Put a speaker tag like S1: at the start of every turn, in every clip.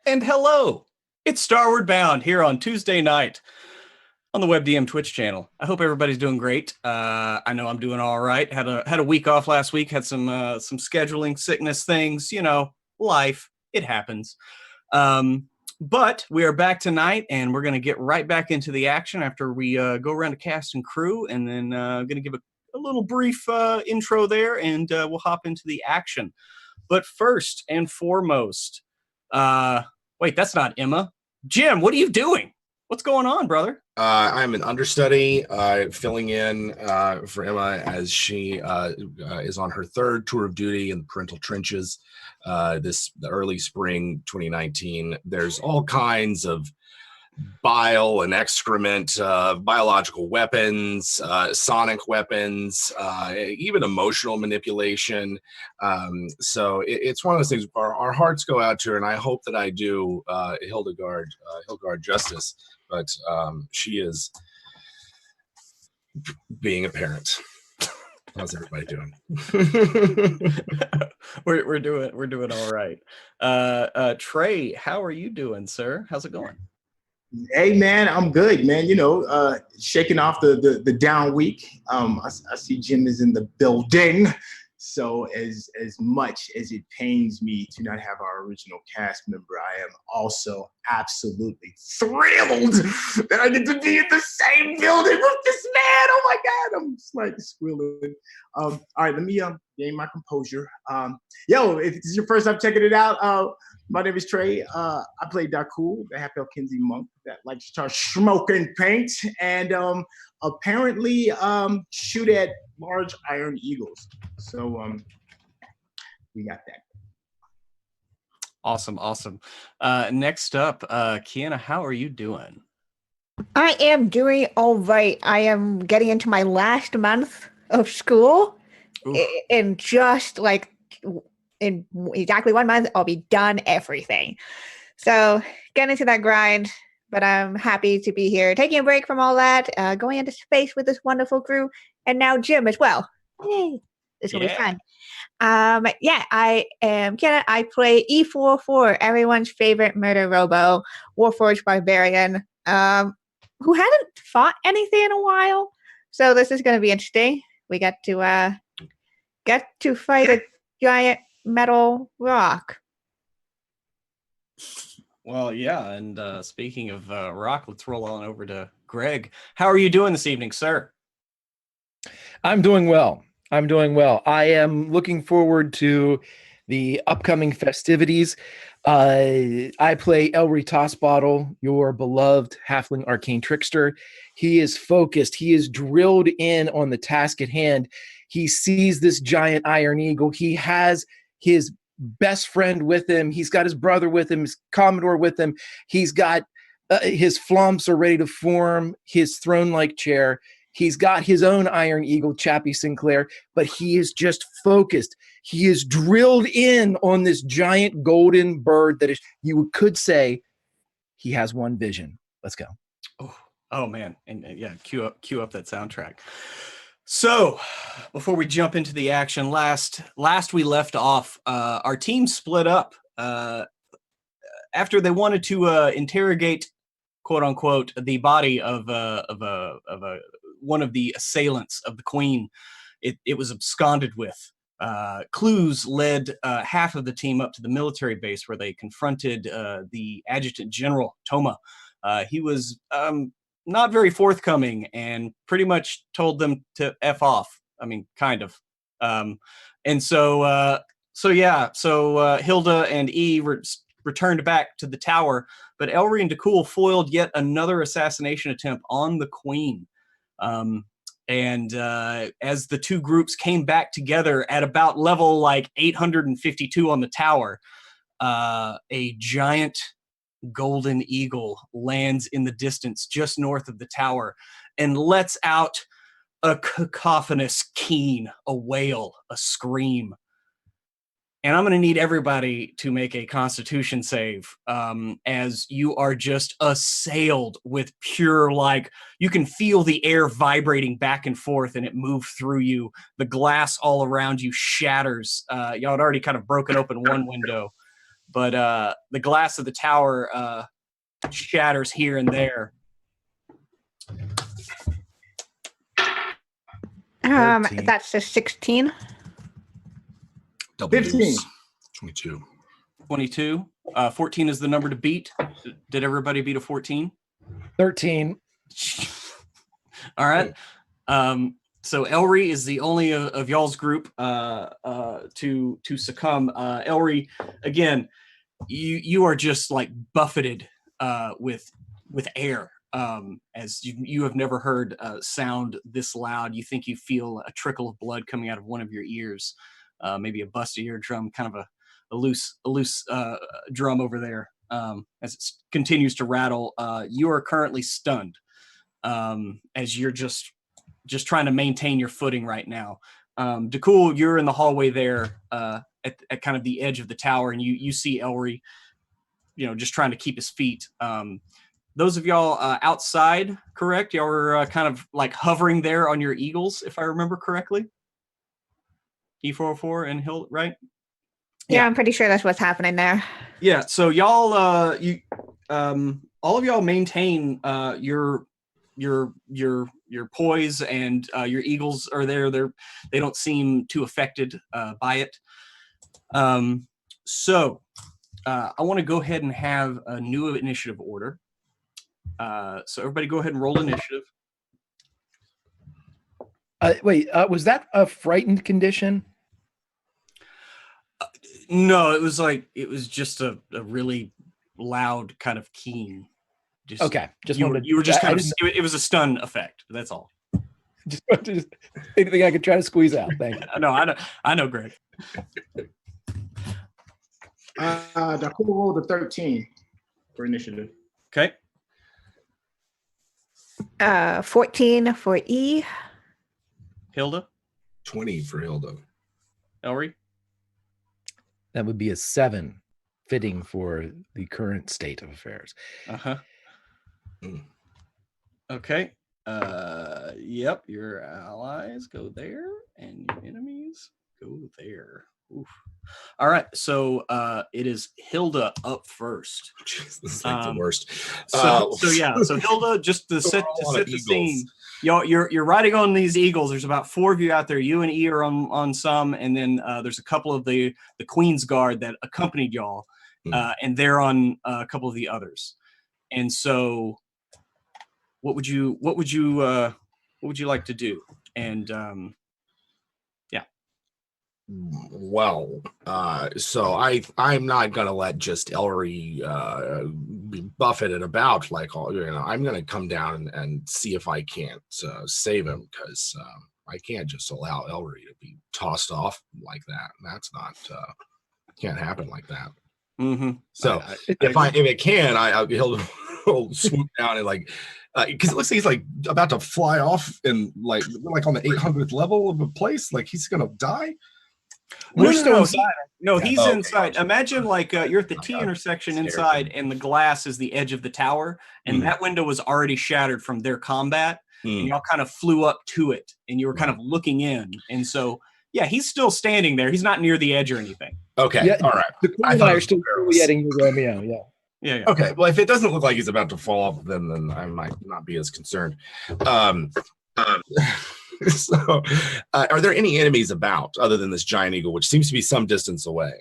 S1: And hello, it's Starward Bound here on Tuesday night on the WebDM Twitch channel. I hope everybody's doing great. I know I'm doing all right. Had a week off last week. Had some scheduling sickness things. You know, life, it happens. But we are back tonight, and we're going to get right back into the action after we go around to cast and crew, and then going to give a little brief intro there, and we'll hop into the action. But first and foremost, wait, that's not Emma. Jim, what are you doing? What's going on, brother?
S2: I'm an understudy, filling in for Emma as she is on her third tour of duty in the parental trenches. The early spring 2019. There's all kinds of bile and excrement, biological weapons, sonic weapons, even emotional manipulation. So it's one of those things. Our hearts go out to her, and I hope that I do Hildegard justice. But she is being a parent. How's everybody doing?
S1: we're doing all right. Trey, how are you doing, sir? How's it going?
S3: Hey man, I'm good, man. You know, shaking off the down week. I see Jim is in the building. So as much as it pains me to not have our original cast member, I am also absolutely thrilled that I get to be in the same building with this man. Oh my God, I'm just like squealing. All right, let me gain my composure. If this is your first time checking it out, my name is Trey. I play Daku, the half-elf Kinsey monk that likes to start smoking paint and apparently shoot at large iron eagles. So we got that.
S1: Awesome. Next up, Kiana, how are you doing?
S4: I am doing all right. I am getting into my last month of school. In just like in exactly 1 month, I'll be done everything. So getting into that grind, but I'm happy to be here, taking a break from all that, going into space with this wonderful crew, and now Jim as well. Yay! This will be fun. I am Kiana. I play E44, everyone's favorite murder robo, Warforged barbarian, who hadn't fought anything in a while. So this is going to be interesting. We get to fight a giant metal rock.
S1: Well, yeah, and speaking of rock, let's roll on over to Greg. How are you doing this evening, sir?
S5: I'm doing well. I am looking forward to the upcoming festivities. I play Elry Tossbottle, your beloved halfling arcane trickster. He is focused. He is drilled in on the task at hand. He sees this giant iron eagle. He has his best friend with him. He's got his brother with him, his commodore with him. He's got his flumps are ready to form his throne-like chair. He's got his own iron eagle, Chappie Sinclair, but he is just focused. He is drilled in on this giant golden bird that is, you could say, he has one vision. Let's go.
S1: Oh man, and yeah, cue up that soundtrack. So, before we jump into the action, last we left off, our team split up after they wanted to interrogate, quote unquote, the body of one of the assailants of the queen. It was absconded with. Clues led half of the team up to the military base where they confronted the adjutant general, Toma. He was not very forthcoming and pretty much told them to F off. I mean, kind of. So Hilda and E returned back to the tower, but Elry and Dakul foiled yet another assassination attempt on the queen. As the two groups came back together at about level like 852 on the tower, a giant golden eagle lands in the distance just north of the tower and lets out a cacophonous keen, a wail, a scream. And I'm going to need everybody to make a constitution save, as you are just assailed with pure, like, you can feel the air vibrating back and forth and it moves through you. The glass all around you shatters. Y'all had already kind of broken open one window. but the glass of the tower shatters here and there.
S2: 13.
S4: That's a 16.
S2: Double
S3: 15.
S2: deuce. 22.
S1: 22. 14 is the number to beat. Did everybody beat a 14?
S5: 13.
S1: All right. So Elry is the only of y'all's group to succumb. Elry, again, you are just like buffeted with air. As you have never heard sound this loud. You think you feel a trickle of blood coming out of one of your ears, maybe a busted eardrum, kind of a loose drum over there as it continues to rattle. You are currently stunned as you're just trying to maintain your footing right now. DeCool, you're in the hallway there at kind of the edge of the tower, and you see Elry, just trying to keep his feet. Those of y'all outside, correct? Y'all were kind of like hovering there on your eagles, if I remember correctly. E404 and Hill, right?
S4: Yeah, I'm pretty sure that's what's happening there.
S1: Yeah. So y'all, all of y'all maintain your poise, and your eagles are there. They don't seem too affected by it. So I want to go ahead and have a new initiative order. So everybody go ahead and roll initiative.
S5: Wait, was that a frightened condition?
S1: No, it was just a really loud kind of keen. Just,
S5: Okay, just
S1: you
S5: wanted
S1: were just
S5: I
S1: kind of,
S5: didn't-
S1: it was a stun effect. That's all.
S5: just anything I could try to squeeze out. Thank you.
S1: No, I know, Greg.
S3: The cool rolled a 13 for initiative.
S1: Okay.
S4: 14 for E.
S1: Hilda,
S2: 20 for Hilda.
S1: Elry,
S5: That would be a 7, fitting for the current state of affairs.
S1: uh-huh.
S2: Mm.
S1: Okay. Yep, your allies go there and your enemies go there. Oof. All right, so it is Hilda up first.
S2: Jeez, this is like the worst.
S1: So Hilda, just to set the scene, you're riding on these eagles. There's about 4 of you out there. You and E are on some, and then there's a couple of the Queen's Guard that accompanied y'all, and they're on a couple of the others. And so, what would you like to do? And
S2: Well, so I'm not gonna let just Elry be buffeted about like all. I'm gonna come down and see if I can't save him, because I can't just allow Elry to be tossed off like that. That's not can't happen like that.
S1: mm-hmm.
S2: So if it can, he'll swoop down and like, because it looks like he's like about to fly off and like on the 800th level of a place, like he's gonna die.
S5: We're still inside.
S1: He's
S2: Okay,
S1: inside.
S2: gotcha.
S1: Imagine like you're at the T intersection inside, and the glass is the edge of the tower, and that window was already shattered from their combat, and y'all kind of flew up to it, and you were kind of looking in, and so yeah, he's still standing there. He's not near the edge or anything.
S2: Okay,
S5: Yeah,
S2: all right.
S5: The Queen and I are still getting your Romeo. Yeah.
S1: Yeah.
S2: Okay, well, if it doesn't look like he's about to fall off, then I might not be as concerned. So, are there any enemies about other than this giant eagle, which seems to be some distance away?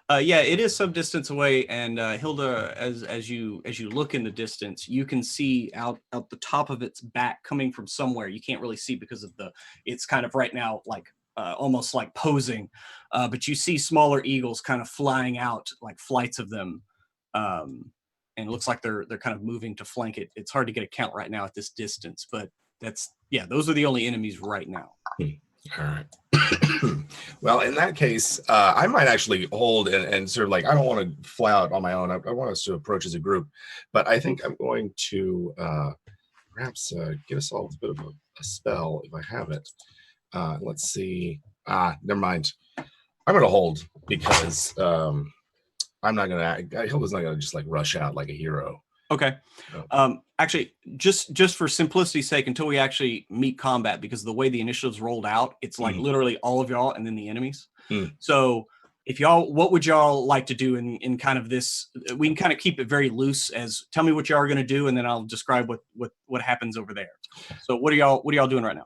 S1: Yeah, it is some distance away, and Hilda, as you look in the distance, you can see out the top of its back coming from somewhere. You can't really see because of it's kind of right now like almost like posing, but you see smaller eagles kind of flying out, like flights of them, and it looks like they're kind of moving to flank it. It's hard to get a count right now at this distance, but those are the only enemies right now.
S2: All right. Well, in that case, I might actually hold and sort of like, I don't want to fly out on my own. I want us to approach as a group, but I think I'm going to perhaps get us all a bit of a spell if I have it. Let's see. Never mind. I'm going to hold because I'm not going to, Hilda's not going to just like rush out like a hero.
S1: Okay. Actually, just for simplicity's sake, until we actually meet combat, because the way the initiatives rolled out, it's like literally all of y'all and then the enemies. So if y'all, what would y'all like to do in kind of this? We can kind of keep it very loose. As tell me what y'all are going to do, and then I'll describe what happens over there. So what are y'all doing right now?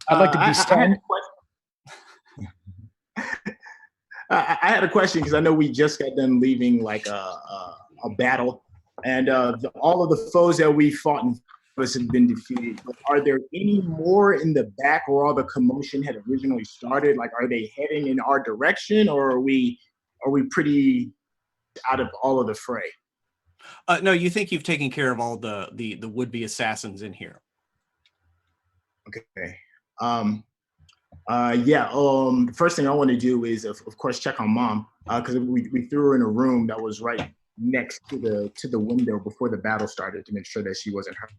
S5: I'd like to be stunned.
S3: I had a question because I know we just got done leaving like a battle, and all of the foes that we fought in us have been defeated. But are there any more in the back where all the commotion had originally started? Like, are they heading in our direction, or are we pretty out of all of the fray?
S1: No, you think you've taken care of all the would-be assassins in here?
S3: Okay. The first thing I want to do is, of course, check on Mom, because we threw her in a room that was right next to the window before the battle started to make sure that she wasn't hurt.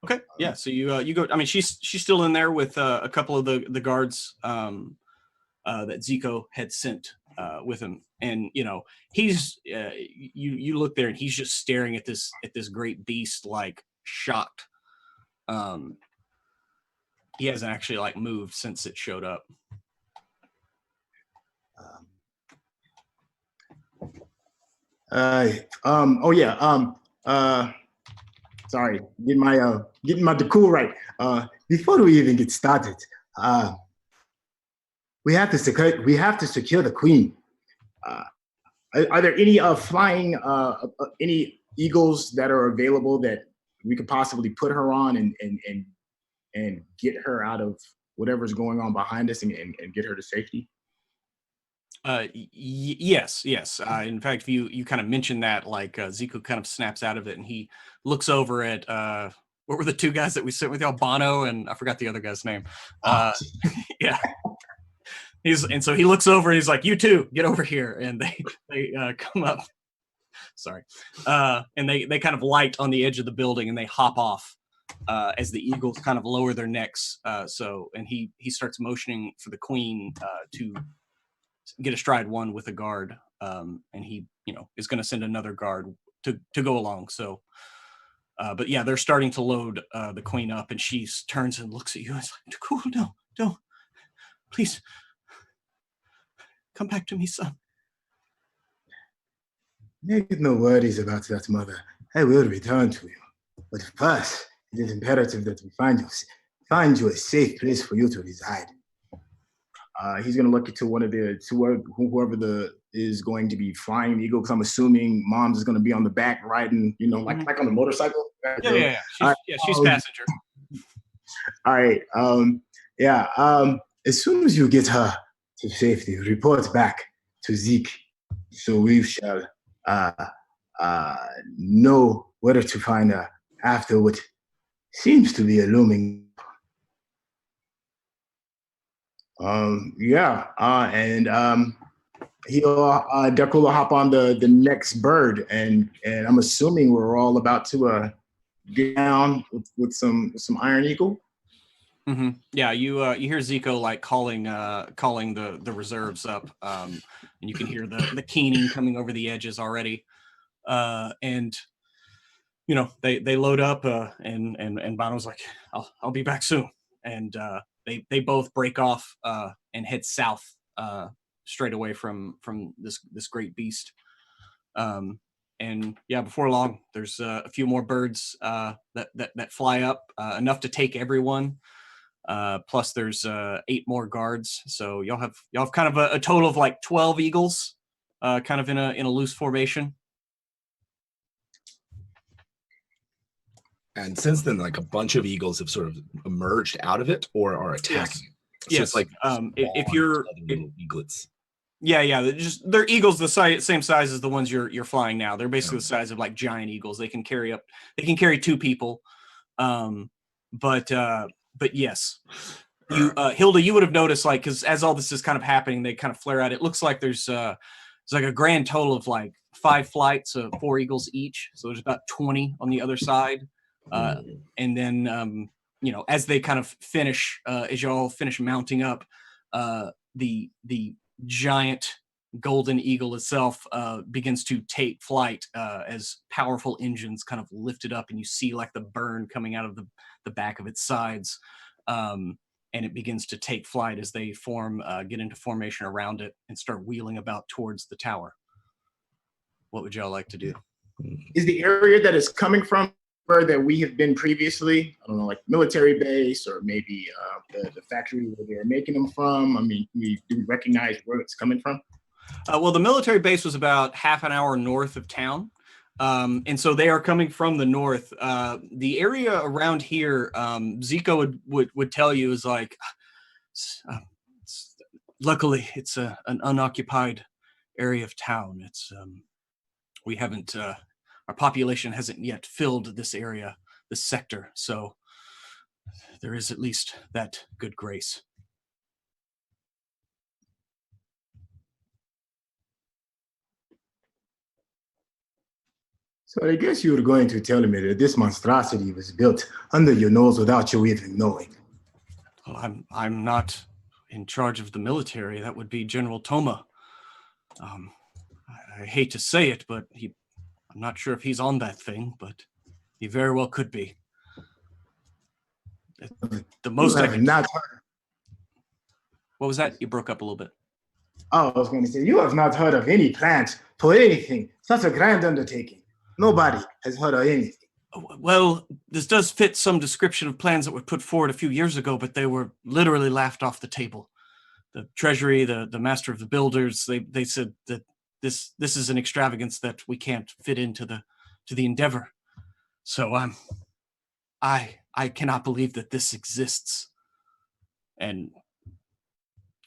S1: Okay. Yeah. So you go. I mean, she's still in there with a couple of the guards that Zico had sent with him, and he's you look there and he's just staring at this great beast like shocked. He hasn't actually like moved since it showed up.
S3: Sorry, getting my cool right. Before we even get started, we have to secure the queen. Are there any flying any eagles that are available that we could possibly put her on and get her out of whatever's going on behind us and get her to safety?
S1: Yes. In fact, if you kind of mentioned that, like Zico kind of snaps out of it and he looks over at what were the two guys that we sent with y'all, Bono and I forgot the other guy's name. Yeah. So he looks over and he's like, "You two, get over here," and they come up. Sorry, and they kind of light on the edge of the building and they hop off as the eagles kind of lower their necks. And he starts motioning for the queen to get astride one with a guard, and he is going to send another guard to go along. So, but yeah, they're starting to load the queen up, and she turns and looks at you and is like, "Cool, no, don't, please, come back to me, son."
S3: Make no worries about that, mother. I will return to you. But first, it is imperative that we find you a safe place for you to reside. He's going to look into whoever is going to be flying the eagle, because I'm assuming Mom's is going to be on the back riding, like on the motorcycle.
S1: Yeah. She's passenger.
S3: All right. As soon as you get her to safety, report back to Zeke, so we shall know whether to find her after what seems to be a looming. Deku will hop on the next bird, and I'm assuming we're all about to get down with some Iron Eagle.
S1: Mm-hmm. Yeah, you hear Zico like calling the reserves up, and you can hear the keening coming over the edges already, and they load up, and Bono's like, I'll be back soon, and they both break off and head south straight away from this great beast, and yeah, before long there's a few more birds that fly up, enough to take everyone. Plus there's 8 more guards, so y'all have kind of a total of like 12 eagles, kind of in a loose formation.
S2: And since then, like a bunch of eagles have sort of emerged out of it or are attacking.
S1: Yes.
S2: So it's like
S1: if you're
S2: little eaglets.
S1: Yeah, they're eagles the same size as the ones you're flying now. They're basically the size of like giant eagles. They can carry 2 people. But yes, Hilda, you would have noticed, like, because as all this is kind of happening, they kind of flare out. It looks like there's like a grand total of like 5 flights of 4 eagles each. So there's about 20 on the other side. And then as they kind of finish, as y'all finish mounting up, the giant golden eagle itself begins to take flight as powerful engines kind of lift it up, and you see like the burn coming out of the back of its sides. and it begins to take flight as they get into formation around it and start wheeling about towards the tower. What would y'all like to do?
S3: Is the area that it's coming from where that we have been previously? I don't know, like military base or maybe the factory where they're making them from. I mean, do we recognize where it's coming from?
S1: Well, the military base was about half an hour north of town. And so they are coming from the north. The area around here, Zico would tell you is like, luckily it's an unoccupied area of town. It's we haven't our population hasn't yet filled this area, this sector. So there is at least that good grace.
S3: So I guess you were going to tell me that this monstrosity was built under your nose without you even knowing.
S1: Well, I'm not in charge of the military. That would be General Toma. I hate to say it, but I'm not sure if he's on that thing, but he very well could be. The most I can.
S3: Not heard.
S1: What was that? You broke up a little bit.
S3: Oh, I was going to say, you have not heard of any plans for anything. Such a grand undertaking. Nobody has heard of anything.
S1: Well, this does fit some description of plans that were put forward a few years ago, but they were literally laughed off the table. The Treasury, the Master of the Builders, they said that this is an extravagance that we can't fit into the endeavor. So I cannot believe that this exists. And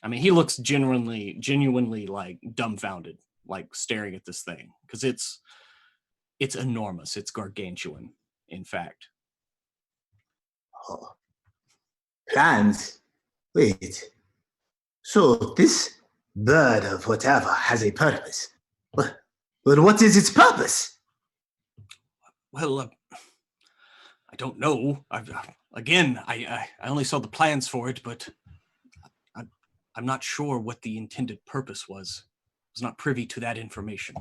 S1: I mean, he looks genuinely like dumbfounded, like staring at this thing, because it's enormous. It's gargantuan, in fact.
S3: Oh. Plans? Wait. So this bird of whatever has a purpose. But what is its purpose?
S1: Well, I don't know. I only saw the plans for it, but I'm not sure what the intended purpose was. I was not privy to that information.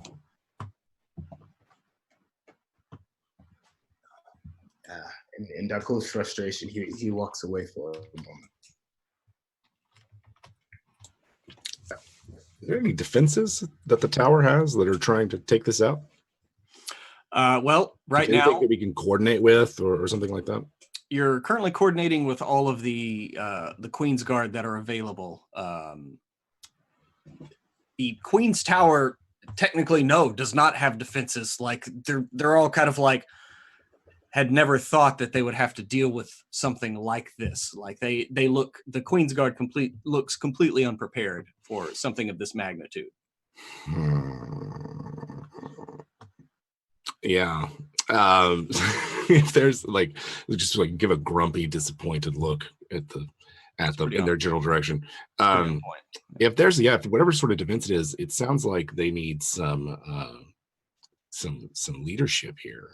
S3: In Dako's frustration, he walks away for a moment.
S2: Is there any defenses that the tower has that are trying to take this out?
S1: Well, right
S2: Anything
S1: now
S2: that we can coordinate with or something like that?
S1: you're currently coordinating with all of the Queen's Guard that are available. The Queen's Tower, technically, no, does not have defenses. Like they're all kind of like had never thought that they would have to deal with something like this. Like the Queen's Guard looks completely unprepared for something of this magnitude.
S2: Yeah. If there's like, just like give a grumpy, disappointed look at them in their general direction. If there's if whatever sort of defense it is, it sounds like they need some leadership here.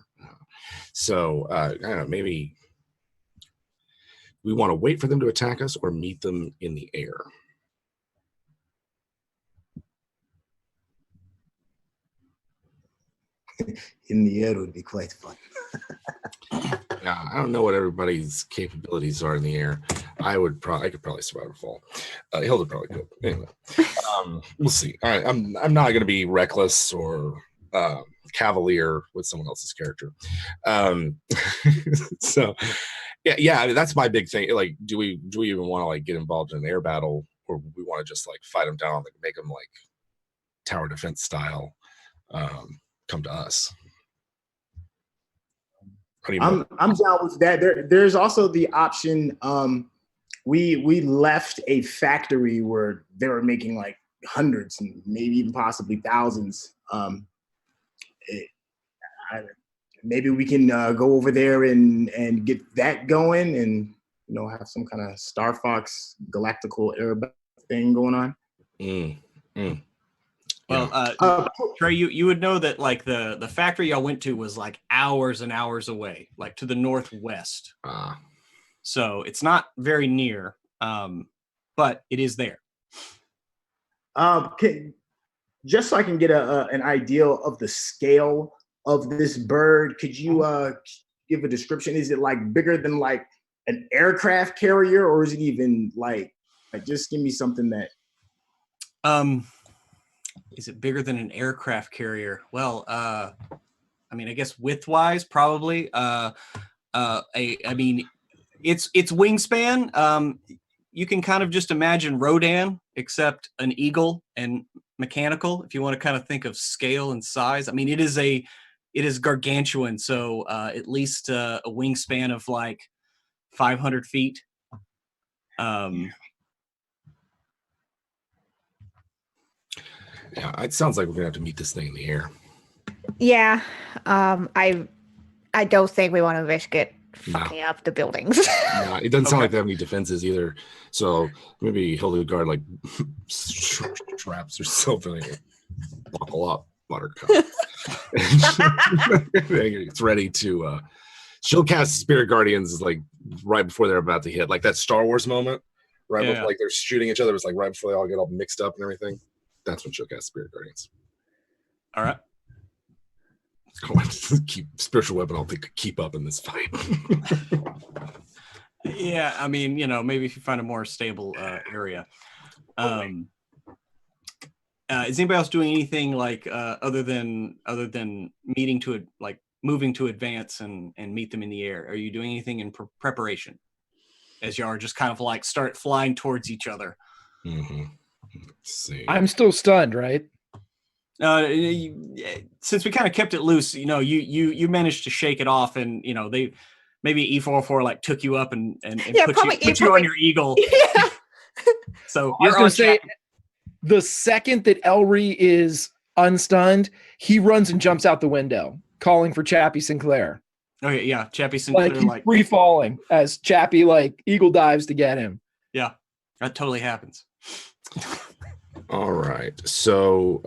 S2: So I don't know, maybe we want to wait for them to attack us or meet them in the air.
S3: In the air would be quite fun.
S2: Yeah, I don't know what everybody's capabilities are in the air. I could probably survive a fall. Hilda probably could. Anyway, we'll see. All right, I'm not going to be reckless or cavalier with someone else's character. So yeah, that's my big thing. Like, do we even want to like get involved in an air battle, or we want to just like fight them down, like make them like tower defense style? Come to us.
S3: I'm down with that. There's also the option. We left a factory where they were making like hundreds and maybe even possibly thousands. Maybe we can go over there and get that going, and have some kind of Star Fox galactical air thing going on.
S1: Well, Trey, you would know that like the factory y'all went to was like hours and hours away, like to the northwest. So it's not very near, but it is there.
S3: Just so I can get an idea of the scale of this bird, could you give a description? Is it like bigger than like an aircraft carrier, or is it even like just give me something that
S1: is it bigger than an aircraft carrier? Well, I mean, I guess width-wise, probably. I mean, its wingspan. You can kind of just imagine Rodan, except an eagle and mechanical. If you want to kind of think of scale and size, I mean, it is gargantuan. So at least a wingspan of like 500 feet.
S2: Yeah, it sounds like we're gonna have to meet this thing in the air.
S4: Yeah. I don't think we want to risk it fucking up the buildings.
S2: No, it doesn't sound like they have any defenses either. So maybe Hildegard like traps or something. Buckle up, Buttercup. It's ready to. She'll cast Spirit Guardians like right before they're about to hit, like that Star Wars moment, right before like they're shooting each other. It's like right before they all get all mixed up and everything. That's when she'll cast Spirit Guardians.
S1: All right.
S2: Keep spiritual weapon. I'll think keep up in this fight.
S1: Yeah, I mean, maybe if you find a more stable area. Is anybody else doing anything like other than moving to advance and meet them in the air? Are you doing anything in preparation as you are just kind of like start flying towards each other?
S2: Mm-hmm. Let's see.
S5: I'm still stunned, right?
S1: Since we kind of kept it loose, you managed to shake it off, and they maybe E44 like took you up and put you on your eagle.
S4: Yeah.
S1: So
S5: I was going to say, the second that Elry is unstunned, he runs and jumps out the window, calling for Chappie Sinclair.
S1: Okay, yeah, Chappie Sinclair
S5: He's free falling as Chappie eagle dives to get him.
S1: Yeah, that totally happens.
S2: All right. So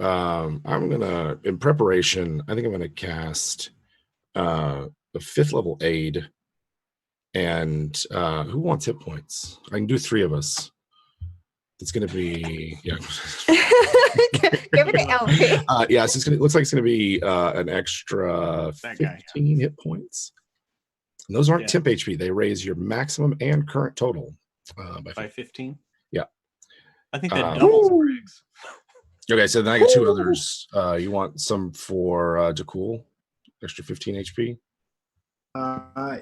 S2: I'm gonna, in preparation, I think I'm gonna cast the 5th level aid. And who wants hit points? I can do 3 of us. It's gonna be
S4: Give it to Elry.
S2: yeah, so it looks like it's gonna be an extra 15 hit points. And those aren't temp HP. They raise your maximum and current total
S1: by 15.
S2: Yeah.
S1: I think that doubles Greg's.
S2: Okay, so then I get 2 others. You want some for Dakul? Extra 15 HP?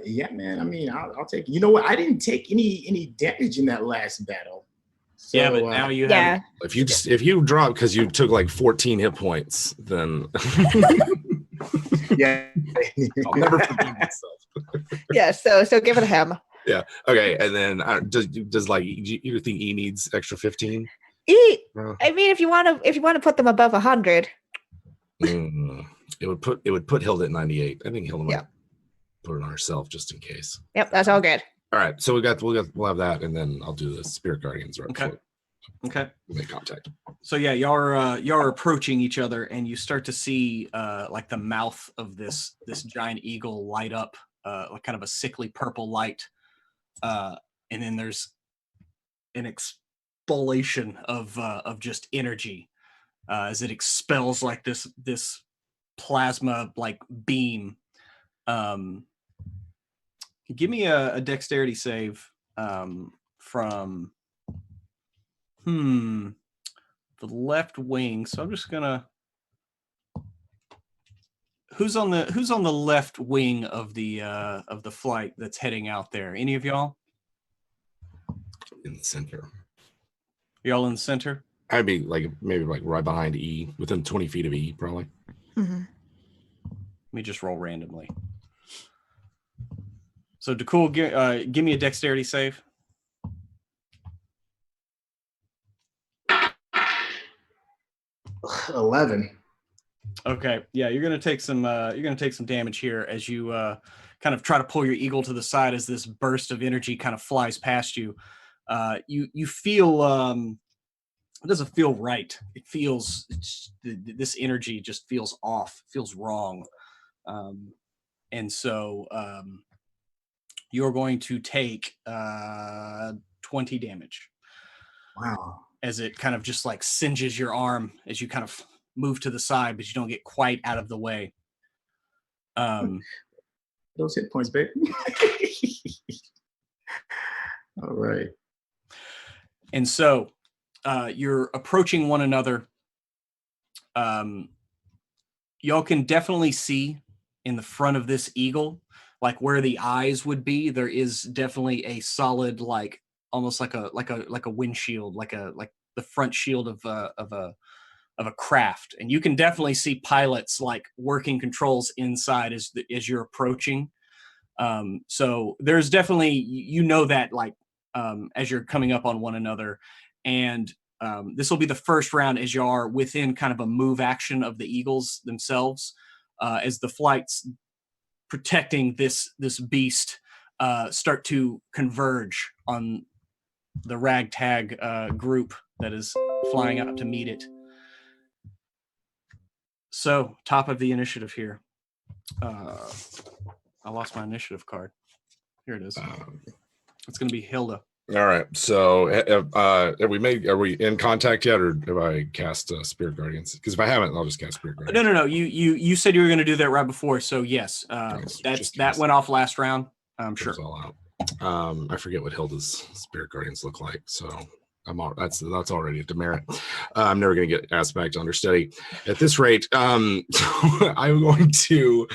S3: Yeah, man. I mean, I'll take. You know what? I didn't take any damage in that last battle. So,
S1: yeah, but now you have.
S2: If you drop because you took like 14 hit points, then
S3: yeah,
S2: I'll never forgive myself.
S4: Yeah, so give it to him.
S2: Yeah. Okay, and then does like you think E needs extra 15?
S4: I mean, if you want to put them above 100,
S2: it would put Hilda at 98. I think Hilda might put it on herself just in case.
S4: Yep, that's all good.
S2: All right, so we'll have that, and then I'll do the Spirit Guardians right before
S1: Okay.
S2: we make contact.
S1: So yeah, y'all are approaching each other, and you start to see like the mouth of this giant eagle light up, like kind of a sickly purple light, and then there's an expulsion of just energy as it expels like this plasma like beam. Give me a dexterity save from the left wing. So I'm just gonna who's on the left wing of the flight that's heading out there? Any of y'all?
S2: In the center.
S1: Y'all in the center?
S2: I'd be maybe right behind E, within 20 feet of E, probably.
S4: Mm-hmm.
S1: Let me just roll randomly. So Dakul, give me a dexterity save.
S3: 11.
S1: Okay, yeah, you're gonna take some damage here as you kind of try to pull your eagle to the side as this burst of energy kind of flies past you. You feel it doesn't feel right. It feels this energy just feels off, feels wrong, and so you're going to take 20 damage.
S3: Wow.
S1: As it kind of just like singes your arm as you kind of move to the side, but you don't get quite out of the way.
S3: Those hit points, baby. All right.
S1: And so you're approaching one another. Y'all can definitely see in the front of this eagle, like where the eyes would be, there is definitely a solid, like almost like a windshield, like the front shield of a craft. And you can definitely see pilots like working controls inside as you're approaching. So there's definitely, that like as you're coming up on one another. And this will be the first round as you are within kind of a move action of the Eagles themselves, as the flights protecting this beast start to converge on the ragtag group that is flying out to meet it. So, top of the initiative here. I lost my initiative card. Here it is. It's going to be Hilda.
S2: All right. So, are we in contact yet, or have I cast Spirit Guardians? Because if I haven't, I'll just cast Spirit Guardians.
S1: No. You said you were going to do that right before. So yes, that went off last round. I'm sure.
S2: All out. I forget what Hilda's Spirit Guardians look like. So that's already a demerit. I'm never going to get asked back to understudy at this rate. I'm going to.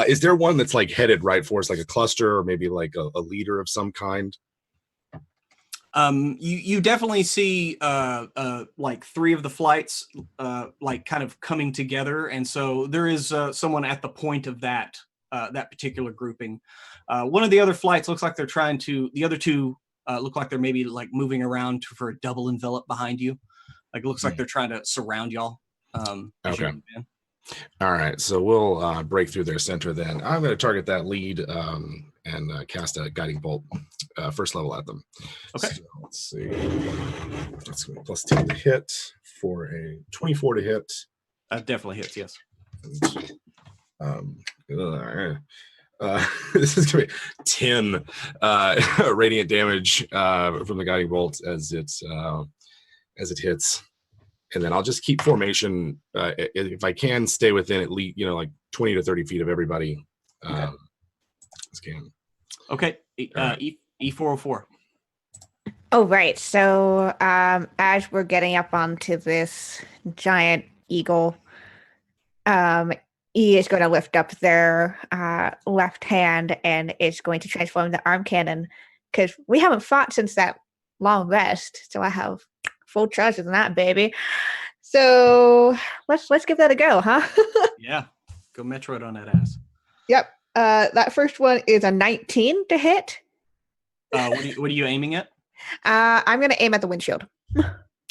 S2: Is there one that's like headed right for us, like a cluster, or maybe like a leader of some kind?
S1: You definitely see like three of the flights like kind of coming together, and so there is someone at the point of that particular grouping. One of the other flights looks like they're trying to. The other two look like they're maybe like moving around for a double envelop behind you. Like it looks like they're trying to surround y'all.
S2: Okay. All right, so we'll break through their center then. I'm going to target that lead and cast a guiding bolt, first level at them.
S1: Okay.
S2: So let's see. That's going to be plus 10 to hit for a 24 to hit.
S1: That definitely hits, yes.
S2: And, this is going to be 10 radiant damage from the guiding bolt as it hits. And then I'll just keep formation if I can stay within at least, like 20 to 30 feet of everybody.
S1: Okay.
S2: Okay.
S1: E404.
S4: Oh, right. So as we're getting up onto this giant eagle, E is going to lift up their left hand and is going to transform the arm cannon, because we haven't fought since that long rest. So I have full charges on that baby. So let's give that a go, huh?
S1: Yeah, go Metroid on that ass.
S4: Yep. That first one is a 19 to hit.
S1: What are you aiming at?
S4: I'm going to aim at the windshield.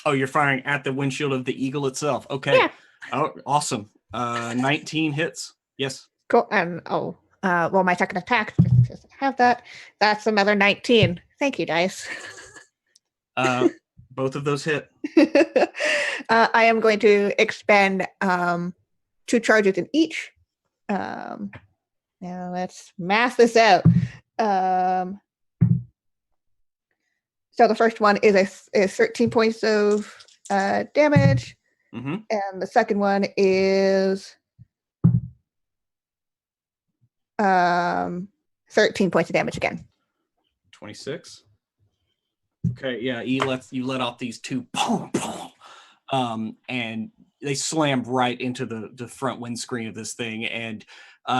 S1: Oh, you're firing at the windshield of the eagle itself. Okay.
S4: Yeah.
S1: Oh, awesome. 19 hits. Yes.
S4: Cool. And well, my second attack, just have that. That's another 19. Thank you, dice.
S1: Both of those hit.
S4: I am going to expend 2 charges in each. Now let's math this out. So the first one is 13 points of damage, and the second one is 13 points of damage again.
S1: 26. Okay, yeah, you let off these two, and they slammed right into the front windscreen of this thing, and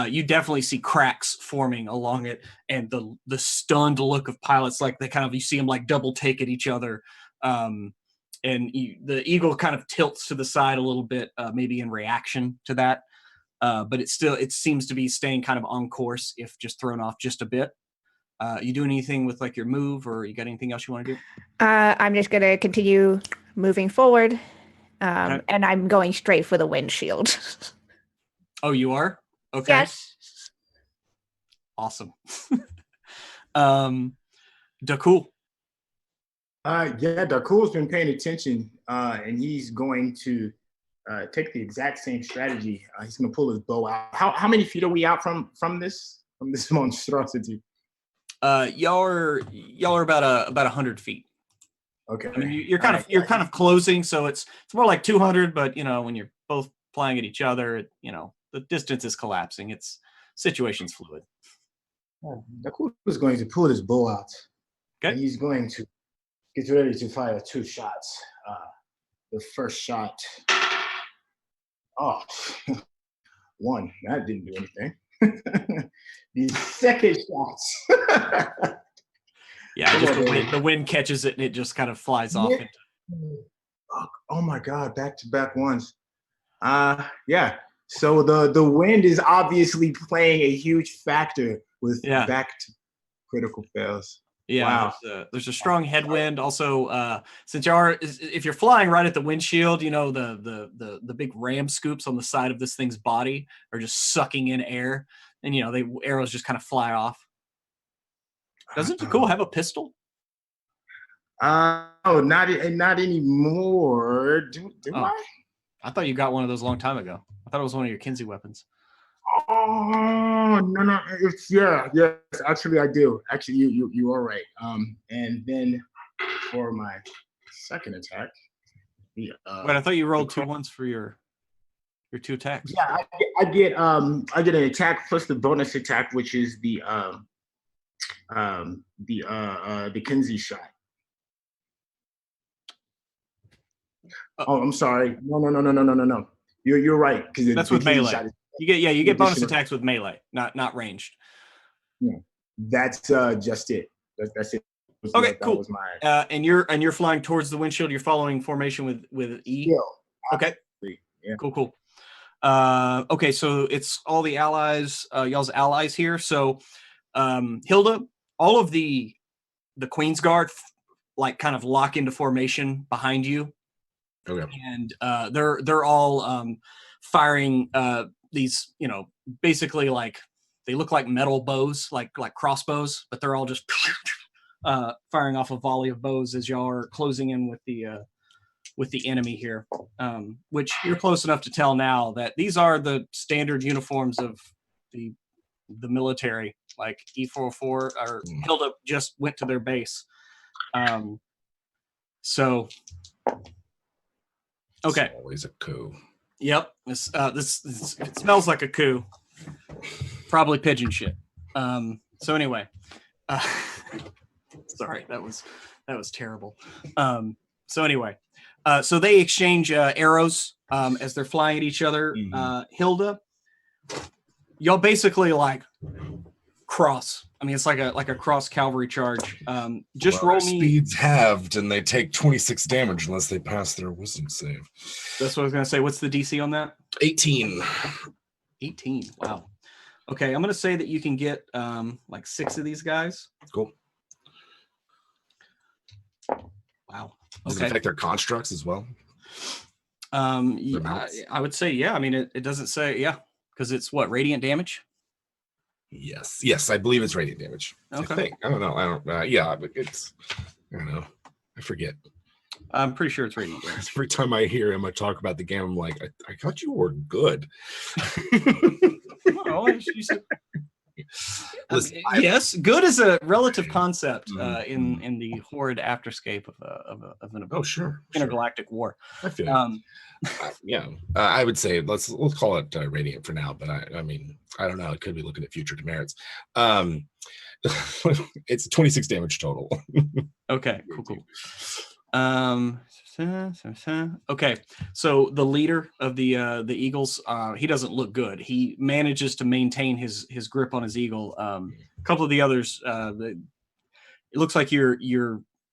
S1: you definitely see cracks forming along it, and the stunned look of pilots, like you see them like double take at each other, and the eagle kind of tilts to the side a little bit, maybe in reaction to that, but it seems to be staying kind of on course, if just thrown off just a bit. You do anything with like your move, or you got anything else you want to do?
S4: I'm just going to continue moving forward,
S1: Okay.
S4: and I'm going straight for the windshield.
S1: Oh, you are? Okay.
S4: Yes.
S1: Awesome. Dakul.
S3: Yeah, Dakul's been paying attention, and he's going to take the exact same strategy. He's going to pull his bow out. How many feet are we out from this monstrosity?
S1: Y'all are about 100 feet.
S3: Okay.
S1: I mean, you're kind of closing, so it's more like 200. But when you're both flying at each other, the distance is collapsing. It's situation's fluid.
S3: Dakul is going to pull his bow out
S1: Okay.
S3: And he's going to get ready to fire 2 shots. The first shot, oh, 1. That didn't do anything. The second shot.
S1: Yeah, just the wind catches it and it just kind of flies off.
S3: Oh my God, back-to-back ones. Yeah. So the wind is obviously playing a huge factor with back to critical fails.
S1: Yeah,
S3: wow.
S1: there's a strong headwind. Also, since if you're flying right at the windshield, you know the big ram scoops on the side of this thing's body are just sucking in air, and you know the arrows just kind of fly off. Doesn't Cool have a pistol?
S3: Oh, not anymore. Do I?
S1: I thought you got one of those a long time ago. I thought it was one of your Kinsey weapons.
S3: Oh no! It's yes. Actually, I do. Actually, you are right. And then for my second attack,
S1: wait, I thought you rolled 2 ones for your 2 attacks.
S3: Yeah, I get an attack plus the bonus attack, which is the Kinsey shot. Oh, I'm sorry. No. You're right, because
S1: that's with melee. You get bonus attacks with melee, not ranged.
S3: Yeah, that's just it. That's it.
S1: Okay,
S3: that
S1: cool.
S3: Was my...
S1: and you're flying towards the windshield. You're following formation with E.
S3: Yeah.
S1: Okay.
S3: Yeah.
S1: Cool. Okay, so it's all the allies, y'all's allies here. So, Hilda, all of the Queen's Guard like kind of lock into formation behind you.
S2: Okay.
S1: And they're all firing these, you know, basically like they look like metal bows, like crossbows, but they're all just firing off a volley of bows as y'all are closing in with the enemy here. Which you're close enough to tell now that these are the standard uniforms of the military. Like E404 or Hilda just went to their base. So. Okay.
S2: It's always a coup.
S1: Yep. This it smells like a coup. Probably pigeon shit. So anyway, sorry, that was terrible. So anyway, so they exchange arrows as they're flying at each other. Hilda, y'all basically like cross. I mean, it's like a cross cavalry charge. Just roll me.
S2: Speed's halved, and they take 26 damage unless they pass their wisdom save.
S1: That's what I was gonna say. What's the DC on that?
S2: 18.
S1: 18. Wow. Okay, I'm gonna say that you can get like 6 of these guys.
S2: Cool.
S1: Wow.
S2: Does it affect their constructs as well?
S1: Yeah, I would say yeah. I mean, it doesn't say because it's what, radiant damage.
S2: Yes, I believe it's radiant damage.
S1: Okay.
S2: I don't know. Yeah, but it's, I don't know. I forget.
S1: I'm pretty sure it's radiant damage.
S2: Every time I hear Emma talk about the game, I'm like, I thought you were good.
S1: Listen, yes, good is a relative concept in the horrid afterscape of an intergalactic war.
S2: I feel I would say let's call it radiant for now, but I mean I don't know, it could be looking at future demerits. It's 26 damage total.
S1: Okay, cool. Okay, so the leader of the Eagles, he doesn't look good. He manages to maintain his grip on his eagle. A couple of the others, it looks like your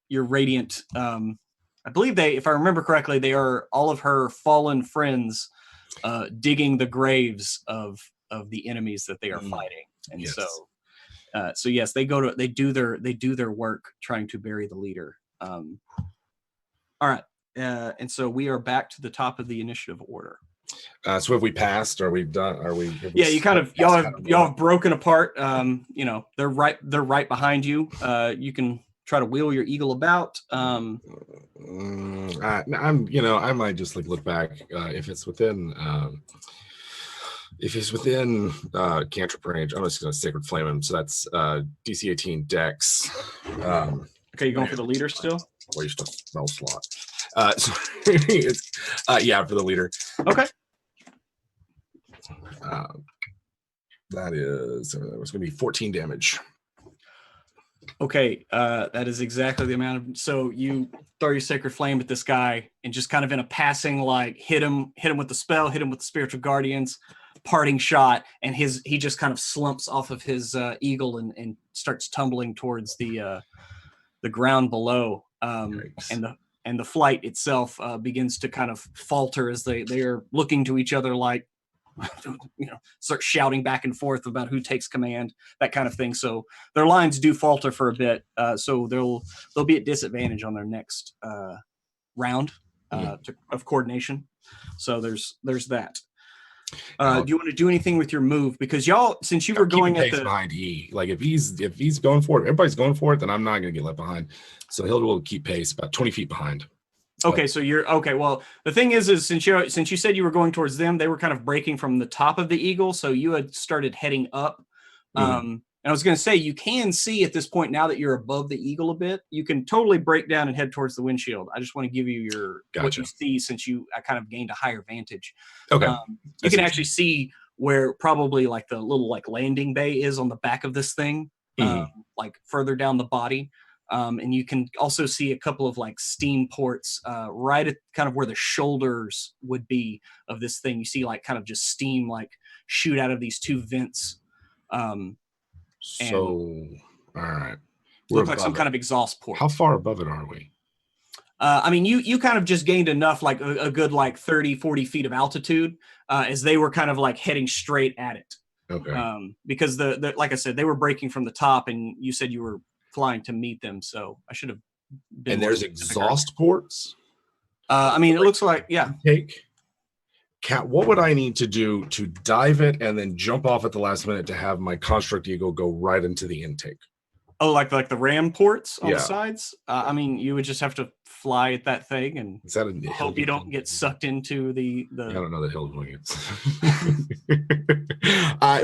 S1: radiant. I believe if I remember correctly, they are all of her fallen friends digging the graves of the enemies that they are fighting, and
S2: yes.
S1: so yes, they do their work trying to bury the leader. All right. And so we are back to the top of the initiative order.
S2: So have we passed? Are we done?
S1: Yeah, y'all have broken apart. You know, they're right behind you. You can try to wheel your eagle about.
S2: I might just look back if it's within cantrip range. I'm just gonna sacred flame him. So that's DC 18 Dex.
S1: Okay, you going for the leader still?
S2: Waste a spell slot. So it's for the leader.
S1: Okay.
S2: That is it's gonna be 14 damage.
S1: Okay, that is exactly the amount of. So you throw your sacred flame at this guy, and just kind of in a passing, like hit him with the spell, hit him with the spiritual guardians, parting shot, and he just kind of slumps off of his eagle and starts tumbling towards the ground below. And the flight itself begins to kind of falter as they are looking to each other like, start shouting back and forth about who takes command, that kind of thing. So their lines do falter for a bit. So they'll be at disadvantage on their next round of coordination. So there's that. Do you want to do anything with your move? Because y'all, since you were going at the
S2: behind E, like if he's going for it, everybody's going for it, then I'm not going to get left behind. So he'll be able to keep pace about 20 feet behind.
S1: Okay, so you're okay. Well, the thing is since you said you were going towards them, they were kind of breaking from the top of the eagle, so you had started heading up. And I was going to say, you can see at this point, now that you're above the eagle a bit, you can totally break down and head towards the windshield. I just want to give you what you see, since I kind of gained a higher vantage.
S2: Okay,
S1: you can actually see where probably like the little like landing bay is on the back of this thing, like further down the body. And you can also see a couple of like steam ports right at kind of where the shoulders would be of this thing. You see like kind of just steam like shoot out of these two vents. All
S2: right.
S1: Look like some kind of exhaust port.
S2: How far above it are we?
S1: I mean, you kind of just gained enough, like a good like 30, 40 feet of altitude as they were kind of like heading straight at it.
S2: Okay.
S1: Because the like I said, they were breaking from the top, and you said you were flying to meet them, so I should have been.
S2: And there's exhaust ports?
S1: I mean, it looks like, yeah.
S2: Cat, what would I need to do to dive it and then jump off at the last minute to have my construct eagle go right into the intake?
S1: Oh, like the ram ports on the sides? I mean, you would just have to fly at that thing and hope you don't get sucked into the
S2: I don't know the hill doing it.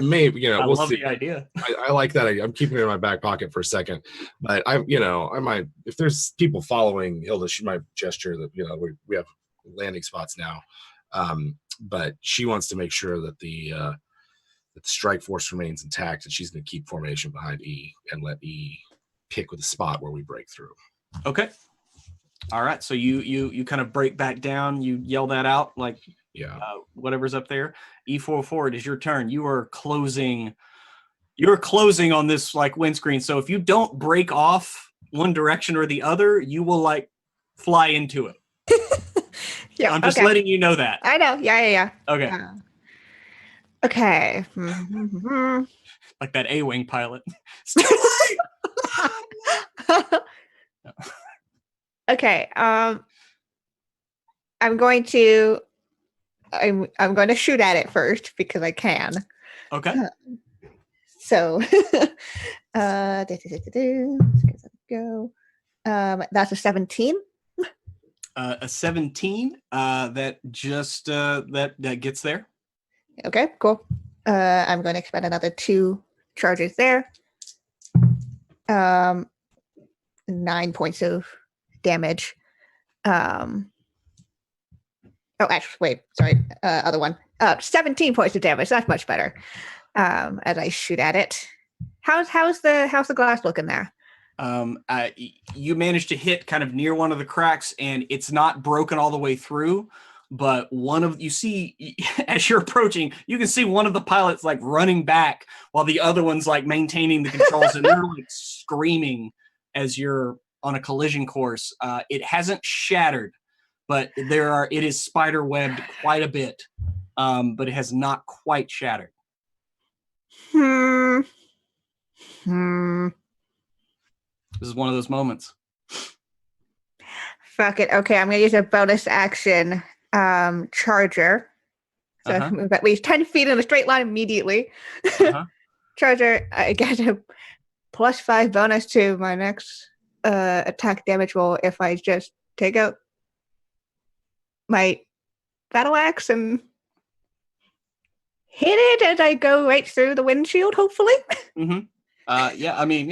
S2: Maybe,
S1: I
S2: we'll
S1: love
S2: see.
S1: the idea.
S2: I like that idea. I'm keeping it in my back pocket for a second, but I might, if there's people following Hilda, she might gesture that, we have landing spots now. But she wants to make sure that the strike force remains intact, and she's going to keep formation behind E and let E pick with a spot where we break through.
S1: Okay. All right. So you kind of break back down. You yell that out, like, whatever's up there. E4 forward is your turn. You're closing on this like windscreen. So if you don't break off one direction or the other, you will like fly into it.
S4: Yeah,
S1: I'm just letting you know that.
S4: I know. Yeah.
S1: Okay.
S4: Okay.
S1: Like that A-wing pilot.
S4: Okay. I'm going to shoot at it first because I can.
S1: Okay.
S4: So go. That's a 17.
S1: A 17. That just that gets there.
S4: Okay, cool. I'm going to expend another 2 charges there. 9 points of damage. Actually, wait, sorry. Other one. 17 points of damage. That's much better. As I shoot at it. How's the glass looking there?
S1: You managed to hit kind of near one of the cracks, and it's not broken all the way through. But you see, as you're approaching, you can see one of the pilots like running back while the other one's like maintaining the controls, and they're like screaming as you're on a collision course. It hasn't shattered, but it is spider webbed quite a bit, but it has not quite shattered. This is one of those moments.
S4: Fuck it. Okay, I'm gonna use a bonus action. Charger. So move at least 10 feet in a straight line immediately. Charger, I get a +5 bonus to my next attack damage roll if I just take out my battle axe and hit it as I go right through the windshield, hopefully.
S1: Yeah, I mean,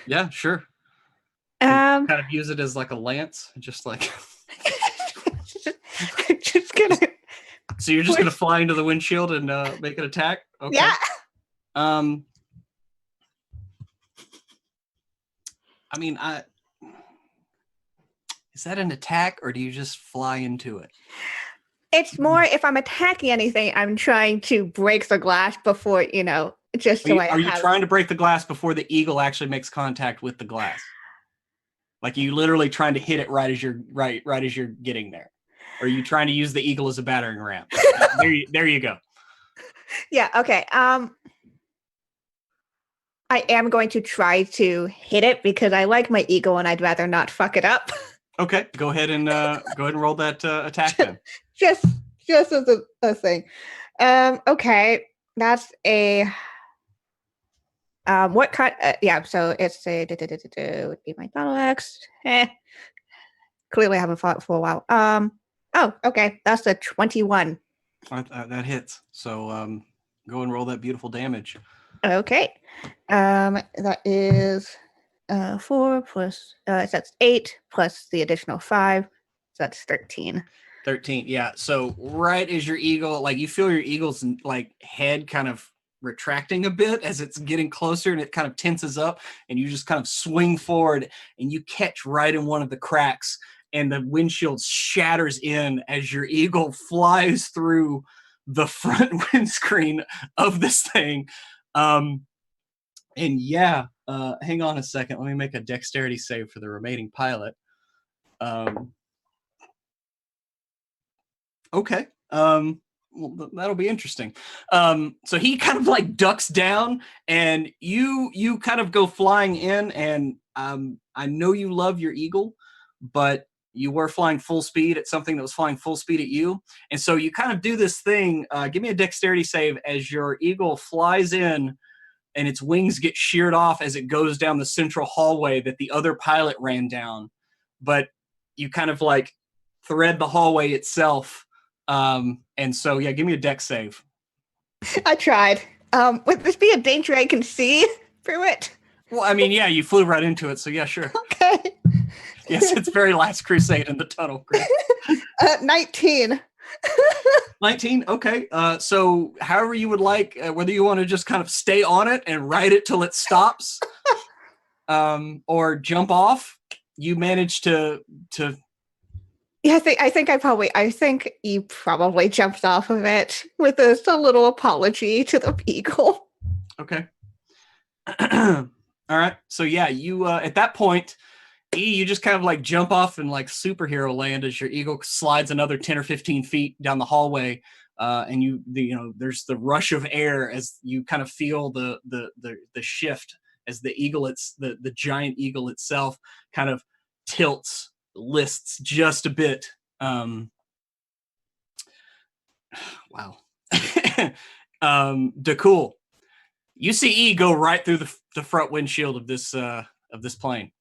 S1: yeah, sure. Kind of use it as like a lance, just like
S4: just gonna.
S1: So you're just gonna fly into the windshield and make an attack? Okay.
S4: Yeah.
S1: I mean, is that an attack or do you just fly into it?
S4: It's more if I'm attacking anything, I'm trying to break the glass before, just so I
S1: Are you
S4: have.
S1: trying to break the glass before the eagle actually makes contact with the glass? Like you literally trying to hit it right as you're getting there. Or are you trying to use the eagle as a battering ram? There you go.
S4: Yeah, okay. I am going to try to hit it because I like my eagle and I'd rather not fuck it up.
S1: Okay, go ahead and roll that attack then.
S4: just as a thing. Okay, that's a what kind? Yeah, so it's a would be my battle axe. Clearly, I haven't fought for a while. Oh, okay, that's a 21.
S1: That hits. So go and roll that beautiful damage.
S4: Okay, that is 4 plus that's 8 plus the additional 5, so that's 13.
S1: 13, yeah. So right as your eagle, like you feel your eagle's like head kind of retracting a bit as it's getting closer, and it kind of tenses up, and you just kind of swing forward, and you catch right in one of the cracks, and the windshield shatters in as your eagle flies through the front windscreen of this thing. And yeah, hang on a second. Let me make a dexterity save for the remaining pilot. Okay. Well, that'll be interesting. So he kind of like ducks down, and you kind of go flying in, and I know you love your eagle, but you were flying full speed at something that was flying full speed at you. And so you kind of do this thing. Give me a dexterity save as your eagle flies in, and its wings get sheared off as it goes down the central hallway that the other pilot ran down. But you kind of like thread the hallway itself. And so, yeah, give me a dex save.
S4: I tried. Would this be a danger I can see through it?
S1: Well, I mean, yeah, you flew right into it, so yeah, sure.
S4: Okay.
S1: Yes, it's very Last Crusade in the tunnel. Great.
S4: 19.
S1: 19, okay. So however you would like, whether you want to just kind of stay on it and ride it till it stops, or jump off, you manage to
S4: Yeah, I think you probably jumped off of it with a little apology to the eagle.
S1: Okay. All right. So yeah, you at that point, you just kind of like jump off in like superhero land as your eagle slides another 10 or 15 feet down the hallway, and there's the rush of air as you kind of feel the shift as the giant eagle itself kind of tilts, lists just a bit. Wow. Cool. You see E go right through the front windshield of this plane.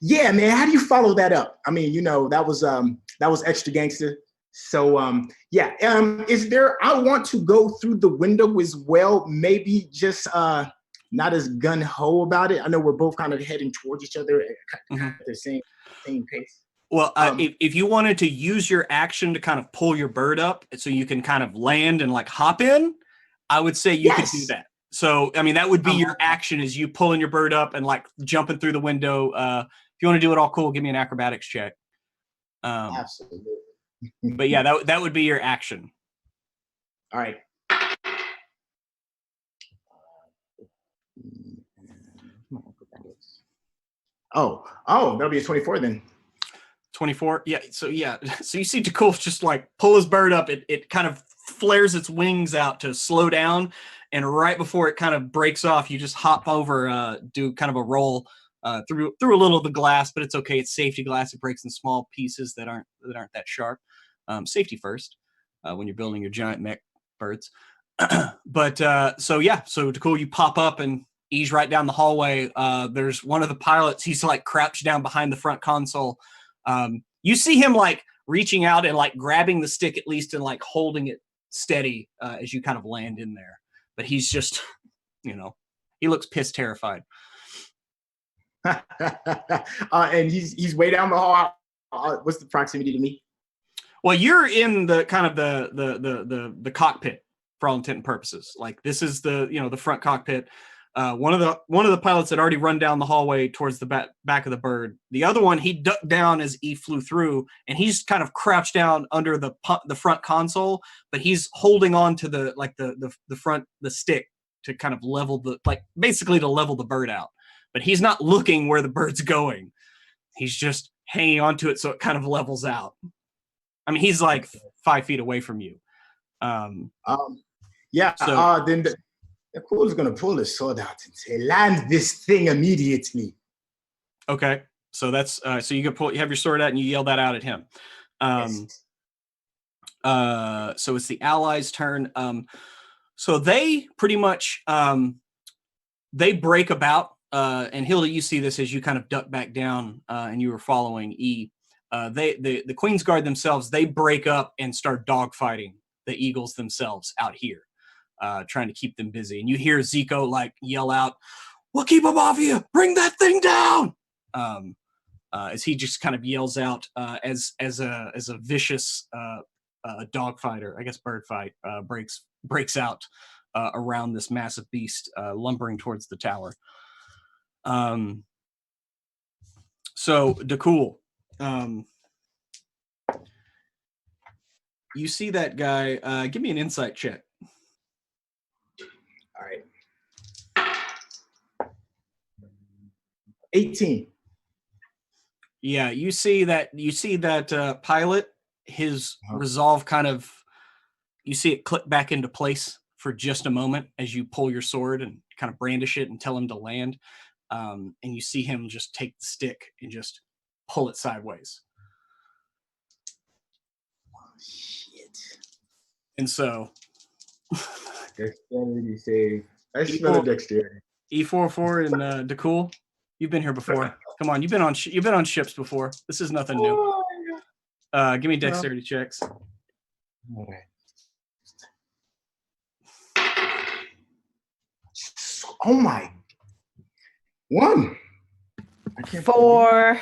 S3: Yeah, man. How do you follow that up? I mean, that was extra gangster. So yeah. Is there? I want to go through the window as well. Maybe just not as gun ho about it. I know we're both kind of heading towards each other at the same pace.
S1: Well, if you wanted to use your action to kind of pull your bird up so you can kind of land and like hop in, I would say you could do that. So, I mean, that would be your action, is you pulling your bird up and like jumping through the window. If you want to do it all cool, give me an acrobatics check.
S3: Absolutely.
S1: But yeah, that would be your action.
S3: All right. Oh, that'll be a 24 then.
S1: 24. Yeah. So you see DeCool just like pull his bird up. It kind of flares its wings out to slow down, and right before it kind of breaks off, you just hop over, do kind of a roll through a little of the glass, but it's okay. It's safety glass. It breaks in small pieces that aren't that sharp. Safety first when you're building your giant mech birds. But so DeCool, you pop up and ease right down the hallway. There's one of the pilots. He's like crouched down behind the front console. You see him like reaching out and like grabbing the stick at least and like holding it steady as you kind of land in there. But he's just, he looks pissed terrified.
S3: And he's way down the hall. What's the proximity to me?
S1: Well, you're in the kind of the cockpit for all intent and purposes. Like this is the front cockpit. One of the pilots had already run down the hallway towards the back of the bird. The other one, he ducked down as E flew through, and he's kind of crouched down under the front console, but he's holding on to the stick to kind of level basically to level the bird out. But he's not looking where the bird's going. He's just hanging onto it so it kind of levels out. I mean, he's like 5 feet away from you.
S3: Then the cool is going to pull his sword out and say, "Land this thing immediately."
S1: Okay, so that's so you have your sword out and you yell that out at him.
S3: Yes.
S1: So it's the allies' turn. So they pretty much they break about. And Hilda, you see this as you kind of duck back down and you were following E. The Queen's Guard themselves, they break up and start dogfighting the Eagles themselves out here, trying to keep them busy. And you hear Zico like yell out, "We'll keep them off you! Bring that thing down!" As he just kind of yells out as a vicious dogfighter, I guess bird fight, breaks out around this massive beast lumbering towards the tower. So Dakul, you see that guy, give me an insight check.
S3: All right. 18.
S1: Yeah, you see that pilot, his resolve kind of, you see it click back into place for just a moment as you pull your sword and kind of brandish it and tell him to land. And you see him just take the stick and just pull it sideways.
S3: Oh, shit.
S1: And so
S3: Dexterity save. I smell a dexterity.
S1: E44 and Dakul, you've been here before. Come on, you've been on ships before. This is nothing new. Give me dexterity checks.
S3: All right. Oh my. 1. I can't
S4: 4.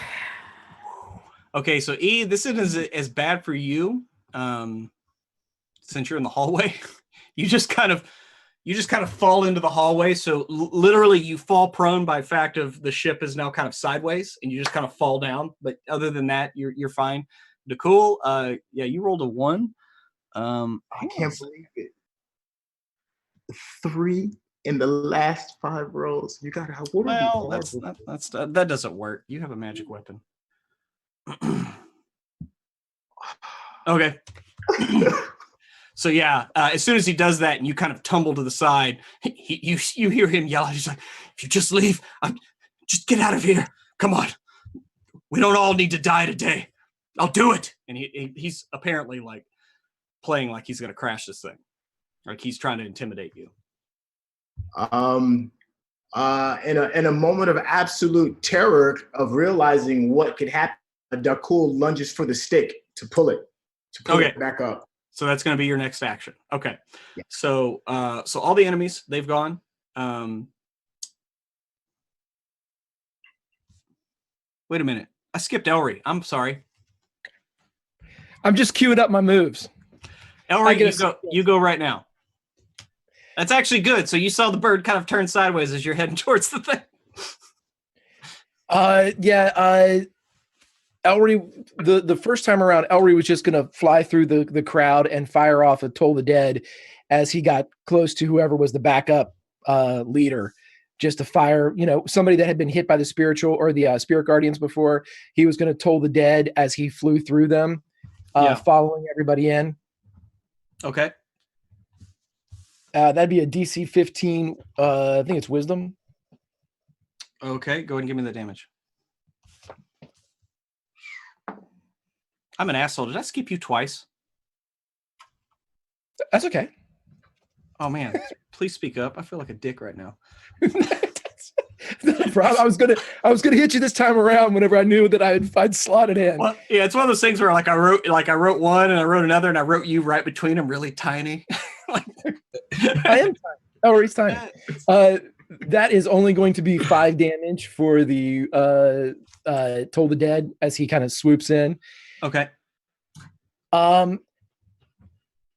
S1: Okay, so E, this isn't as bad for you, since you're in the hallway. You just kind of fall into the hallway. So literally, you fall prone by fact of the ship is now kind of sideways, and you just kind of fall down. But other than that, you're fine. Dakul, yeah, you rolled a 1.
S3: I can't believe it. 3 in the last 5 rolls. You gotta have what?
S1: Well, that doesn't work. You have a magic weapon. Okay. So yeah, as soon as he does that and you kind of tumble to the side, you hear him yell. He's like, "If you just leave, just get out of here. Come on. We don't all need to die today. I'll do it." And he's apparently like playing like he's going to crash this thing. Like he's trying to intimidate you.
S3: In a moment of absolute terror of realizing what could happen, Dakul lunges for the stick to pull it back up.
S1: So that's going to be your next action. Okay.
S3: Yeah.
S1: So all the enemies, they've gone. Wait a minute. I skipped Elry. I'm sorry.
S5: I'm just queuing up my moves.
S1: Elry, you go right now. That's actually good. So you saw the bird kind of turn sideways as you're heading towards the thing.
S5: Elry, the first time around, Elry was just going to fly through the crowd and fire off a Toll the Dead as he got close to whoever was the backup leader, just to fire, somebody that had been hit by the spiritual or the spirit guardians before. He was going to Toll the Dead as he flew through them, following everybody in.
S1: Okay.
S5: That'd be a DC 15. I think it's Wisdom.
S1: Okay, go ahead and give me the damage. I'm an asshole. Did I skip you twice?
S5: That's okay.
S1: Oh man, please speak up. I feel like a dick right now.
S5: No problem. I was gonna hit you this time around whenever I knew that I'd slotted in.
S1: Well, yeah, it's one of those things where I wrote one and I wrote another and I wrote you right between them, really tiny.
S5: I am tiny. Elry's tiny. That is only going to be 5 damage for the Toll the Dead as he kind of swoops in.
S1: Okay.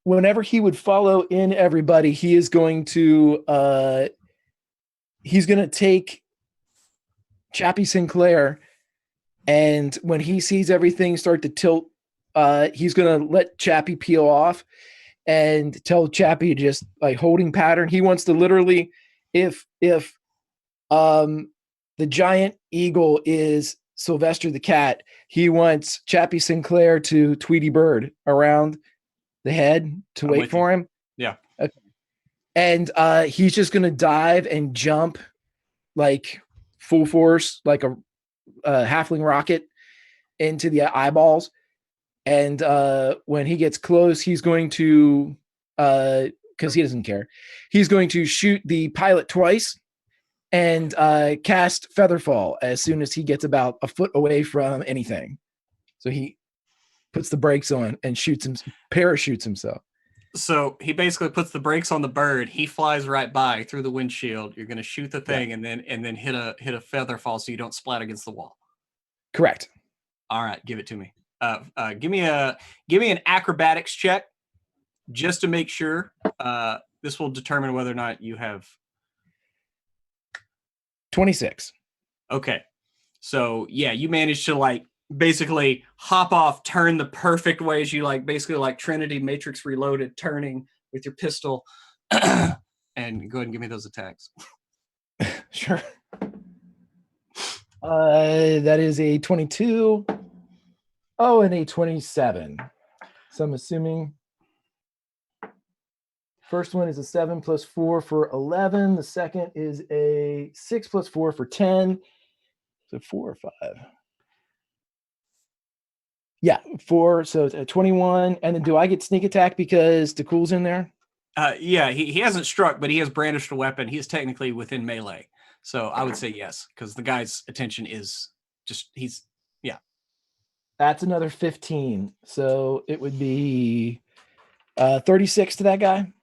S5: Whenever he would follow in everybody, he is going to he's gonna take Chappie Sinclair, and when he sees everything start to tilt, he's gonna let Chappie peel off and tell Chappie to just like holding pattern. He wants to literally, if the giant eagle is Sylvester the cat, he wants Chappie Sinclair to Tweety Bird around the head to wait for him.
S1: Yeah.
S5: Okay. And he's just gonna dive and jump like full force, like a halfling rocket into the eyeballs. And when he gets close, he's going to, because he doesn't care, he's going to shoot the pilot twice and cast Featherfall as soon as he gets about a foot away from anything. So he puts the brakes on and parachutes himself.
S1: So he basically puts the brakes on the bird. He flies right by through the windshield. You're going to shoot the thing and then hit a feather fall so you don't splat against the wall.
S5: Correct.
S1: All right, give it to me. Give me an acrobatics check just to make sure. This will determine whether or not you have
S5: 26.
S1: Okay. So yeah, you managed to like basically hop off, turn the perfect way as you like basically like Trinity Matrix Reloaded, turning with your pistol. And go ahead and give me those attacks.
S5: Sure. That is a 22. Oh, and a 27. So I'm assuming first one is a 7 plus 4 for 11. The second is a 6 plus 4 for 10. So 4 or 5. Yeah, 4. So it's a 21. And then do I get sneak attack because Decool's in there?
S1: Yeah, he hasn't struck, but he has brandished a weapon. He is technically within melee. So I would say yes, because the guy's attention is just, yeah.
S5: That's another 15. So it would be 36 to that guy.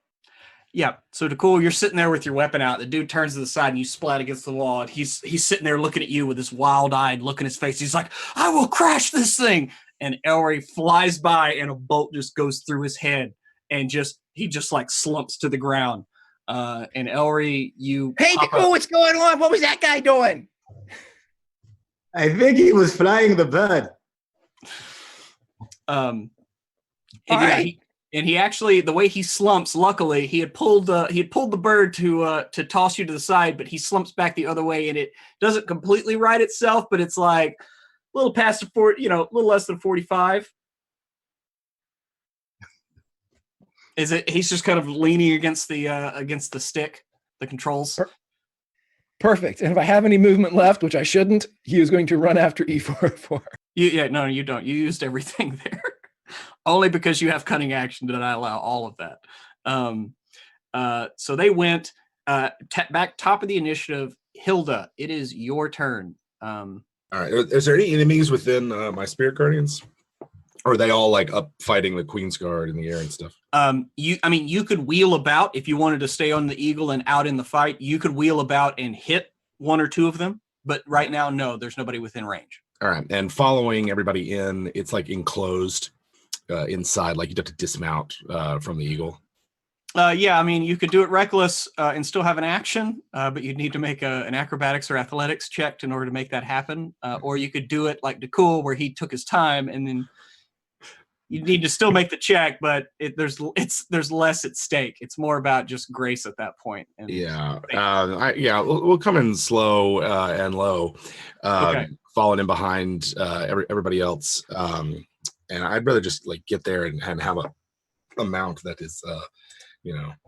S1: Yeah. So Decool, you're sitting there with your weapon out. The dude turns to the side and you splat against the wall. And he's sitting there looking at you with this wild-eyed look in his face. He's like, I will crash this thing. And Elry flies by and a bolt just goes through his head and he just like slumps to the ground. And Elry,
S5: Hey, Decool, what's going on? What was that guy doing?
S3: I think he was flying the bird.
S1: And he actually, the way he slumps, luckily he had pulled the bird to toss you to the side, but he slumps back the other way, and it doesn't completely right itself, but it's like a little past the 40, a little less than 45. Is it? He's just kind of leaning against the stick, the controls.
S5: Perfect. And if I have any movement left, which I shouldn't, he is going to run after E4.
S1: No, you don't. You used everything there. Only because you have cunning action did I allow all of that. So they went back top of the initiative. Hilda, it is your turn.
S2: All right. Is there any enemies within my Spirit Guardians? Or are they all like up fighting the Queen's Guard in the air and stuff?
S1: You could wheel about if you wanted to stay on the Eagle and out in the fight. You could wheel about and hit one or two of them. But right now, no, there's nobody within range.
S2: All right. And following everybody in, it's like enclosed inside, like you'd have to dismount from the Eagle.
S1: Yeah, you could do it reckless and still have an action, but you'd need to make an acrobatics or athletics check in order to make that happen. Or you could do it like Decool, where he took his time, and then you need to still make the check, but there's less at stake. It's more about just grace at that point. And
S2: we'll come in slow and low,
S1: okay.
S2: Falling in behind everybody else. And I'd rather just like get there and have a mount that is,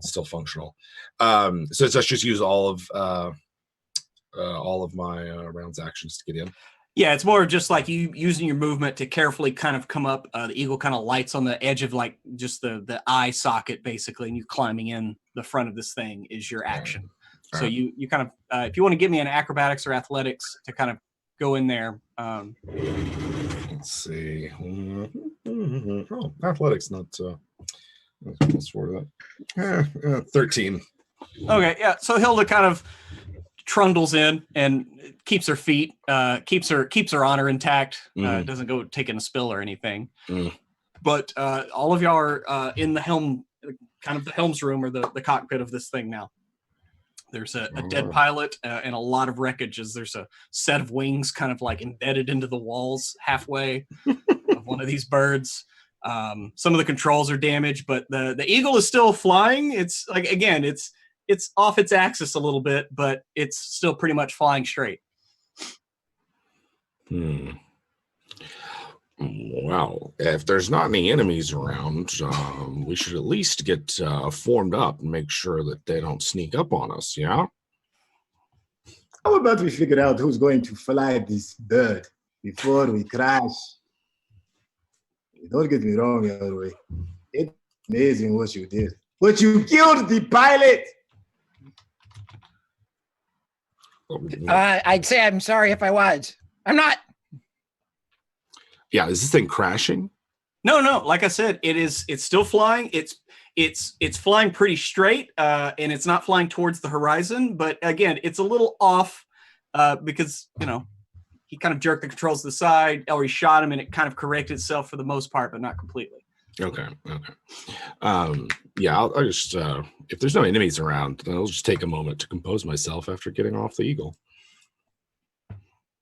S2: still functional. So let's just use all of my rounds actions to get in.
S1: Yeah, it's more just like you using your movement to carefully kind of come up. The Eagle kind of lights on the edge of like just the eye socket basically, and you climbing in the front of this thing is your action.
S2: All
S1: so
S2: right.
S1: you kind of if you want to give me an acrobatics or athletics to kind of go in there.
S2: Let's see. Oh, athletics, not plus 4 to that. 13.
S1: Okay, yeah. So Hilda kind of trundles in and keeps her feet, keeps her honor intact. Doesn't go taking a spill or anything. But all of y'all are in the helm, kind of the helm's room or the cockpit of this thing now. There's a dead pilot and a lot of wreckage as there's a set of wings kind of like embedded into the walls halfway of one of these birds. Some of the controls are damaged, but the eagle is still flying. It's like, again, it's off its axis a little bit, but it's still pretty much flying straight.
S2: Well, if there's not any enemies around, we should at least get formed up and make sure that they don't sneak up on us, yeah?
S3: How about we figure out who's going to fly this bird before we crash? Don't get me wrong, Elroy. It's amazing what you did. But you killed the pilot!
S5: I'd say I'm sorry if I was. I'm not.
S2: Yeah, is this thing crashing?
S1: No. Like I said, it's still flying. It's flying pretty straight, and it's not flying towards the horizon. But again, it's a little off because he kind of jerked the controls to the side, or he shot him, and it kind of corrected itself for the most part, but not completely.
S2: Okay. Yeah, I'll just if there's no enemies around, then I'll just take a moment to compose myself after getting off the eagle.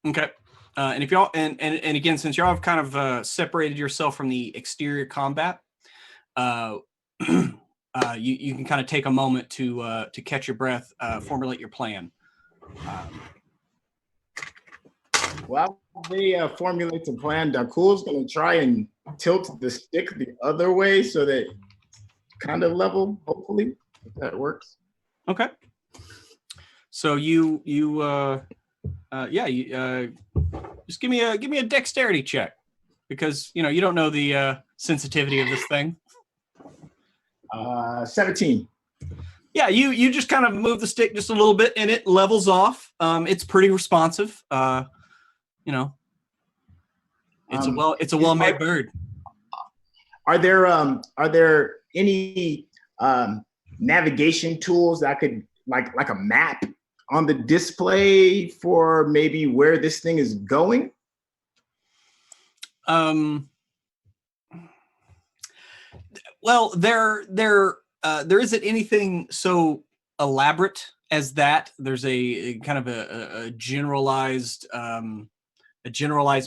S1: Okay. And if y'all and again, since y'all have kind of separated yourself from the exterior combat, you can kind of take a moment to catch your breath, formulate your plan.
S3: While they formulate the plan, Dakul's going to try and tilt the stick the other way so that kind of level, hopefully, if that works.
S1: Okay. So you just give me a dexterity check, because you don't know the sensitivity of this thing.
S3: 17.
S1: Yeah, you just kind of move the stick just a little bit and it levels off. It's pretty responsive. It's a well-made bird.
S3: Are there any navigation tools that could like a map on the display for maybe where this thing is going?
S1: Well, there isn't anything so elaborate as that. There's a kind of a generalized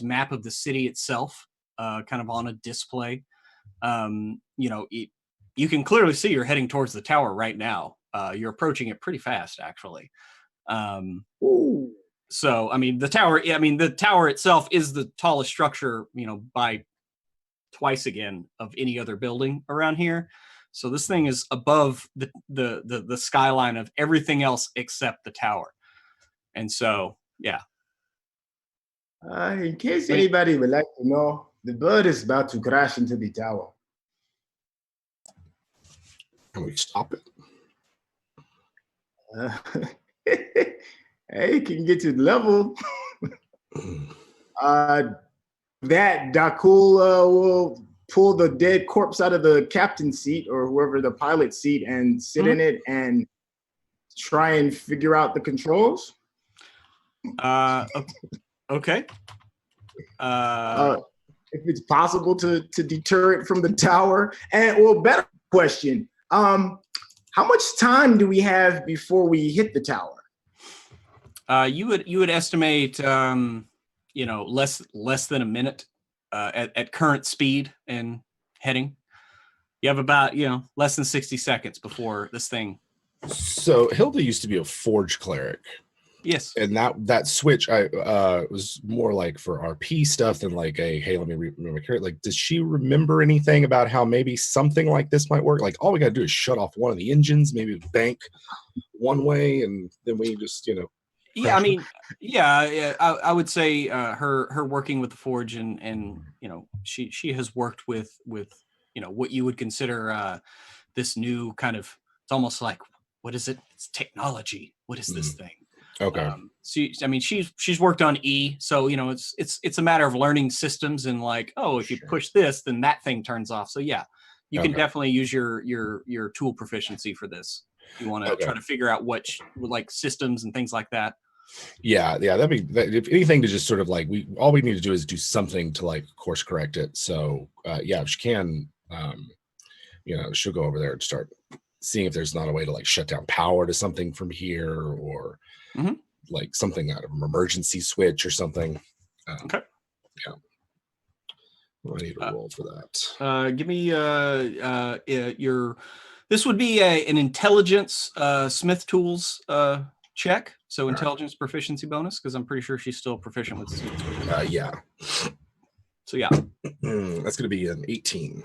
S1: map of the city itself, kind of on a display. You can clearly see you're heading towards the tower right now. You're approaching it pretty fast, actually. So, the tower itself is the tallest structure, by twice again of any other building around here. So this thing is above the skyline of everything else except the tower. And so, yeah.
S3: In case anybody would like to know, the bird is about to crash into the tower.
S2: Can we stop it?
S3: Hey, can get to the level. That Dakul will pull the dead corpse out of the captain's seat or whoever the pilot's seat and sit in it and try and figure out the controls.
S1: Okay.
S3: If it's possible to deter it from the tower. And better question. How much time do we have before we hit the tower?
S1: You would estimate, less than a minute at current speed and heading. You have about, less than 60 seconds before this thing.
S2: So Hilda used to be a forge cleric.
S1: Yes.
S2: And that switch was more like for RP stuff than like hey, let me remember my character. Like, does she remember anything about how maybe something like this might work? Like, all we got to do is shut off one of the engines, maybe bank one way, and then we just,
S1: Yeah, I would say her working with the forge and she has worked with what you would consider this new kind of, it's almost like, what is it? It's technology. What is this thing?
S2: Okay.
S1: She's worked on E, so it's a matter of learning systems and like, if you push this, then that thing turns off. So yeah, you can definitely use your tool proficiency for this. You want to try to figure out what like systems and things like that.
S2: Yeah, that'd be if anything to just sort of like all we need to do is do something to like course correct it. So if she can, she'll go over there and start seeing if there's not a way to like shut down power to something from here, or like something out of an emergency switch or something.
S1: Okay.
S2: Yeah. Well, I need a roll for that.
S1: Give me your. This would be an intelligence Smith Tools check. So intelligence proficiency bonus, because I'm pretty sure she's still proficient with Smith Tools.
S2: Yeah.
S1: So yeah.
S2: That's going to be an 18.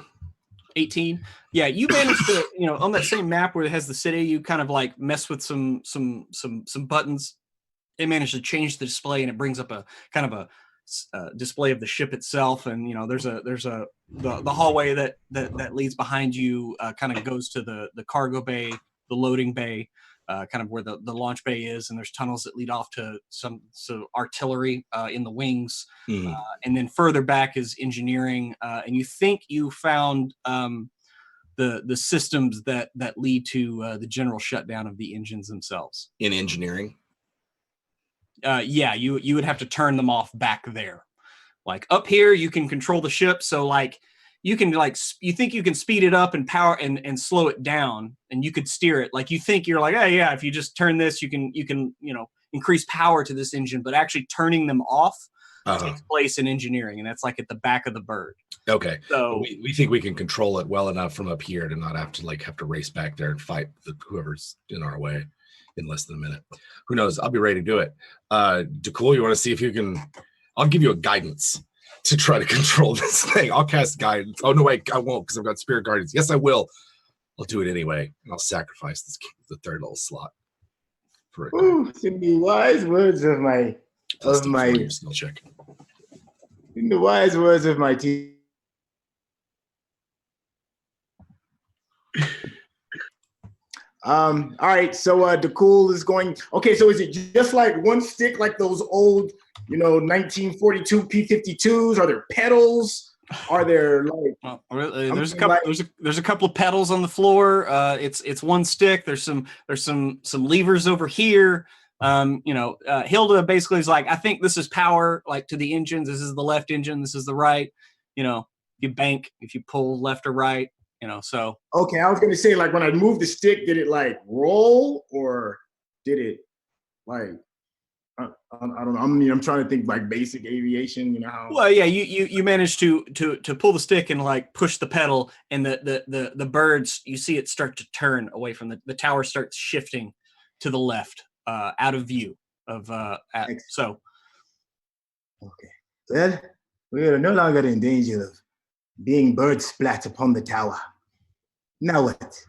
S1: 18. Yeah, you managed to, on that same map where it has the city, you kind of like mess with some buttons. It managed to change the display, and it brings up a kind of a display of the ship itself. And there's the hallway that leads behind you, kind of goes to the cargo bay, the loading bay, kind of where the launch bay is, and there's tunnels that lead off to some artillery in the wings. And then further back is engineering, and you think you found the systems that lead to the general shutdown of the engines themselves.
S2: In engineering?
S1: Yeah, you would have to turn them off back there. Like up here, you can control the ship, so like you can you think you can speed it up and power and slow it down, and you could steer it. Like you think you're like, oh yeah, if you just turn this, you can increase power to this engine, but actually turning them off takes place in engineering, and that's like at the back of the bird.
S2: Okay.
S1: So
S2: we think we can control it well enough from up here to not have to race back there and fight whoever's in our way in less than a minute. Who knows? I'll be ready to do it. DeCool, you want to see if you can? I'll give you a guidance to try to control this thing. I'll cast guidance. Oh no, wait, I won't, because I've got spirit guardians. Yes, I will. I'll do it anyway, and I'll sacrifice the third little slot for it.
S3: Ooh, in the wise words of my
S2: skill check.
S3: In the wise words of my team. All right, so DeCool is going. Okay, so is it just like one stick, like those old, 1942 P-52s? Are there pedals? Are there like?
S1: There's a couple. There's a couple of pedals on the floor. It's one stick. There's some levers over here. Hilda basically is like, I think this is power, like to the engines. This is the left engine. This is the right. You bank if you pull left or right. So.
S3: Okay, I was gonna say, like, when I moved the stick, did it like roll, or did it like? I don't know. I'm trying to think like basic aviation. How?
S1: Well, yeah, you managed to pull the stick and like push the pedal, and the birds, you see it start to turn away from the tower, starts shifting to the left, out of view of so.
S3: Okay. Well, we are no longer in danger of being bird splat upon the tower. Now what?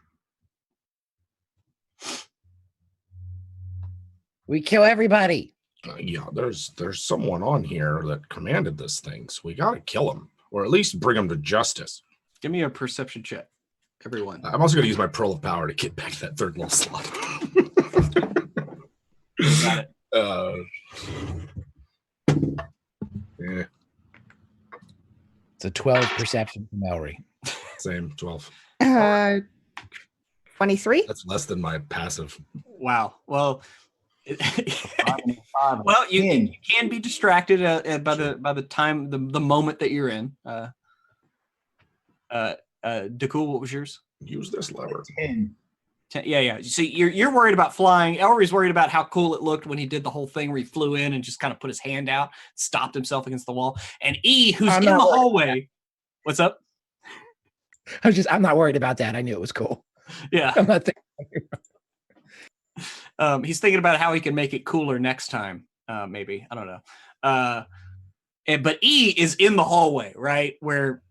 S5: We kill everybody.
S2: Yeah, there's someone on here that commanded this thing, so we gotta kill him, or at least bring him to justice.
S1: Give me a perception check, everyone.
S2: I'm also gonna use my pearl of power to get back that third little slot.
S1: Got it.
S2: Yeah.
S5: It's a 12 perception from Ellery.
S2: Same 12.
S4: 23.
S2: That's less than my passive.
S1: Wow. Well, well, you can be distracted by the time, the moment that you're in. DeCool, what was yours?
S2: Use this lever.
S3: 10.
S1: Yeah. See, you're worried about flying. Elry's worried about how cool it looked when he did the whole thing where he flew in and just kind of put his hand out, stopped himself against the wall. And E, who's in the hallway. What's up?
S5: I'm not worried about that. I knew it was cool.
S1: Yeah.
S5: I'm not thinking.
S1: He's thinking about how he can make it cooler next time. Maybe, I don't know. But E is in the hallway, right where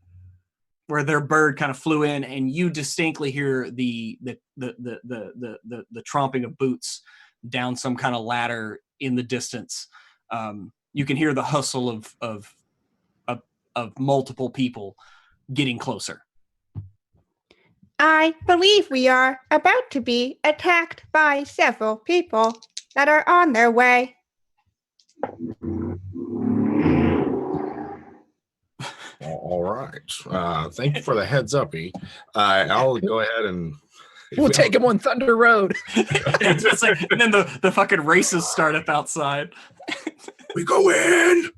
S1: their bird kind of flew in, and you distinctly hear the tromping of boots down some kind of ladder in the distance. You can hear the hustle of multiple people getting closer.
S4: I believe we are about to be attacked by several people that are on their way.
S2: All right. Thank you for the heads up, E. I'll go ahead and
S5: we'll take him on Thunder Road.
S1: It's just like, and then the fucking races start up outside.
S2: We go in.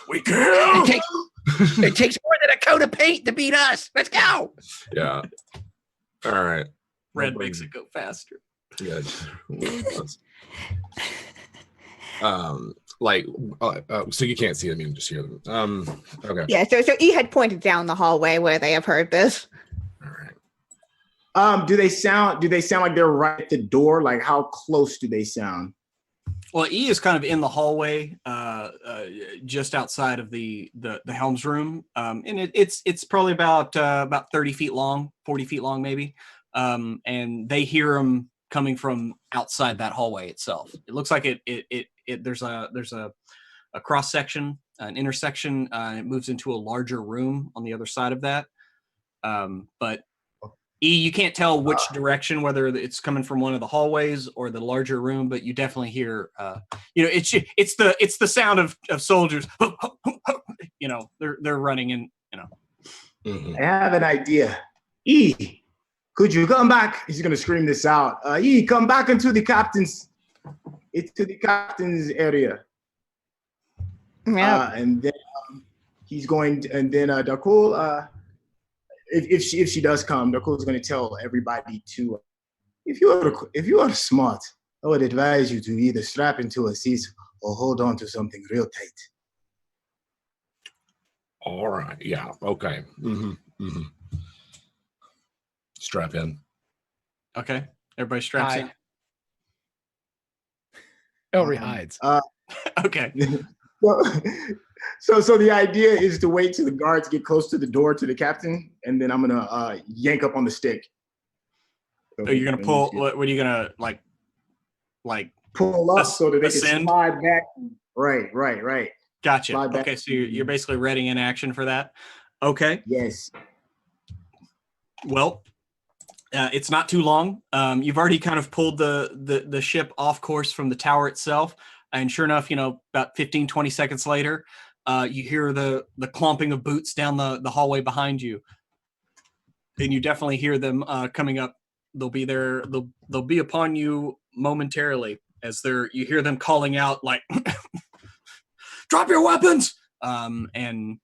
S2: We kill.
S5: It takes more than a coat of paint to beat us. Let's go.
S2: Yeah. All right.
S1: Red makes it go faster.
S2: Yeah. So you can't see them, you can just hear them. Okay.
S4: Yeah, so E had pointed down the hallway where they have heard this.
S2: All right.
S3: Do they sound like they're right at the door? Like how close do they sound?
S1: Well, E is kind of in the hallway, just outside of the helms room, and it's probably about 30 feet long, 40 feet long, maybe. And they hear them coming from outside that hallway itself. It looks like there's a cross section, an intersection, and it moves into a larger room on the other side of that. But E, you can't tell which direction, whether it's coming from one of the hallways or the larger room, but you definitely hear, it's the sound of soldiers. They're running in.
S2: Mhm.
S3: I have an idea. E, could you come back? He's gonna scream this out. E, come back into the captain's area.
S4: Yeah.
S3: And then he's going to, and then Dakul, if she does come, Dakul's going to tell everybody to, if you are smart, I would advise you to either strap into a seat or hold on to something real tight.
S2: All right. Yeah. Okay. Strap in.
S1: Okay, everybody straps in.
S5: Hi. Ellery hides.
S1: Okay.
S3: So the idea is to wait till the guards get close to the door to the captain, and then I'm gonna yank up on the stick. So
S1: You're gonna pull. What are you gonna like
S3: pull up so that they
S1: ascend?
S3: can slide back. Right.
S1: Gotcha.
S3: Slide back.
S1: Okay, so you're basically readying in action for that. Okay.
S3: Yes.
S1: Well, it's not too long. You've already kind of pulled the ship off course from the tower itself, and sure enough, about 15, 20 seconds later, you hear the clomping of boots down the hallway behind you, and you definitely hear them coming up. They'll be there. They'll be upon you momentarily as you hear them calling out like, "Drop your weapons!" And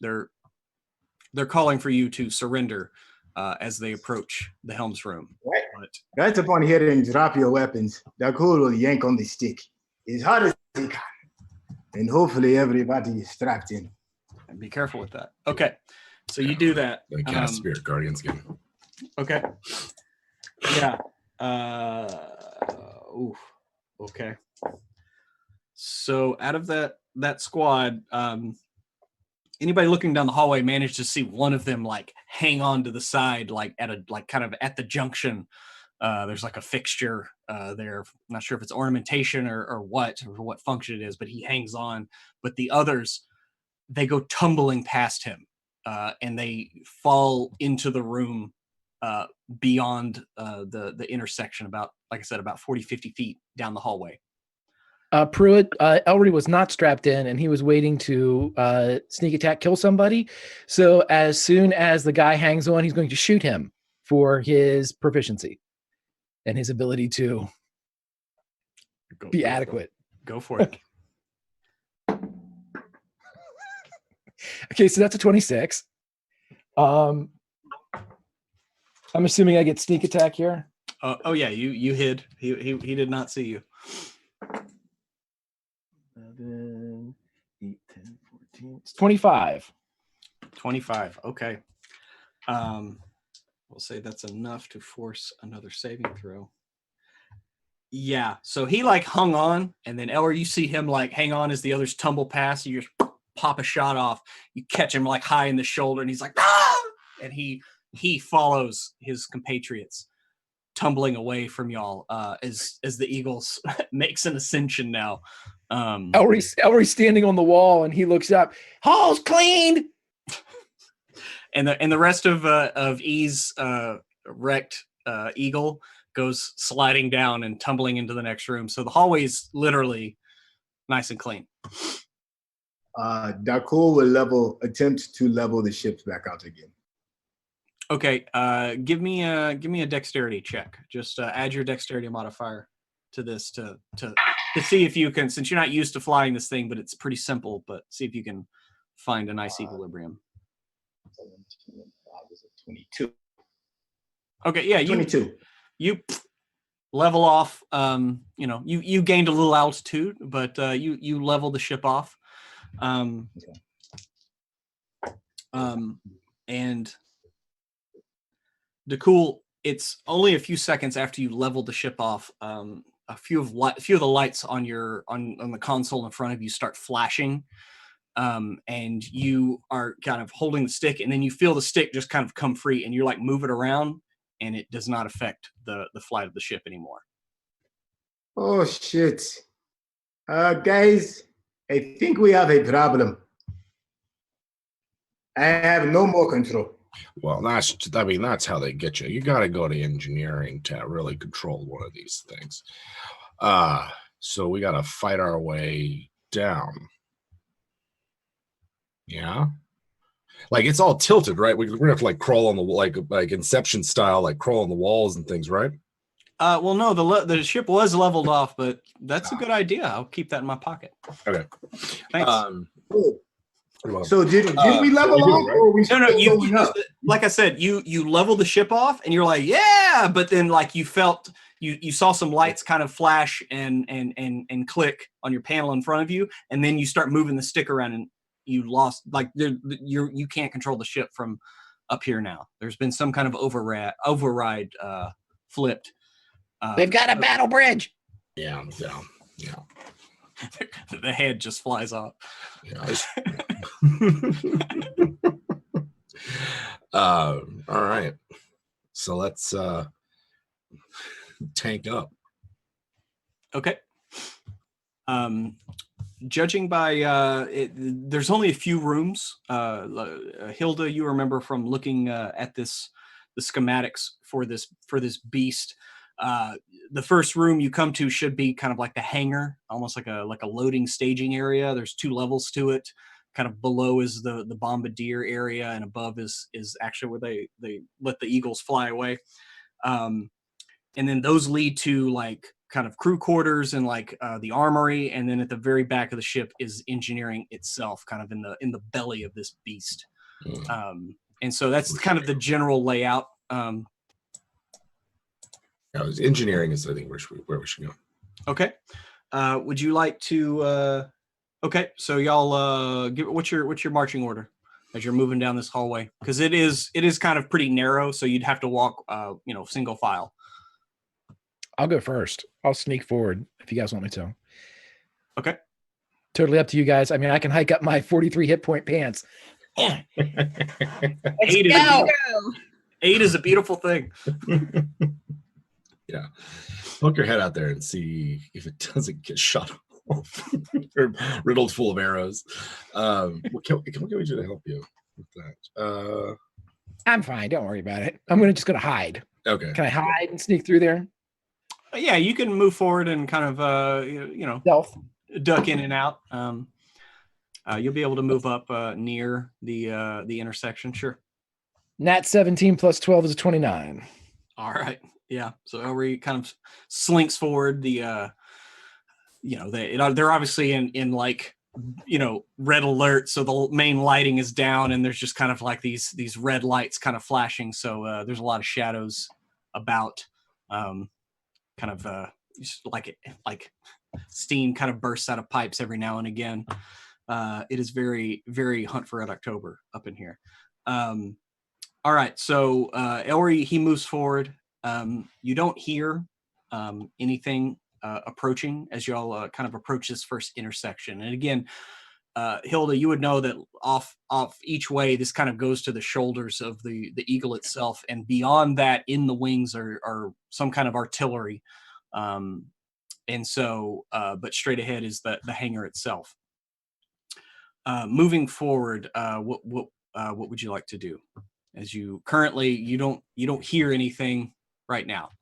S1: they're calling for you to surrender as they approach the helm's room.
S3: Right.
S1: But,
S3: Right upon hearing drop your weapons, Dakul will yank on the stick as hard as he can. And hopefully everybody is strapped in.
S1: and be careful with that. Okay, so you do that.
S2: Gonna cast Spirit Guardian Skin.
S1: Okay. Yeah. Okay. So out of that squad, anybody looking down the hallway managed to see one of them like hang on to the side, like kind of at the junction. There's like a fixture there. I'm not sure if it's ornamentation or what function it is, but he hangs on. But the others, they go tumbling past him, and they fall into the room beyond the intersection, about, like I said, about 40, 50 feet down the hallway.
S5: Pruitt, Ellery was not strapped in, and he was waiting to sneak attack, kill somebody. So as soon as the guy hangs on, he's going to shoot him for his proficiency and his ability to be adequate.
S1: Go for it.
S5: Okay, so that's a 26. I'm assuming I get sneak attack here.
S1: Oh yeah, you hid. He did not see you.
S5: 11, 8, 10, 14. It's 25.
S1: 25. Okay. We'll say that's enough to force another saving throw. Yeah. So he like hung on, and then Ellery, you see him like hang on as the others tumble past. You just pop a shot off. You catch him like high in the shoulder, and he's like, "Ah!" And he follows his compatriots, tumbling away from y'all as the Eagles makes an ascension now.
S5: Ellery's standing on the wall, and he looks up. Hall's cleaned.
S1: And the rest of E's wrecked eagle goes sliding down and tumbling into the next room. So the hallway is literally nice and clean.
S3: Dakul will attempt to level the ships back out again.
S1: Okay, give me a dexterity check. Just add your dexterity modifier to this to see if you can, since you're not used to flying this thing, but it's pretty simple. But see if you can find a nice equilibrium.
S3: 17 and 5 is a 22.
S1: Okay, yeah,
S3: 22.
S1: You level off. You gained a little altitude, but you level the ship off. And DeCool, it's only a few seconds after you leveled the ship off. A few of the lights on the console in front of you start flashing, and you are kind of holding the stick, and then you feel the stick just kind of come free, and you're like move it around, and it does not affect the flight of the ship anymore.
S3: Oh shit. Guys, I think we have a problem. I have no more control.
S2: Well, that's how they get you. You got to go to engineering to really control one of these things. So we got to fight our way down. Yeah. Like it's all tilted, right? We're gonna have to like crawl on the like Inception style, like crawl on the walls and things, right?
S1: Well, no, the ship was leveled off, but that's a good idea. I'll keep that in my pocket.
S2: Okay.
S1: Thanks.
S3: So did we level off,
S2: right?
S3: or we
S1: No. You
S3: up?
S1: like I said, you leveled the ship off, and you're like, yeah, but then like you felt you saw some lights kind of flash and click on your panel in front of you, and then you start moving the stick around, and you lost you can't control the ship from up here now. There's been some kind of override flipped.
S5: They've got a battle bridge.
S2: Yeah.
S1: The head just flies off.
S2: Yeah. All right. So let's tank up.
S1: Okay. Judging by there's only a few rooms. Hilda, you remember from looking at the schematics for this beast. The first room you come to should be kind of like the hangar, almost like a loading staging area. There's 2 levels to it. Kind of below is the bombardier area, and above is actually where they let the eagles fly away. And then those lead to like kind of crew quarters and like the armory, and then at the very back of the ship is engineering itself, kind of in the belly of this beast. And so that's kind of the general layout.
S2: Engineering is, I think, where we should go.
S1: Okay. Would you like to? Okay, so y'all what's your marching order as you're moving down this hallway? Because it is kind of pretty narrow, so you'd have to walk single file.
S5: I'll go first. I'll sneak forward if you guys want me to.
S1: Okay.
S5: Totally up to you guys. I mean, I can hike up my 43 hit point pants.
S1: Eight is a beautiful thing.
S2: Yeah. Poke your head out there and see if it doesn't get shot off or riddled full of arrows. What can we do to help you with that?
S5: I'm fine. Don't worry about it. I'm just gonna hide.
S2: Okay.
S5: Can I hide and sneak through there?
S1: Yeah, you can move forward and kind of
S5: Stealth.
S1: duck in and out. You'll be able to move up near the intersection. Sure.
S5: Nat 17 plus 12 is a 29.
S1: All right. Yeah. So Elry kind of slinks forward. They're obviously in like red alert, so the main lighting is down, and there's just kind of like these red lights kind of flashing. So there's a lot of shadows about. Kind of like steam kind of bursts out of pipes every now and again. It is very, very Hunt for Red October up in here. All right, so Elry, he moves forward. You don't hear anything approaching as y'all kind of approach this first intersection. And again, Hilda, you would know that off each way, this kind of goes to the shoulders of the eagle itself, and beyond that, in the wings are some kind of artillery, and so, but straight ahead is the hangar itself. Moving forward, what would you like to do? As you currently you don't hear anything right now.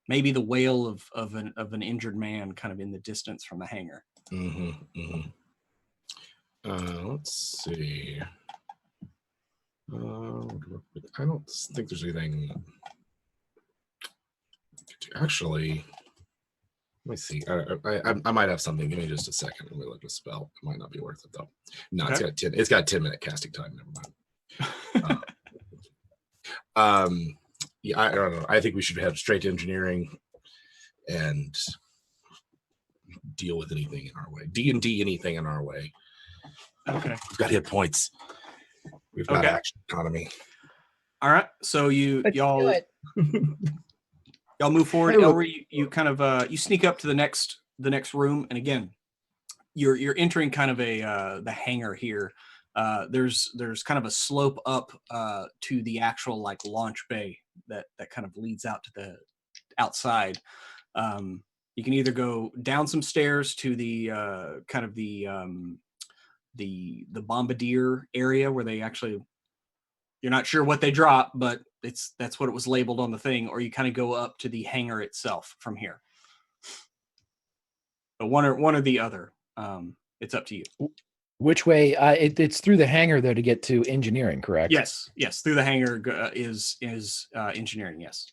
S1: Maybe the wail of an injured man kind of in the distance from the hangar.
S2: Let's see. I don't think there's anything. Actually, let me see. I might have something. Give me just a second. Let me look at a spell. It might not be worth it though. No, okay. It's got 10-minute casting time. Never mind. Yeah, I don't know. I think we should head straight to engineering and deal with anything in our way. D&D anything in our way.
S1: Okay.
S2: We've got hit points. We've got
S1: Okay.
S2: action economy.
S1: All right. So
S4: Let's do
S1: y'all
S4: it.
S1: y'all move forward.
S3: Hey, look-
S1: Elry, you kind of you sneak up to the next room, and again, you're entering kind of a the hangar here. There's kind of a slope up to the actual like launch bay that kind of leads out to the outside. You can either go down some stairs to the kind of the bombardier area where they actually, you're not sure what they drop, but that's what it was labeled on the thing, or you kind of go up to the hangar itself from here. But one or the other. It's up to you.
S5: Which way? It's through the hangar though to get to engineering, correct?
S1: Yes, through the hangar is engineering. Yes.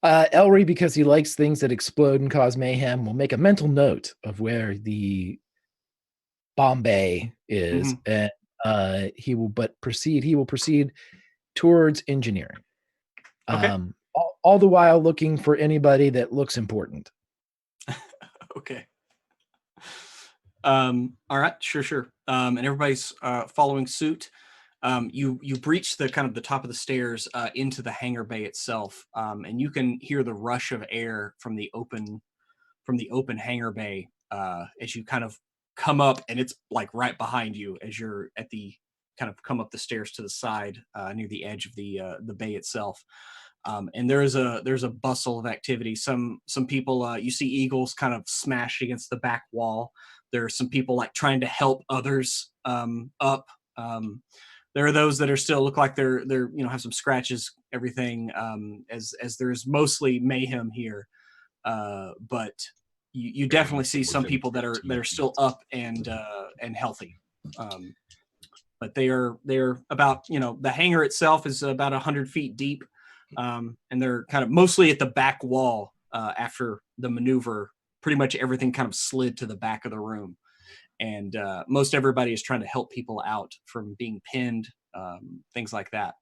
S5: Elry, because he likes things that explode and cause mayhem, will make a mental note of where the bomb bay is, and he will proceed towards engineering.
S1: Okay.
S5: All the while looking for anybody that looks important.
S1: Okay. All right, sure. And everybody's following suit. You breach the kind of the top of the stairs into the hangar bay itself, and you can hear the rush of air from the open hangar bay as you kind of come up, and it's like right behind you as you're at the kind of come up the stairs to the side near the edge of the bay itself. And there's a bustle of activity. Some people, you see eagles kind of smashed against the back wall. There are some people like trying to help others up. There are those that are still look like they're have some scratches, everything. As there's mostly mayhem here, but you definitely see some people that are still up and healthy. But they're about, the hangar itself is about 100 feet deep. And they're kind of mostly at the back wall after the maneuver. Pretty much everything kind of slid to the back of the room. And most everybody is trying to help people out from being pinned, things like that.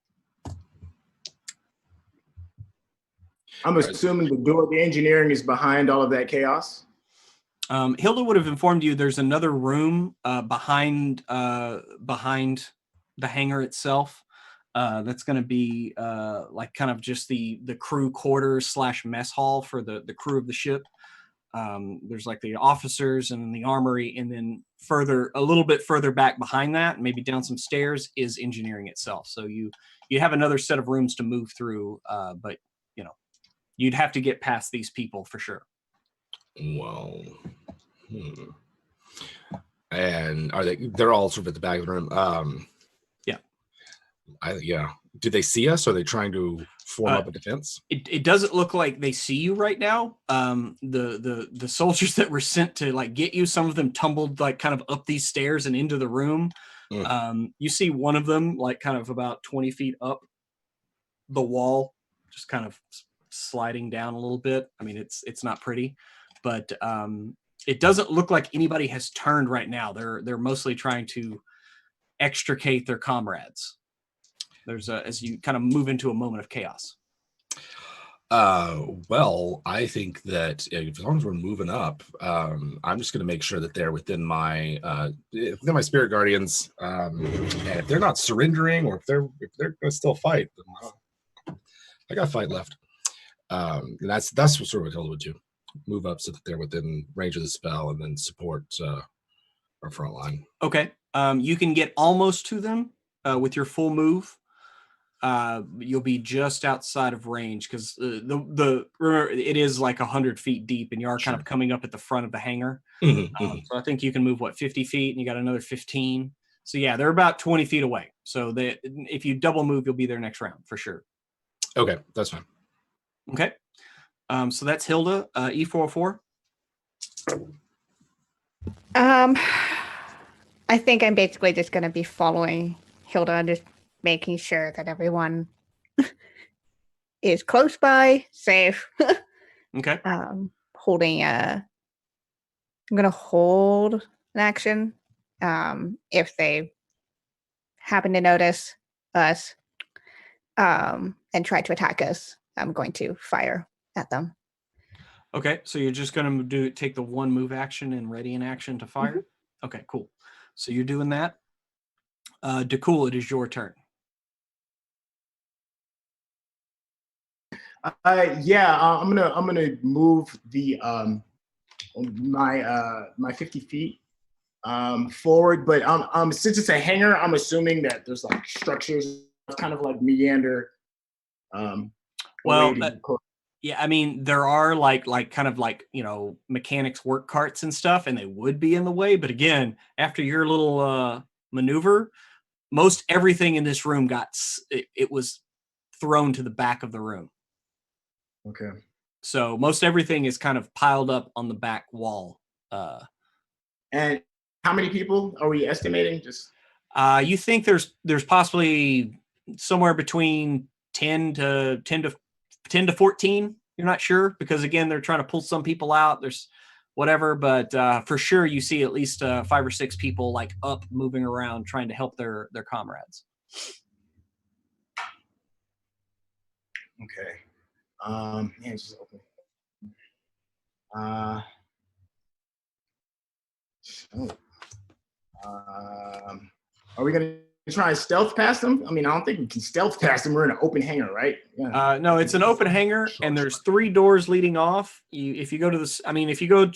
S3: I'm assuming the door to engineering is behind all of that chaos.
S1: Hilda would have informed you there's another room behind the hangar itself. That's going to be like kind of just the crew quarters / mess hall for the crew of the ship. There's like the officers and the armory, and then a little bit further back behind that, maybe down some stairs, is engineering itself. So you have another set of rooms to move through, but you'd have to get past these people for sure.
S2: Well, and they're all sort of at the back of the room. Yeah. Did they see us? Or are they trying to form up a defense?
S1: It doesn't look like they see you right now. The soldiers that were sent to like get you, some of them tumbled like kind of up these stairs and into the room. You see one of them like kind of about 20 feet up the wall, just kind of sliding down a little bit. I mean, it's not pretty, but it doesn't look like anybody has turned right now. They're mostly trying to extricate their comrades. As you kind of move into a moment of chaos.
S2: Well, I think that as long as we're moving up, I'm just going to make sure that they're within my spirit guardians, and if they're not surrendering, or if they're going to still fight, then I got fight left. And that's what sort of what Hilda would do. Move up so that they're within range of the spell, and then support our front line. Okay.
S1: You can get almost to them with your full move. You'll be just outside of range because it is like 100 feet deep, and you are kind of coming up at the front of the hangar. So I think you can move 50 feet, and you got another 15. So yeah, they're about 20 feet away. So if you double move, you'll be there next round for sure.
S2: Okay, that's fine.
S1: Okay. So that's Hilda. E404.
S4: I think I'm basically just going to be following Hilda and just making sure that everyone is close by, safe.
S1: Okay.
S4: I'm going to hold an action if they happen to notice us and try to attack us. I'm going to fire at them.
S1: Okay, so you're just gonna take the one move action and ready in action to fire. Okay, cool. So you're doing that. DeCool, it is your turn.
S3: I'm gonna move the my 50 feet forward, but since it's a hangar, I'm assuming that there's like structures kind of like meander.
S1: Well,
S3: away to-
S1: yeah, I mean there are like kind of like, you know, mechanics work carts and stuff, and they would be in the way. But again, after your little maneuver, most everything in this room it was thrown to the back of the room.
S3: okay.
S1: So most everything is kind of piled up on the back wall.
S3: And how many people are we estimating? Just
S1: You think there's possibly somewhere between 10 to 14. You're not sure because again they're trying to pull some people out. There's whatever, but for sure you see at least 5 or 6 people like up moving around trying to help their comrades.
S3: okay. Man, it's just open. Oh. Are we gonna try and stealth past them? I mean, I don't think we can stealth past them. We're in an open hangar, right? Yeah.
S1: No, it's an open hangar, and there's 3 doors leading off. If you go to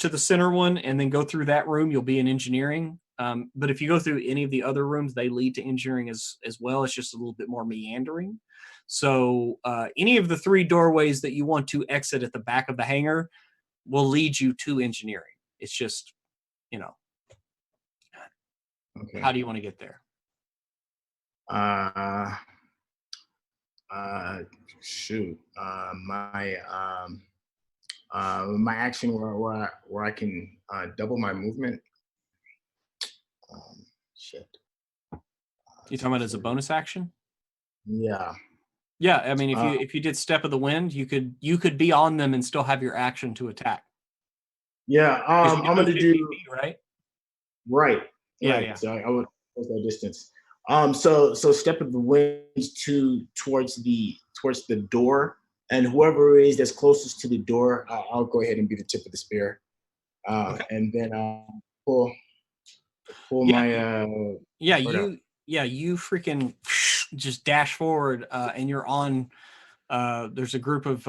S1: the center one and then go through that room, you'll be in engineering. But if you go through any of the other rooms, they lead to engineering as well. It's just a little bit more meandering. So any of the 3 doorways that you want to exit at the back of the hangar will lead you to engineering. It's just, you know,
S3: Okay.
S1: how do you want to get there?
S3: Shoot. My action where I can double my movement. Shit.
S1: You talking about as a bonus action?
S3: Yeah.
S1: Yeah, I mean, if you did Step of the Wind, you could be on them and still have your action to attack.
S3: Yeah.
S1: 'Cause you
S3: I'm gonna
S1: 50
S3: do
S1: feet, right.
S3: right.
S1: Yeah,
S3: Right.
S1: yeah.
S3: So I would close that distance. So step of the winds towards the door, and whoever is that's closest to the door, I'll go ahead and be the tip of the spear,
S1: Okay.
S3: and then pull
S1: Yeah,
S3: my
S1: Yeah,
S3: Hold up.
S1: you freaking just dash forward, and you're on. There's a group of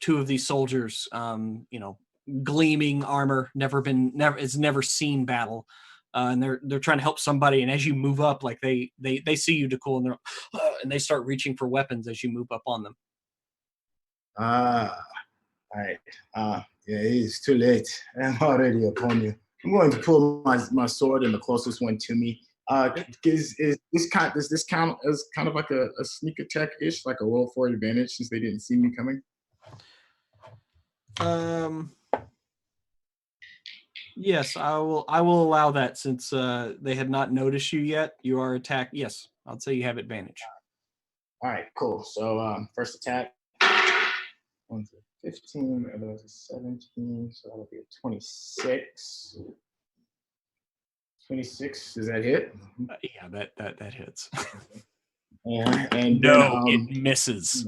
S1: 2 of these soldiers, you know, gleaming armor, never seen battle, and they're trying to help somebody. And as you move up, like they see you, DeCool, and and they start reaching for weapons as you move up on them.
S3: all right. Yeah, it's too late. I'm already upon you. I'm going to pull my sword and the closest one to me. Does this count as kind of like a sneak attack ish, like a roll for advantage since they didn't see me coming?
S1: Yes, I will allow that since they had not noticed you yet. You are attacked. Yes, I'd say you have advantage.
S3: All right, cool. So first attack. 1 to 15, other was a 17, so that'll be a 26. 26, does that hit?
S1: Yeah, that hits.
S3: Yeah, and
S1: No,
S3: then,
S1: it misses.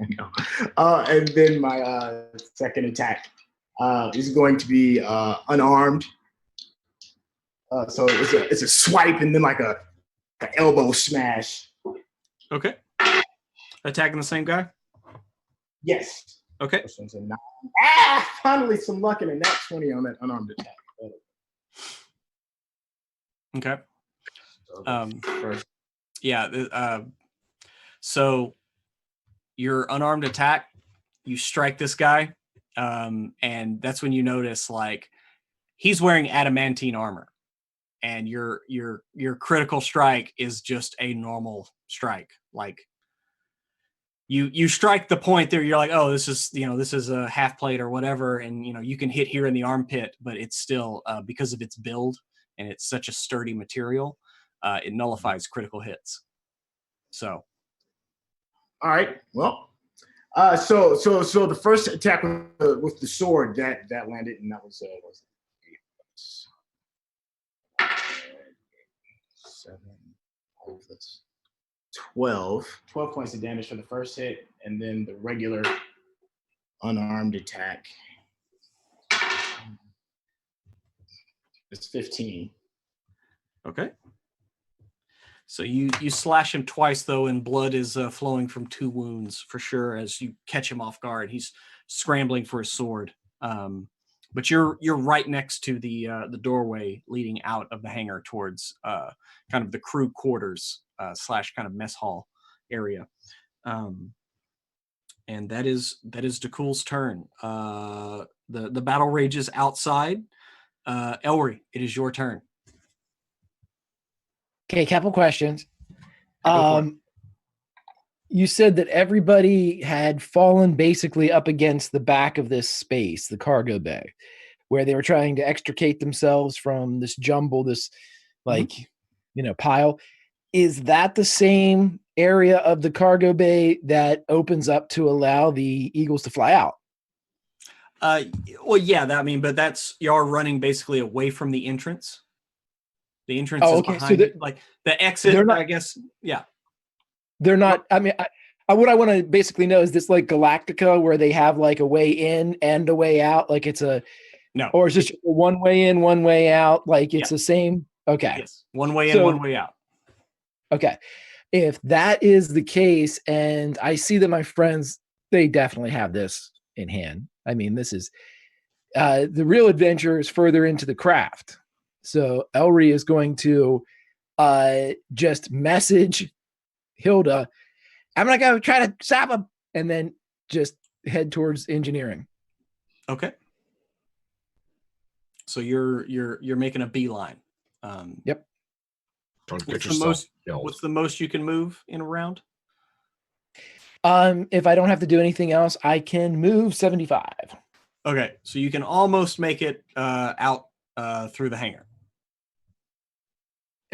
S3: no. And then my second attack is going to be unarmed. So it's a swipe and then like a elbow smash.
S1: Okay. Attacking the same guy?
S3: Yes.
S1: Okay.
S3: This one's a 9. Finally some luck in a nat 20 on that unarmed attack.
S1: Okay.
S3: So first.
S1: Yeah. So your unarmed attack, you strike this guy, and that's when you notice like he's wearing adamantine armor, and your critical strike is just a normal strike. Like you strike the point there, you're like, oh, this is a half plate or whatever, and you can hit here in the armpit, but it's still because of its build and it's such a sturdy material, it nullifies critical hits. So
S3: All right. Well, so the first attack with the sword that landed, and that was 7, 12 points of damage for the first hit, and then the regular unarmed attack is 15.
S1: Okay. So you slash him twice though, and blood is flowing from 2 wounds for sure as you catch him off guard. He's scrambling for his sword, but you're right next to the doorway leading out of the hangar towards kind of the crew quarters slash kind of mess hall area, and that is Dakul's turn. The battle rages outside. Elry, it is your turn.
S5: Okay, couple questions.
S1: Go for it.
S5: You said that everybody had fallen basically up against the back of this space, the cargo bay, where they were trying to extricate themselves from this jumble, this pile. Is that the same area of the cargo bay that opens up to allow the eagles to fly out?
S1: Well, yeah, but that's you are running basically away from the entrance. The entrance is
S5: okay.
S1: behind,
S5: So
S1: like the exit. I guess, yeah.
S5: They're not. I mean, what I want to basically know is this like Galactica, where they have like a way in and a way out, like it's a
S1: no,
S5: or is this just one way in, one way out? Like it's the same. Okay.
S1: Yes, one way in, one way out.
S5: Okay. If that is the case, and I see that my friends, they definitely have this in hand. I mean, this is the real adventure is further into the craft. So Elry is going to just message Hilda, I'm gonna go try to stop him, and then just head towards engineering.
S1: Okay. So you're making a beeline.
S5: Yep.
S1: What's the most you can move in a round?
S5: If I don't have to do anything else, I can move 75.
S1: Okay, so you can almost make it out through the hangar.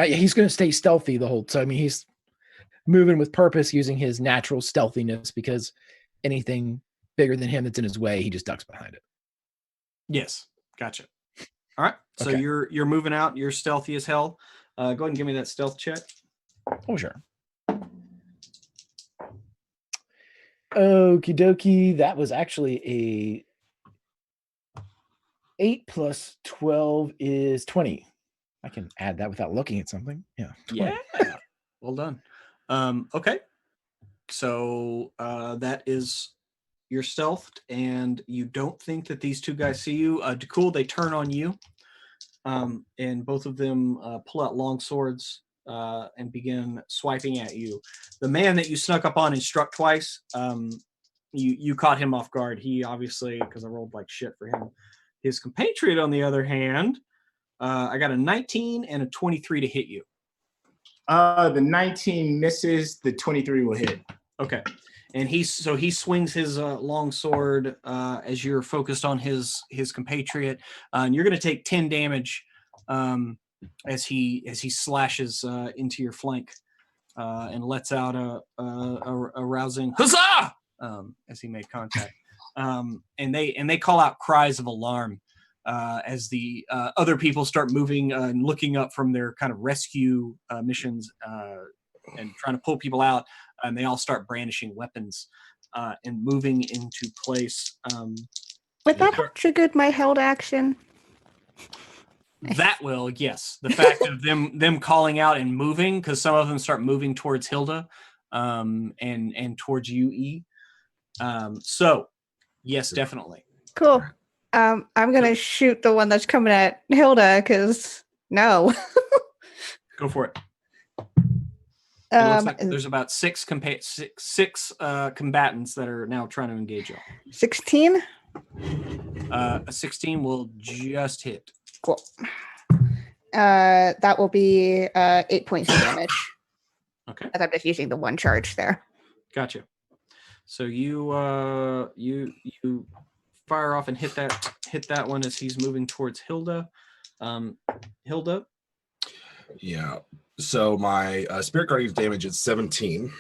S5: He's going to stay stealthy the whole time. I mean, he's moving with purpose, using his natural stealthiness, because anything bigger than him that's in his way, he just ducks behind it.
S1: Yes, gotcha. All right, so
S5: Okay.
S1: you're moving out. You're stealthy as hell. Go ahead and give me that stealth check.
S5: Oh, sure. Okie dokie. That was actually a 8 plus 12 is 20. I can add that without looking at something. Yeah. 20.
S1: Yeah. Well done. Okay. So that is your stealthed, and you don't think that these 2 guys see you. Dakul, they turn on you, and both of them pull out long swords and begin swiping at you. The man that you snuck up on and struck twice, you caught him off guard. He obviously, because I rolled like shit for him. His compatriot, on the other hand, I got a 19 and a 23 to hit you.
S3: The 19 misses, the 23 will hit.
S1: Okay. And he swings his long sword as you're focused on his compatriot, and you're going to take 10 damage as he slashes into your flank and lets out a rousing huzzah as he made contact. And they call out cries of alarm as the other people start moving and looking up from their kind of rescue missions and trying to pull people out. And they all start brandishing weapons and moving into place.
S4: Would that have triggered my held action?
S1: That will, yes. The fact of them calling out and moving, because some of them start moving towards Hilda and towards UE. So, yes, definitely.
S4: Cool. I'm gonna shoot the one that's coming at Hilda, because no.
S1: Go for it. It looks like there's about six combatants that are now trying to engage you.
S4: 16?
S1: A 16 will just hit.
S4: Cool. That will be 8 points of damage.
S1: Okay.
S4: As I'm just using the one charge there.
S1: Gotcha. So you fire off and hit that one as he's moving towards Hilda. Hilda.
S2: Yeah. So my Spirit Guardian's damage is 17.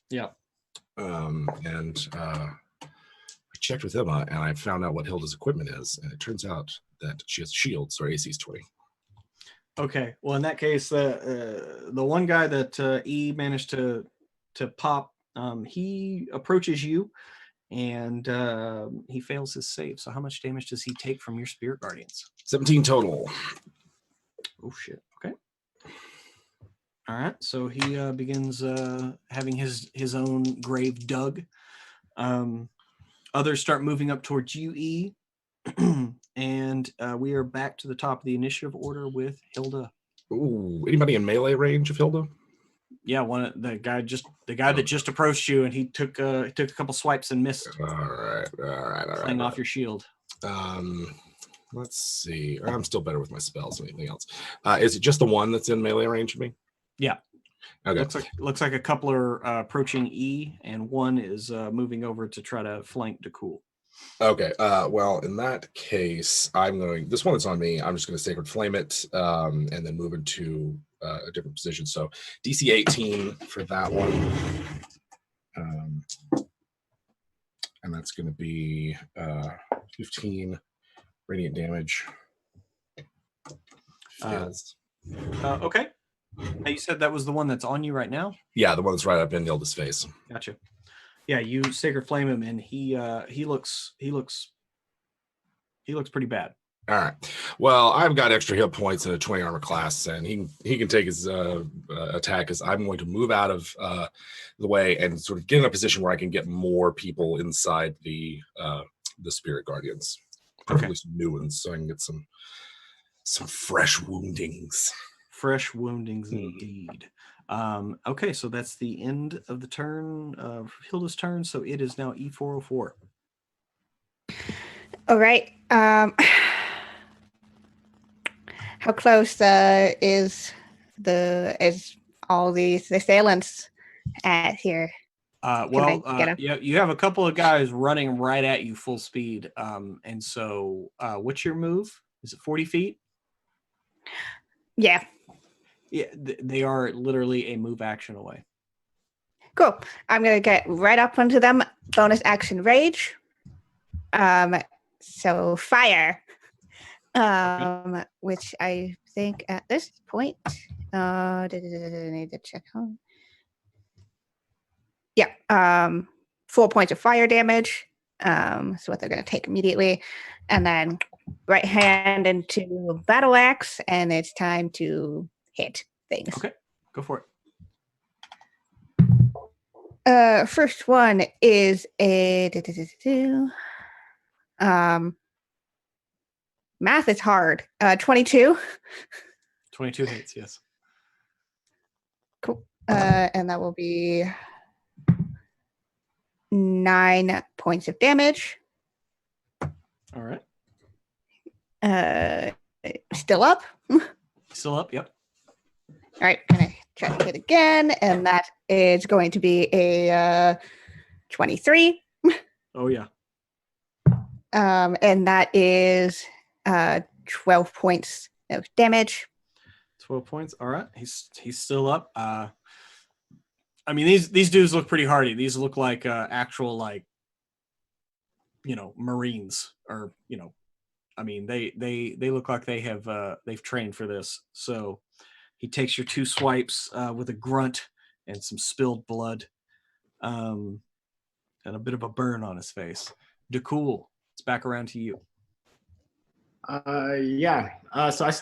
S1: Yeah.
S2: And I checked with Emma, and I found out what Hilda's equipment is, and it turns out that she has a shield, so her AC is 20.
S1: Okay. Well, in that case, the one guy that E managed to pop He approaches you, and he fails his save. So how much damage does he take from your spirit guardians?
S2: 17 total.
S1: Oh shit. Okay. All right. So he begins having his own grave dug. Others start moving up towards you, E. And we are back to the top of the initiative order with Hilda.
S2: Ooh, anybody in melee range of Hilda?
S1: Yeah, the guy that just approached you, and he took a couple swipes and missed.
S2: All right.
S1: Playing off your shield.
S2: Let's see. I'm still better with my spells than anything else. Is it just the one that's in melee range of me?
S1: Yeah.
S2: Okay.
S1: Looks like a couple are approaching E, and one is moving over to try to flank the cool.
S2: Okay. Well, in that case, this one that's on me, I'm just going to Sacred Flame it, and then move into a different position. So DC 18 for that one. And that's going to be 15 radiant damage.
S1: Okay. Now, you said that was the one that's on you right now?
S2: Yeah, the one that's right up in Hilda's face.
S1: Gotcha. Yeah, you Sacred Flame him, and he looks pretty bad.
S2: All right. Well, I've got extra hit points in a 20 armor class, and he can take his attack. As I'm going to move out of the way and sort of get in a position where I can get more people inside the Spirit Guardians, preferably some new ones, so I can get some fresh woundings.
S1: Fresh woundings, indeed. Okay, so that's the end of the turn of Hilda's turn. So it is now E404.
S4: All right. How close is all these assailants at here?
S1: You have a couple of guys running right at you full speed. And so what's your move? Is it 40 feet?
S4: Yeah.
S1: Yeah, they are literally a move action away.
S4: Cool. I'm gonna get right up onto them. Bonus action rage. So fire. Which I think at this point, I need to check home. Yeah. 4 points of fire damage. So what they're gonna take immediately, and then right hand into battle axe, and it's time to hit things.
S1: Okay, go for
S4: it. First one is a math is hard. 22.
S1: 22 hits, yes.
S4: Cool. And that will be 9 points of damage.
S1: All right.
S4: Still up.
S1: Still up, yep.
S4: All right, gonna try to hit again, and that is going to be a 23.
S1: Oh yeah.
S4: And that is 12 points of damage.
S1: 12 points. All right. He's still up. I mean, these dudes look pretty hardy. These look like actual, like, Marines, or I mean, they look like they have they've trained for this. So he takes your 2 swipes with a grunt and some spilled blood, and a bit of a burn on his face. DeCool, it's back around to you.
S3: Yeah. So I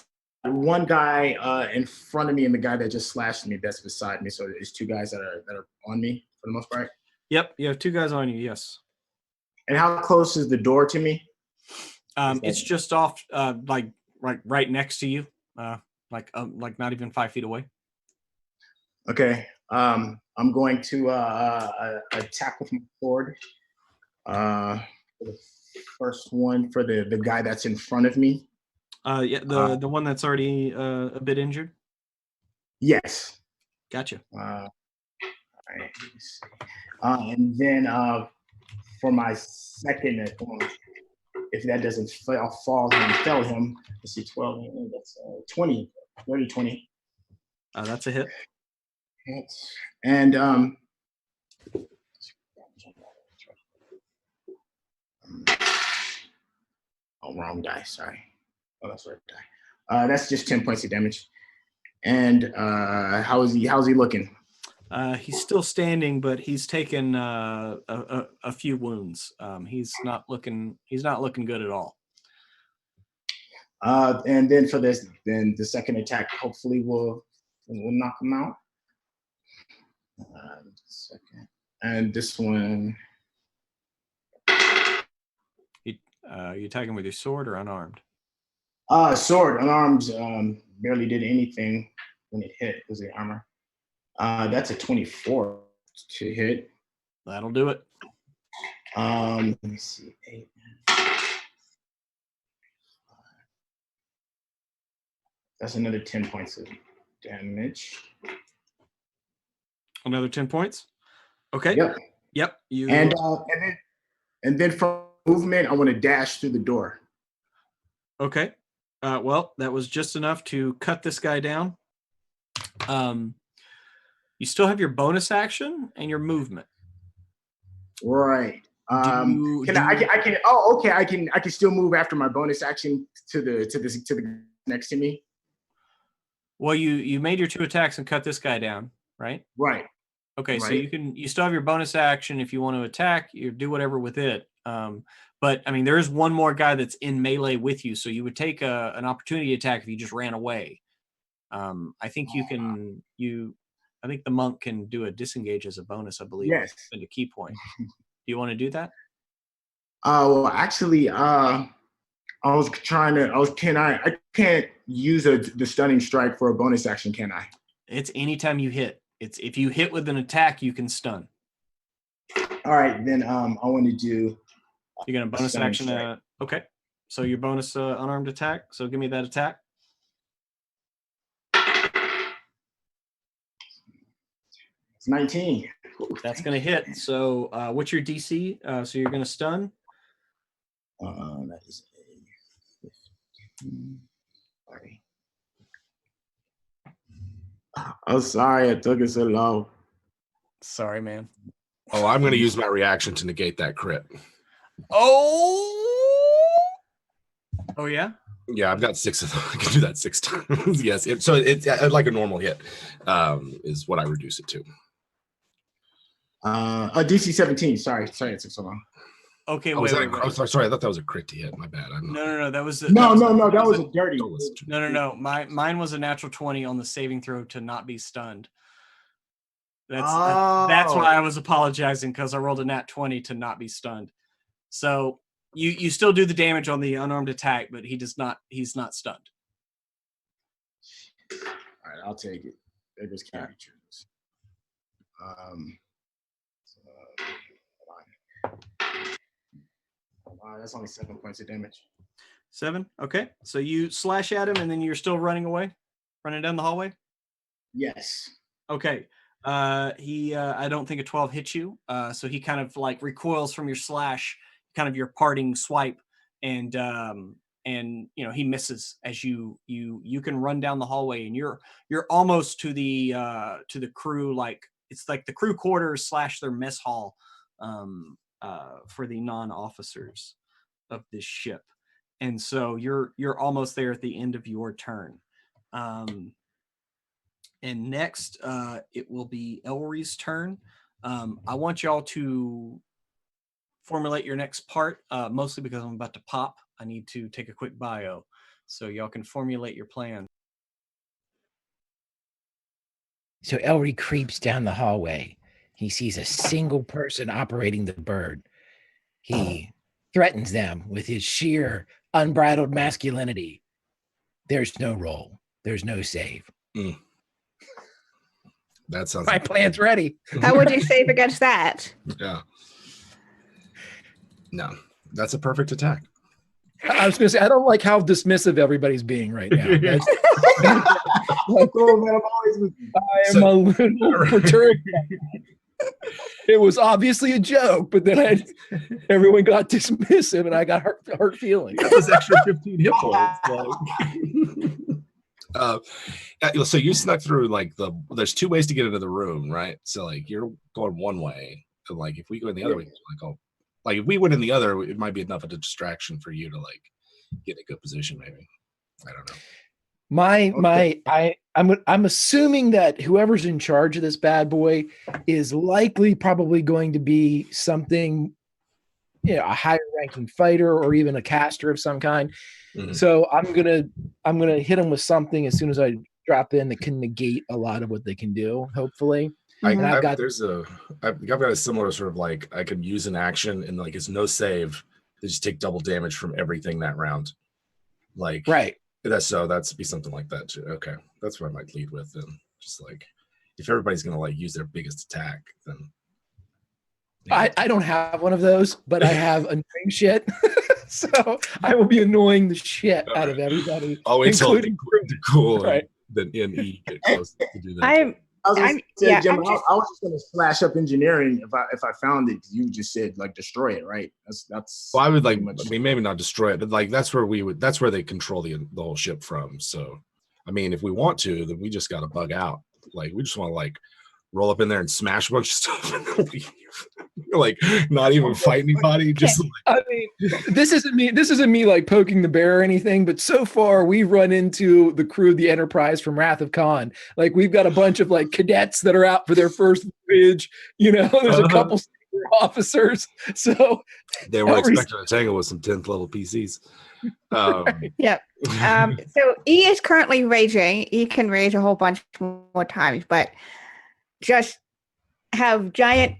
S3: one guy in front of me, and the guy that just slashed me that's beside me. So there's 2 guys that are on me for the most part.
S1: Yep, you have 2 guys on you. Yes.
S3: And how close is the door to me?
S1: It's just off, like right next to you, like not even 5 feet away.
S3: Okay. I'm going to attack with my sword. The first one for the guy that's in front of me.
S1: Yeah, the one that's already a bit injured.
S3: Yes.
S1: Gotcha.
S3: All right. And then for my second, if that doesn't fall him, let's see, 12. That's 20. 30, 20.
S1: That's a hit.
S3: And wrong die. Sorry. Oh, that's right die. That's just 10 points of damage. And how's he looking?
S1: He's still standing, but he's taken a few wounds. He's not looking good at all.
S3: And then for this, then the second attack hopefully will knock him out. Second, and this one.
S1: You attack him with your sword or unarmed?
S3: Sword, unarmed. Barely did anything when it hit. Was it armor? That's a 24 to hit.
S1: That'll do it.
S3: Let me see. 8. That's another 10 points of damage.
S1: Another 10 points. Okay. Yep. You
S3: and then from movement, I want to dash through the door.
S1: Okay. Well, that was just enough to cut this guy down. You still have your bonus action and your movement.
S3: Right. I can still move after my bonus action to the next to me.
S1: Well, you made your 2 attacks and cut this guy down, right?
S3: Right.
S1: Okay, so
S3: Right.
S1: you still have your bonus action if you want to attack, you do whatever with it. But I mean, there is one more guy that's in melee with you, so you would take an opportunity attack if you just ran away. I think I think the monk can do a disengage as a bonus, I believe.
S3: Yes.
S1: And a key point. Do you want to do that?
S3: Well, actually, I can't use the stunning strike for a bonus action, can I?
S1: It's anytime you hit. It's if you hit with an attack, you can stun.
S3: All right, then I want to do.
S1: You're gonna bonus
S3: stunning
S1: action.
S3: strike.
S1: Okay. So your bonus unarmed attack. So give me that attack.
S3: It's 19.
S1: That's gonna hit. So what's your DC? So you're gonna stun.
S3: That is a 15. Sorry. I'm sorry it took it so long.
S1: Sorry, man.
S2: Oh, I'm going to use my reaction to negate that crit.
S1: Oh yeah.
S2: Yeah, I've got 6 of them. I can do that 6 times. Yes. It's like a normal hit is what I reduce it to.
S3: DC 17. Sorry, it took so long.
S1: Okay,
S2: Oh,
S1: wait.
S2: oh, sorry, I thought that was a crit to hit. My bad.
S1: No. That was
S3: That was a dirty.
S1: No. Mine was a natural 20 on the saving throw to not be stunned. That's why I was apologizing, because I rolled a nat 20 to not be stunned. So you still do the damage on the unarmed attack, but he's not stunned.
S3: All right, I'll take it. There goes characters. That's only 7 points of damage.
S1: 7. Okay. So you slash at him, and then you're still running down the hallway.
S3: Yes.
S1: Okay. I don't think a 12 hits you. So he kind of like recoils from your slash, kind of your parting swipe, and he misses as you can run down the hallway, and you're almost to the crew, like it's like the crew quarters / their mess hall for the non-officers of this ship. And so you're almost there at the end of your turn. And next, it will be Elry's turn. I want y'all to formulate your next part, mostly because I'm about to pop. I need to take a quick bio, so y'all can formulate your plan.
S6: So Elry creeps down the hallway. He sees a single person operating the bird. He threatens them with his sheer, unbridled masculinity. There's no roll. There's no save.
S2: That sounds.
S6: My plan's ready.
S4: How would you save against that?
S2: Yeah. No, that's a perfect attack.
S6: I was going to say, I don't like how dismissive everybody's being right now. That's,
S3: Like, oh man, I'm always with you.
S6: I am a little perturbed. It was obviously a joke, but then everyone got dismissive, and I got hurt feelings.
S2: Got this extra 15 hit points. So you snuck through there's 2 ways to get into the room, right? So like you're going one way, and like if we go in the other way, like if we went in the other, it might be enough of a distraction for you to like get in a good position. Maybe I don't know.
S5: I'm assuming that whoever's in charge of this bad boy is likely probably going to be something, a higher ranking fighter or even a caster of some kind.
S2: Mhm.
S5: So I'm gonna hit them with something as soon as I drop in that can negate a lot of what they can do, hopefully. And I've got
S2: I've got a similar sort of like I could use an action and like it's no save. They just take double damage from everything that round. Like
S5: right.
S2: That's be something like that too. Okay, that's what I might lead with. Then just like if everybody's gonna like use their biggest attack, then
S5: I don't have one of those, but I have annoying shit. So I will be annoying the shit out of everybody,
S2: I'll wait till
S5: including
S2: the cool
S5: right.
S2: and the NE get close to do that.
S3: I was
S4: I'm-
S3: say,
S4: yeah,
S3: Jim,
S4: I'm
S3: I
S4: just-
S3: was just gonna slash up engineering if I found it. You just said like destroy it, right? That's.
S2: Well, I would like.
S3: pretty much-
S2: I mean, maybe not destroy it, but like that's where they control the whole ship from. So, I mean, if we want to, then we just got to bug out. Like we just want to like roll up in there and smash a bunch of stuff, and then like not even fight anybody. Just
S5: I mean, this isn't me like poking the bear or anything, but so far we run into the crew of the Enterprise from Wrath of Khan. Like we've got a bunch of like cadets that are out for their first voyage. There's a couple senior officers. So
S2: they were expecting to tangle with some 10th level PCs.
S4: Yep. So E is currently raging. E can rage a whole bunch more times, but just have giant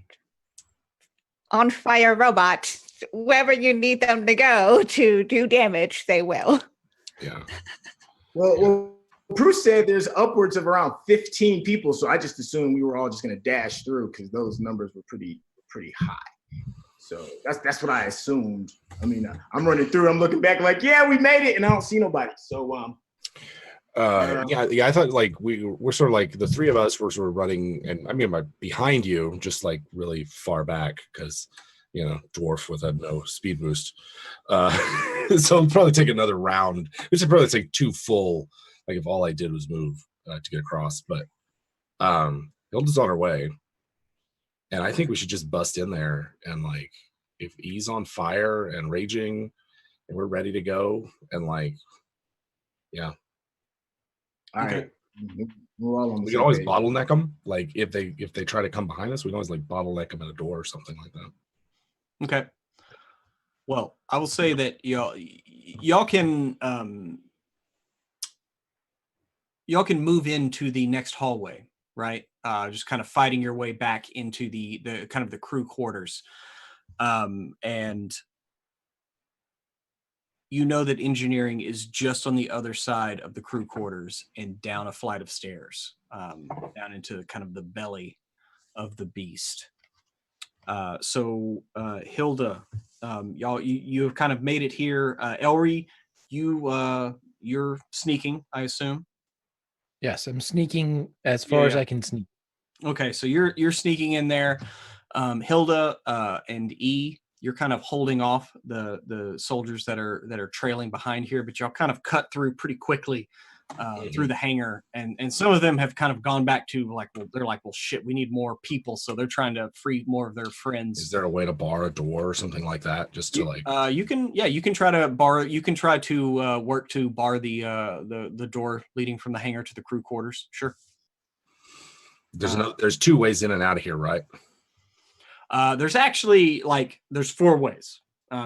S4: on fire robots wherever you need them to go to do damage, they will.
S2: Yeah.
S3: Well, Bruce said there's upwards of around 15 people, so I just assumed we were all just gonna dash through because those numbers were pretty high. So that's what I assumed. I mean, I'm running through. I'm looking back like, yeah, we made it, and I don't see nobody. So
S2: I thought like we're sort of like the three of us were sort of running, and I mean behind you, just like really far back because dwarf with no speed boost. So it'll probably take another round. It should probably take two full. Like if all I did was move to get across, but Hilda's on her way, and I think we should just bust in there and like if E's on fire and raging, and we're ready to go, and like yeah.
S3: all right, we're all on the
S2: We
S3: same
S2: can always
S3: page.
S2: bottleneck them. Like if they try to come behind us, we can always like bottleneck them at a door or something like that.
S1: Okay. Well, I will say that y'all can move into the next hallway, right? Just kind of fighting your way back into the kind of the crew quarters, and you know that engineering is just on the other side of the crew quarters and down a flight of stairs, down into kind of the belly of the beast. So Hilda, you have kind of made it here. Elry, you're sneaking, I assume.
S5: yes, I'm sneaking as far as I can sneak.
S1: Okay, so you're sneaking in there. Hilda and E, you're kind of holding off the soldiers that are trailing behind here, but y'all kind of cut through pretty quickly through the hangar, and some of them have kind of gone back to like, well, they're like, well, shit, we need more people, so they're trying to free more of their friends.
S2: Is there a way to bar a door or something like that, just to like?
S1: You can try to bar. You can try to work to bar the door leading from the hangar to the crew quarters. Sure.
S2: There's two ways in and out of here, right?
S1: There's actually there's four ways.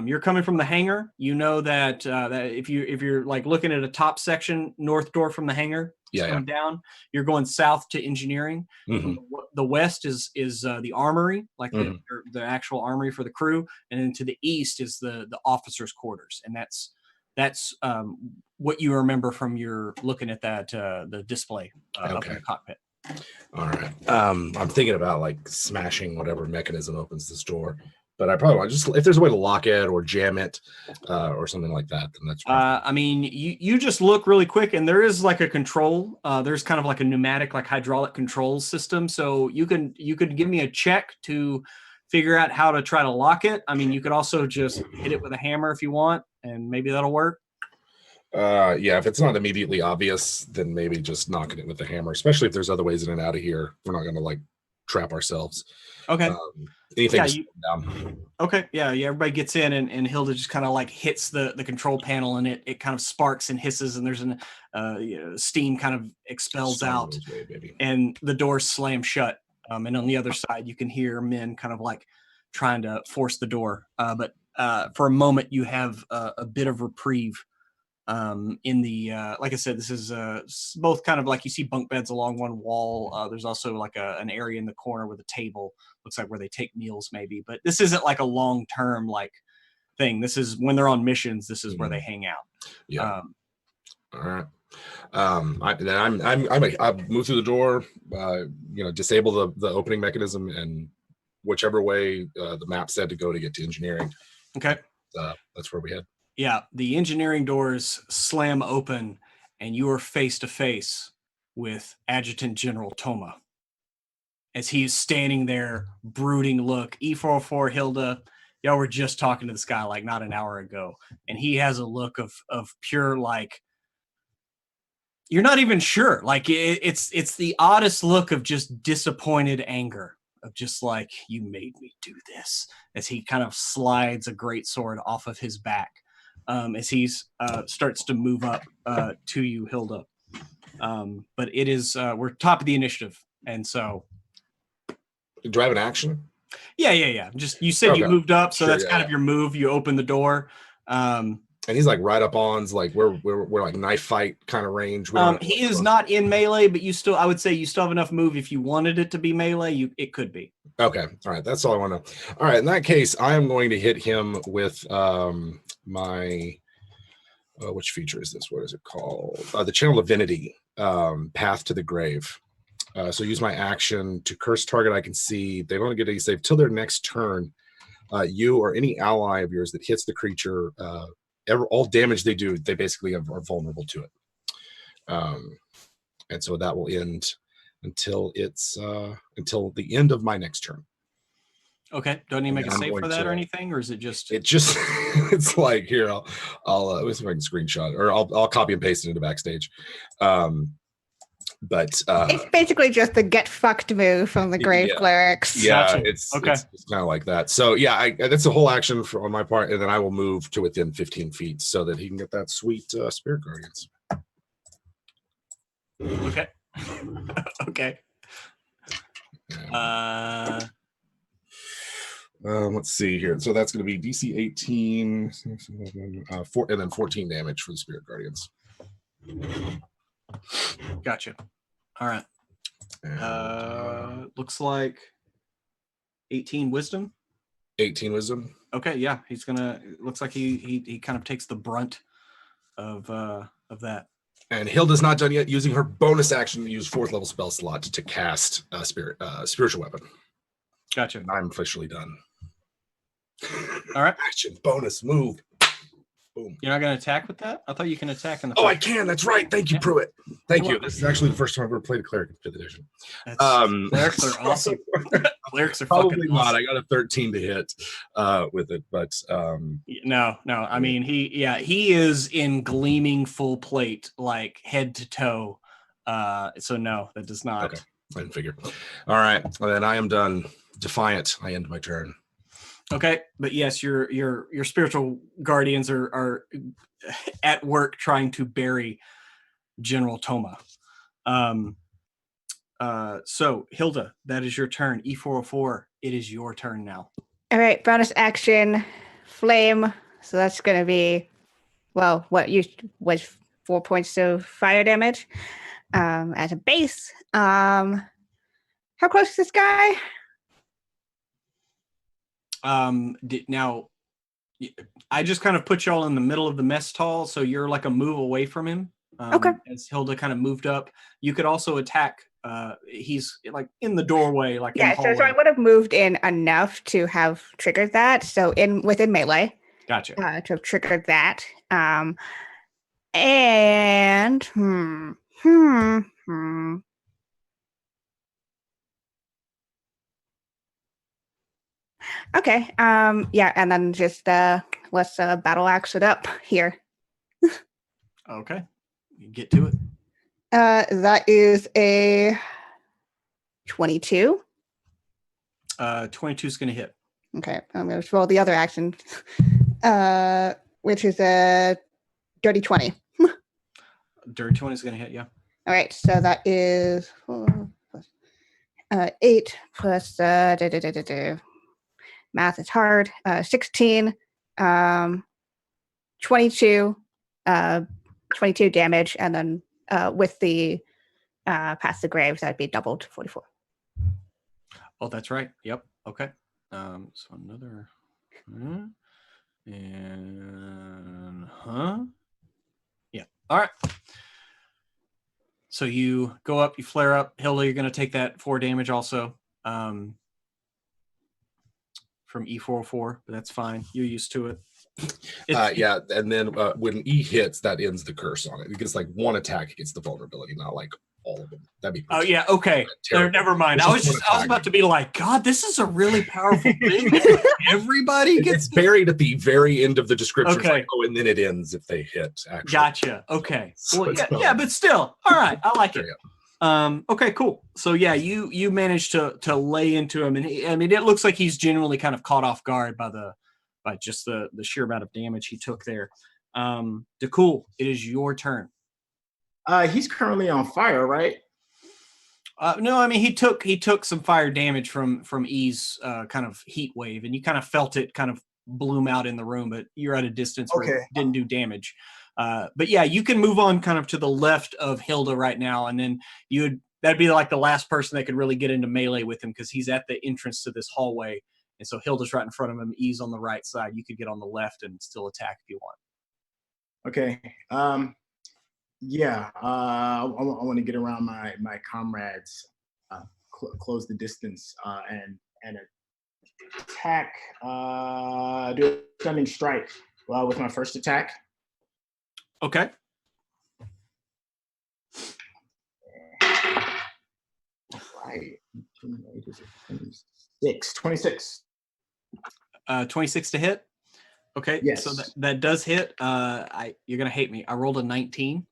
S1: You're coming from the hangar. You know that if you're like looking at a top section, north door from the hangar, coming down, you're going south to engineering.
S2: Mm-hmm.
S1: The west is the armory, like the actual armory for the crew, and then to the east is the officers' quarters, and that's what you remember from your looking at that the display up in the cockpit.
S2: All right. I'm thinking about like smashing whatever mechanism opens this door, but I probably want just if there's a way to lock it or jam it or something like that, then that's.
S1: I mean, you just look really quick, and there is like a control. There's kind of like a pneumatic, like hydraulic control system. So you could give me a check to figure out how to try to lock it. I mean, you could also just hit it with a hammer if you want, and maybe that'll work.
S2: Yeah, if it's not immediately obvious, then maybe just knocking it with the hammer, especially if there's other ways in and out of here. We're not going to like trap ourselves.
S1: Okay.
S2: Anything
S1: Yeah,
S2: to slow down.
S1: Okay, yeah, everybody gets in, and Hilda just kind of like hits the control panel, and it kind of sparks and hisses, and there's an steam kind of expels
S2: Star
S1: out,
S2: Wars way, baby.
S1: and the doors slam shut. And on the other side, you can hear men kind of like trying to force the door. But for a moment, you have a bit of reprieve. In the like I said, this is both kind of like you see bunk beds along one wall. There's also like an area in the corner with a table, looks like where they take meals maybe, but this isn't like a long-term like thing. This is when they're on missions, this is where they hang out.
S2: Yeah. All right. I move through the door, disable the opening mechanism, and whichever way the map said to go to get to engineering.
S1: Okay.
S2: That's where we head.
S1: Yeah, the engineering doors slam open, and you are face to face with Adjutant General Toma. As he's standing there, brooding look. E404 Hilda, y'all were just talking to this guy like not an hour ago, and he has a look of pure like you're not even sure. Like it's the oddest look of just disappointed anger, of just like you made me do this. As he kind of slides a greatsword off of his back. As he starts to move up to you, Hilda. But it is, we're top of the initiative. And so.
S2: Do I have an action?
S1: Yeah. Just, you said you moved up. So that's kind of your move. You open the door.
S2: And he's like right up on, like we're like knife fight kind of range.
S1: He is not in melee, but you still, I would say you still have enough move. If you wanted it to be melee, it could be.
S2: Okay. All right. That's all I want to know. All right. In that case, I am going to hit him with my which feature is this? What is it called? The Channel Divinity, Path to the Grave. So use my action to curse target I can see. They don't get any save till their next turn. You or any ally of yours that hits the creature, all damage they do, they basically are vulnerable to it. And so that will end until until the end of my next turn.
S1: Okay. Do I need to make a save for that or anything, or is it just?
S2: It just it's like here. I'll let's see if I can screenshot, or I'll copy and paste it into backstage. But
S4: it's basically just the get fucked move from the grave clerics.
S2: Yeah,
S1: Gotcha.
S2: it's kind of like that. So yeah, that's a whole action on my part, and then I will move to within 15 feet so that he can get that sweet Spirit Guardians.
S1: Okay. Okay.
S2: Let's see here. So that's going to be DC 18, and then 14 damage for the Spirit Guardians.
S1: Gotcha. All right. Looks like 18 wisdom.
S2: 18 wisdom.
S1: Okay, yeah. He's gonna. Looks like he kind of takes the brunt of that.
S2: And Hilda's not done yet, using her bonus action to use 4th level spell slot to cast spiritual weapon.
S1: Gotcha.
S2: And I'm officially done.
S1: All right.
S2: Action, bonus, move. Boom.
S1: You're not going to attack with that? I thought you can attack in the.
S2: Oh, I can. That's right. Thank you, Pruitt. Thank you. This is actually the first time I've ever played a cleric in 5th edition.
S1: Clerics are awesome. Clerics are
S2: probably
S1: fucking
S2: not.
S1: awesome.
S2: I got a 13 to hit with it, but
S1: no. I mean, he is in gleaming full plate, like head to toe. So no, that does not.
S2: Okay, I didn't figure. All right, well, then I am done. Defiant. I end my turn.
S1: Okay, but yes, your spiritual guardians are at work trying to bury General Toma. So Hilda, that is your turn. E404, it is your turn now.
S4: All right, bonus action, flame. So that's going to be, well, what was 4 points of fire damage as a base. How close is this guy?
S1: Now I just kind of put y'all in the middle of the mess hall, so you're like a move away from him.
S4: Okay.
S1: As Hilda kind of moved up, you could also attack. He's like in the doorway, like in the
S4: Yeah. So I would have moved in enough to have triggered that. So within melee.
S1: Gotcha.
S4: To have triggered that. And Okay. Yeah, and then just let's battle axe it up here.
S1: Okay. You get to it.
S4: That is a 22.
S1: 22 is going to hit.
S4: Okay, I'm going to roll the other action, which is a dirty 20.
S1: Dirty 20 is going to hit, yeah.
S4: All right, so that is 4 plus 8 plus math is hard. 16, 22, 22 damage, and then with the past the graves, that'd be doubled 44.
S1: Oh, that's right. Yep. Okay. So another, and yeah. All right. So you go up, you flare up. Hilda, you're going to take that 4 damage also from E404, but that's fine. You're used to it.
S2: Yeah, and then when E hits, that ends the curse on it. It gets like one attack against the vulnerability, not like all of them. That'd be.
S1: Oh yeah, okay. Never mind. I was about to be like, God, this is a really powerful thing. Everybody gets
S2: buried at the very end of the description.
S1: Okay.
S2: Like, and then it ends if they hit. Actually,
S1: Gotcha. Okay.
S2: So
S1: Well,
S2: it's
S1: yeah, but still, all right. I like it.
S2: Yeah.
S1: Okay, cool. So yeah, you managed to lay into him, and I mean, it looks like he's genuinely kind of caught off guard by just the sheer amount of damage he took there. Cool. It is your turn.
S3: He's currently on fire, right?
S1: No, I mean he took some fire damage from E's kind of heat wave, and you kind of felt it kind of bloom out in the room, but you're at a distance where it didn't do damage. But yeah, you can move on kind of to the left of Hilda right now, and then that'd be like the last person that could really get into melee with him because he's at the entrance to this hallway, and so Hilda's right in front of him. E's on the right side. You could get on the left and still attack if you want.
S3: Okay. Yeah, I want to get around my comrades, close the distance, and attack. Do a stunning strike with my first attack.
S1: Okay.
S3: Right. 26.
S1: 26 to hit. Okay.
S3: Yes.
S1: So that does hit. You're gonna hate me. I rolled a 19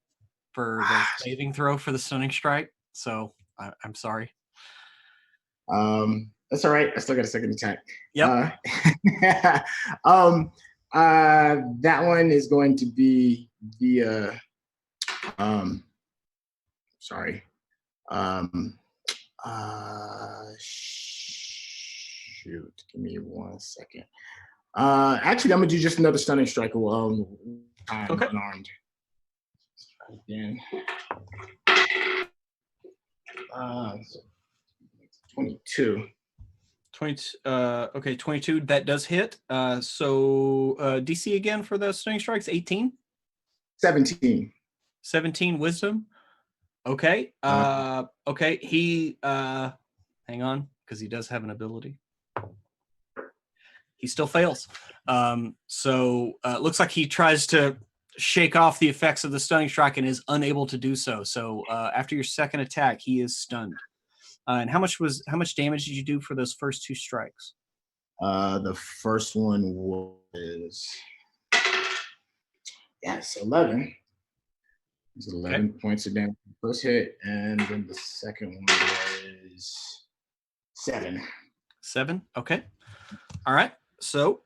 S1: for the saving throw for the stunning strike. So I'm sorry.
S3: That's all right. I still got a second attack.
S1: Yep.
S3: That one is going to be the sorry. Shoot, give me 1 second. Actually, I'm gonna do just another stunning strike. I'm unarmed. Again. 22.
S1: 20. Okay, 22. That does hit. So DC again for the stunning strikes. 18.
S3: 17.
S1: 17 wisdom. Okay. Okay. He hang on, because he does have an ability. He still fails. So it looks like he tries to shake off the effects of the stunning strike and is unable to do so. So after your second attack, he is stunned. And how much damage did you do for those first 2 strikes?
S3: The first one was 11. It was 11 points of damage first hit, and then the second one was 7.
S1: 7. Okay. All right. So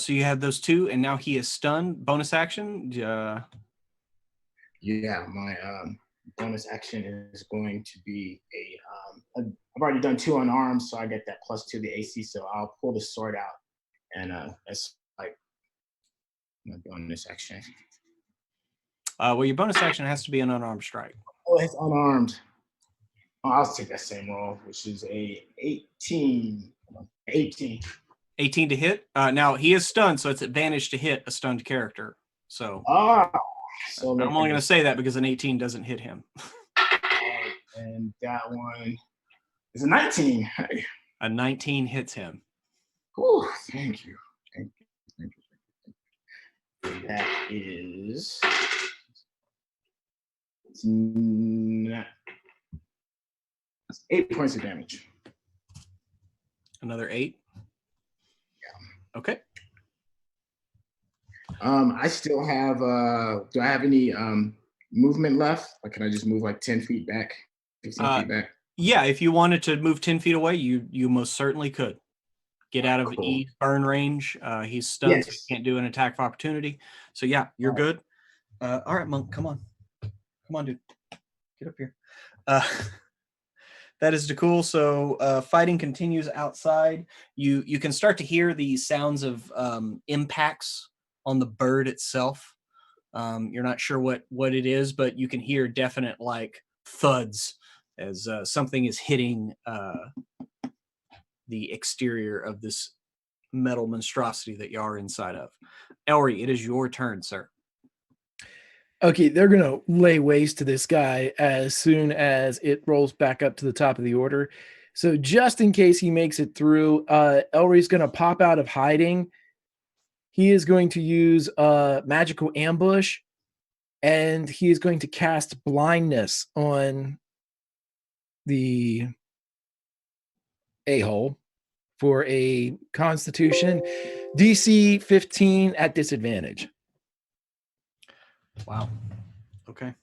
S1: you have those 2, and now he is stunned. Bonus action.
S3: Yeah, my bonus action is going to be I've already done 2 unarmed, so I get that +2 to the AC. So I'll pull the sword out, and that's like my bonus action.
S1: Well, your bonus action has to be an unarmed strike.
S3: Oh, it's unarmed. Oh, I'll take that same roll, which is a 18. 18.
S1: 18 to hit. Now he is stunned, so it's advantage to hit a stunned character. So,
S3: so
S1: I'm only going to say that because an 18 doesn't hit him.
S3: And that one is a 19.
S1: A 19 hits him.
S3: Ooh, thank you. That is 8 points of damage.
S1: Another 8.
S3: Yeah.
S1: Okay.
S3: I still have. Do I have any movement left? Or can I just move like 10 feet back, 15 feet back?
S1: Yeah, if you wanted to move 10 feet away, you most certainly could. Get out of
S3: Cool.
S1: E's burn range. He's stunned, so
S3: Yes.
S1: he can't do an attack of opportunity. So yeah, you're good. All right, Monk, come on. Come on, dude. Get up here. That is cool. So fighting continues outside. You can start to hear the sounds of impacts on the bird itself. You're not sure what it is, but you can hear definite like thuds as something is hitting the exterior of this metal monstrosity that you are inside of. Elry, it is your turn, sir.
S5: Okay, they're gonna lay waste to this guy as soon as it rolls back up to the top of the order. So just in case he makes it through, Elry's gonna pop out of hiding. He is going to use a magical ambush, and he is going to cast blindness on the a-hole for a Constitution DC 15 at disadvantage.
S1: Wow. Okay.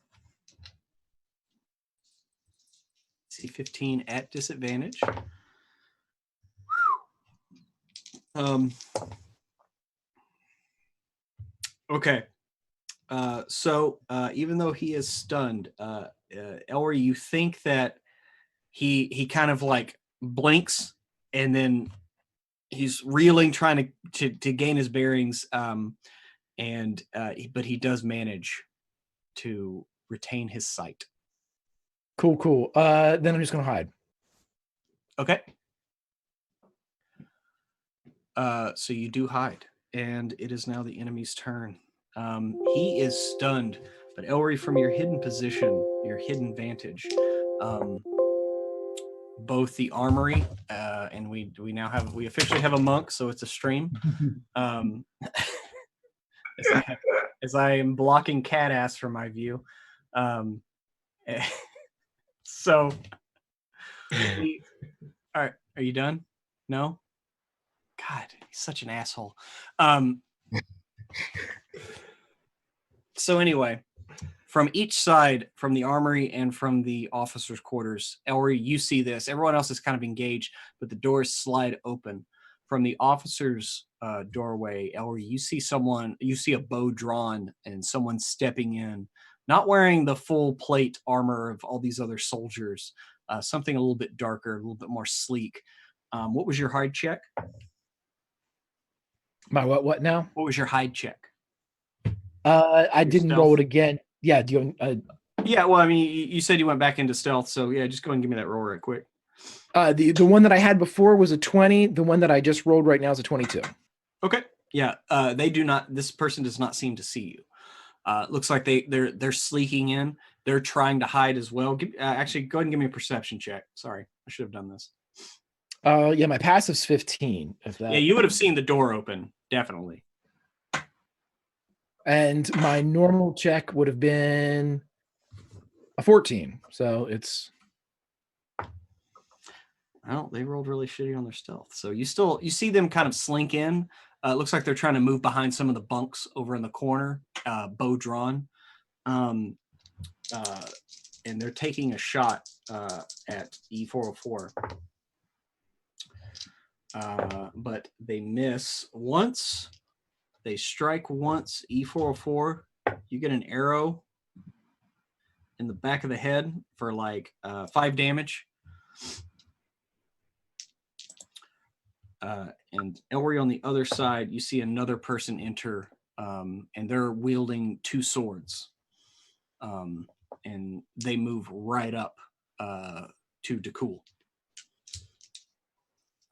S1: C15 at disadvantage. Okay. So even though he is stunned, Elry, you think that he kind of like blinks and then he's reeling, trying to gain his bearings. But he does manage to retain his sight.
S5: Cool. Then I'm just gonna hide.
S1: Okay. So you do hide, and it is now the enemy's turn. He is stunned, but Elry, from your hidden position, your hidden vantage, both the armory and we officially have a monk, so it's a stream. As I am blocking cat ass from my view. So, all right, are you done? No? God, he's such an asshole. So anyway, from each side, from the armory and from the officers' quarters, Elry, you see this. Everyone else is kind of engaged, but the doors slide open. From the officers' doorway, Elry, you see a bow drawn and someone stepping in, not wearing the full plate armor of all these other soldiers, something a little bit darker, a little bit more sleek. What was your hide check?
S5: My what now?
S1: What was your hide check?
S5: I didn't
S1: stealth?
S5: roll it again. Yeah, do you
S1: Yeah, well, I mean, you said you went back into stealth, so yeah, just go ahead and give me that roll right quick.
S5: the one that I had before was a 20. The one that I just rolled right now is a 22.
S1: Okay. Yeah. They do not. This person does not seem to see you. Looks like they're sleeking in. They're trying to hide as well. Actually, go ahead and give me a perception check. Sorry, I should have done this.
S5: Yeah, my passive's 15.
S1: Yeah, you would have seen the door open, definitely.
S5: And my normal check would have been a 14. So it's.
S1: Well, they rolled really shitty on their stealth. So you see them kind of slink in. It looks like they're trying to move behind some of the bunks over in the corner, bow drawn. And they're taking a shot at E404. But they miss once. They strike once. E404, you get an arrow in the back of the head for like 5 damage. And Elry, on the other side, you see another person enter, and they're wielding 2 swords. And they move right up to Dakul.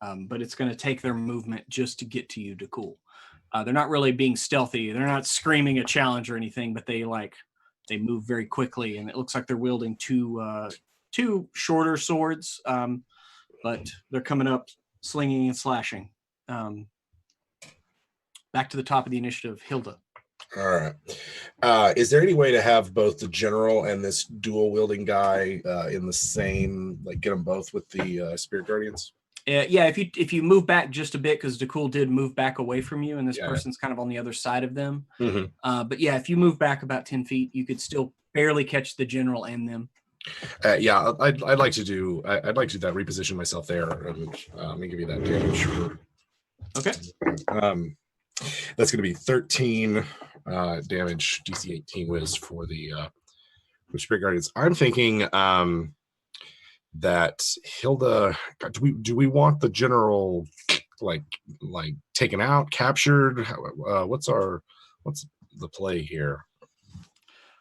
S1: But it's going to take their movement just to get to you, Dakul. They're not really being stealthy. They're not screaming a challenge or anything, but they move very quickly, and it looks like they're wielding 2 shorter swords, but they're coming up, slinging and slashing. Back to the top of the initiative, Hilda.
S2: All right. Is there any way to have both the general and this dual wielding guy in the same, like get them both with the Spirit Guardians?
S1: Yeah, if you move back just a bit, because Dakul did move back away from you, and this
S2: Yeah.
S1: person's kind of on the other side of them.
S2: Mm-hmm.
S1: But yeah, if you move back about 10 feet, you could still barely catch the general and them.
S2: Yeah, I'd like to do. I'd like to do that. Reposition myself there. And, let me give you that damage.
S1: Okay.
S2: That's going to be 13 damage, DC 18 whiz for the Spirit Guardians. I'm thinking that Hilda. God, do we want the general like taken out, captured? What's the play here?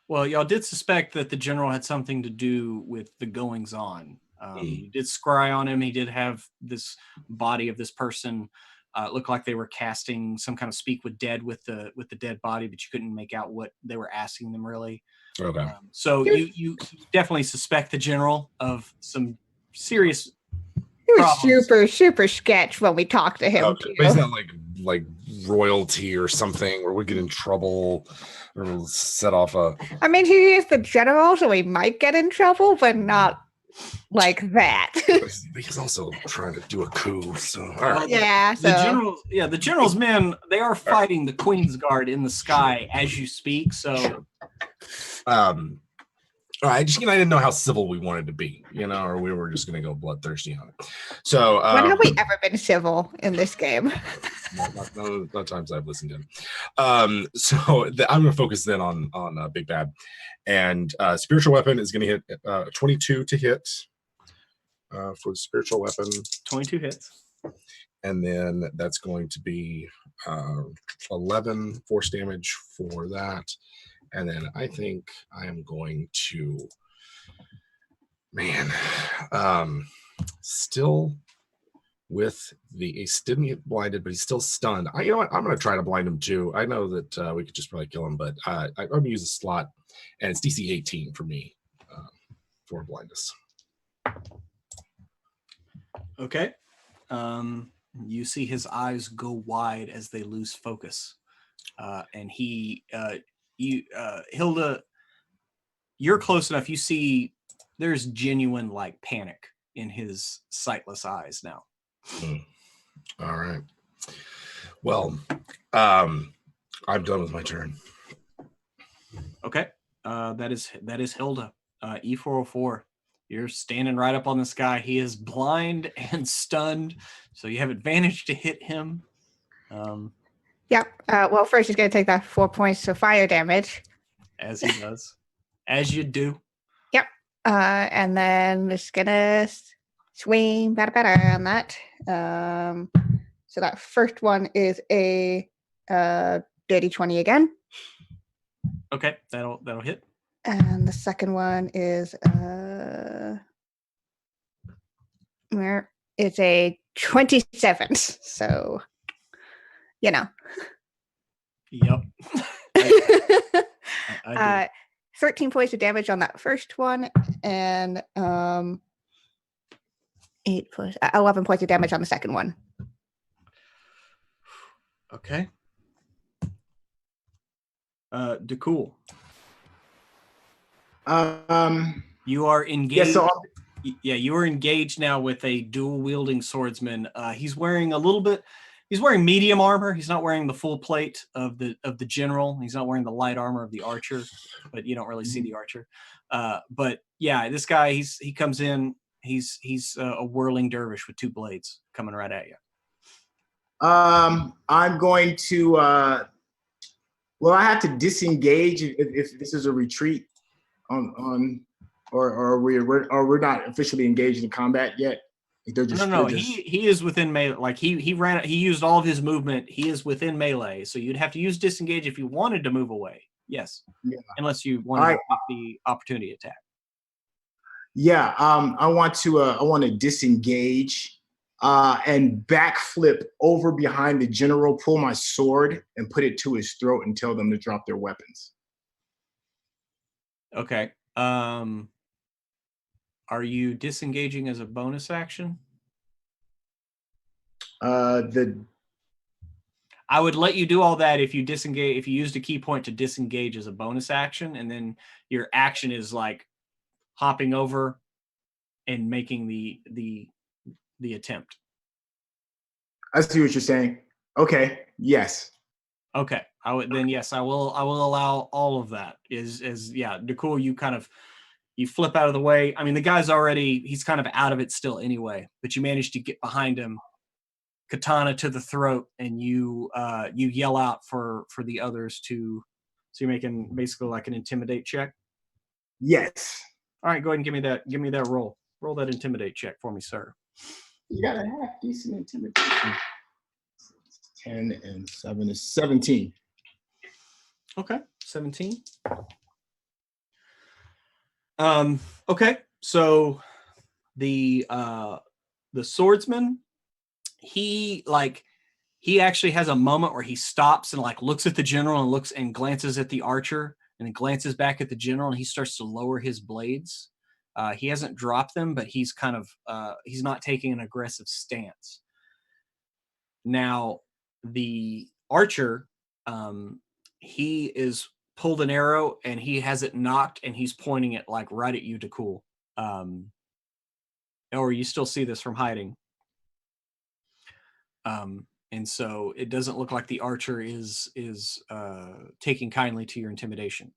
S1: Well, y'all did suspect that the general had something to do with the goings on. You did scry on him. He did have this body of this person. It looked like they were casting some kind of speak with dead with the dead body, but you couldn't make out what they were asking them really.
S2: Okay.
S1: So you definitely suspect the general of some serious.
S4: He was
S1: problems.
S4: super sketch when we talked to him.
S2: Okay. But he's not like royalty or something where we get in trouble or we'll set off a.
S4: I mean, he is the general, so he might get in trouble, but not like that.
S2: He's also trying to do a coup. So all right.
S4: Yeah. So
S1: The general's men, they are fighting the Queen's Guard in the sky as you speak. So
S2: I didn't know how civil we wanted to be, or we were just going to go bloodthirsty on it. So
S4: when have we ever been civil in this game?
S2: not times I've listened to him. So I'm going to focus then on Big Bad, and spiritual weapon is going to hit 22 to hit for the spiritual weapon.
S1: 22 hits,
S2: and then that's going to be 11 force damage for that. And then I think I am going to, still with he didn't get blinded, but he's still stunned. You know what? I'm going to try to blind him too. I know that we could just probably kill him, but I'm going to use a slot, and it's DC 18 for me for blindness.
S1: Okay. You see his eyes go wide as they lose focus, and Hilda, you're close enough. You see there's genuine panic in his sightless eyes now.
S2: All right. Well, I'm done with my turn.
S1: Okay. That is Hilda. E404. You're standing right up on this guy. He is blind and stunned, so you have advantage to hit him.
S4: Yep. Well, first he's going to take that 4 points of fire damage.
S1: As he does. As you do.
S4: Yep. And then it's going to swing better on that. So that first one is a dirty 20 again.
S1: Okay, that'll hit.
S4: And the second one is it's a 27. So,
S1: Yep. I
S4: 13 points of damage on that first one, and 11 points of damage on the second one.
S1: Okay. DeCool. You are engaged. You are engaged now with a dual wielding swordsman. He's wearing medium armor. He's not wearing the full plate of the general. He's not wearing the light armor of the archer, but you don't really see the archer. But yeah, this guy, he comes in, he's a whirling dervish with two blades coming right at you.
S3: I'm going to I have to disengage if this is a retreat or we're not officially engaged in combat yet.
S1: No. He is within melee. He used all of his movement. He is within melee, so you'd have to use disengage if you wanted to move away. Yes, yeah. Unless you wanted to take the opportunity attack.
S3: Yeah, I want to disengage and backflip over behind the general, pull my sword and put it to his throat and tell them to drop their weapons.
S1: Okay. Are you disengaging as a bonus action? I would let you do all that if you disengage, if you used a key point to disengage as a bonus action, and then your action is hopping over and making the attempt.
S3: I see what you're saying. Okay. Yes.
S1: Okay. I will allow all of that. DeCool, You flip out of the way. I mean, the guy's he's kind of out of it still anyway, but you manage to get behind him, katana to the throat, and you yell out for the others to. So you're making basically like an intimidate check.
S3: Yes.
S1: All right, go ahead and give me that. Give me that roll. Roll that intimidate check for me, sir.
S3: You got a half decent intimidation. 10 and 7 is 17.
S1: Okay, 17. Okay, so the swordsman, he actually has a moment where he stops and like looks at the general and looks and glances at the archer and then glances back at the general, and he starts to lower his blades. He hasn't dropped them, but he's kind of he's not taking an aggressive stance. Now, the archer, he is pulled an arrow and he has it knocked and he's pointing it like right at you to cool. Or you still see this from hiding. And so it doesn't look like the archer is taking kindly to your intimidation.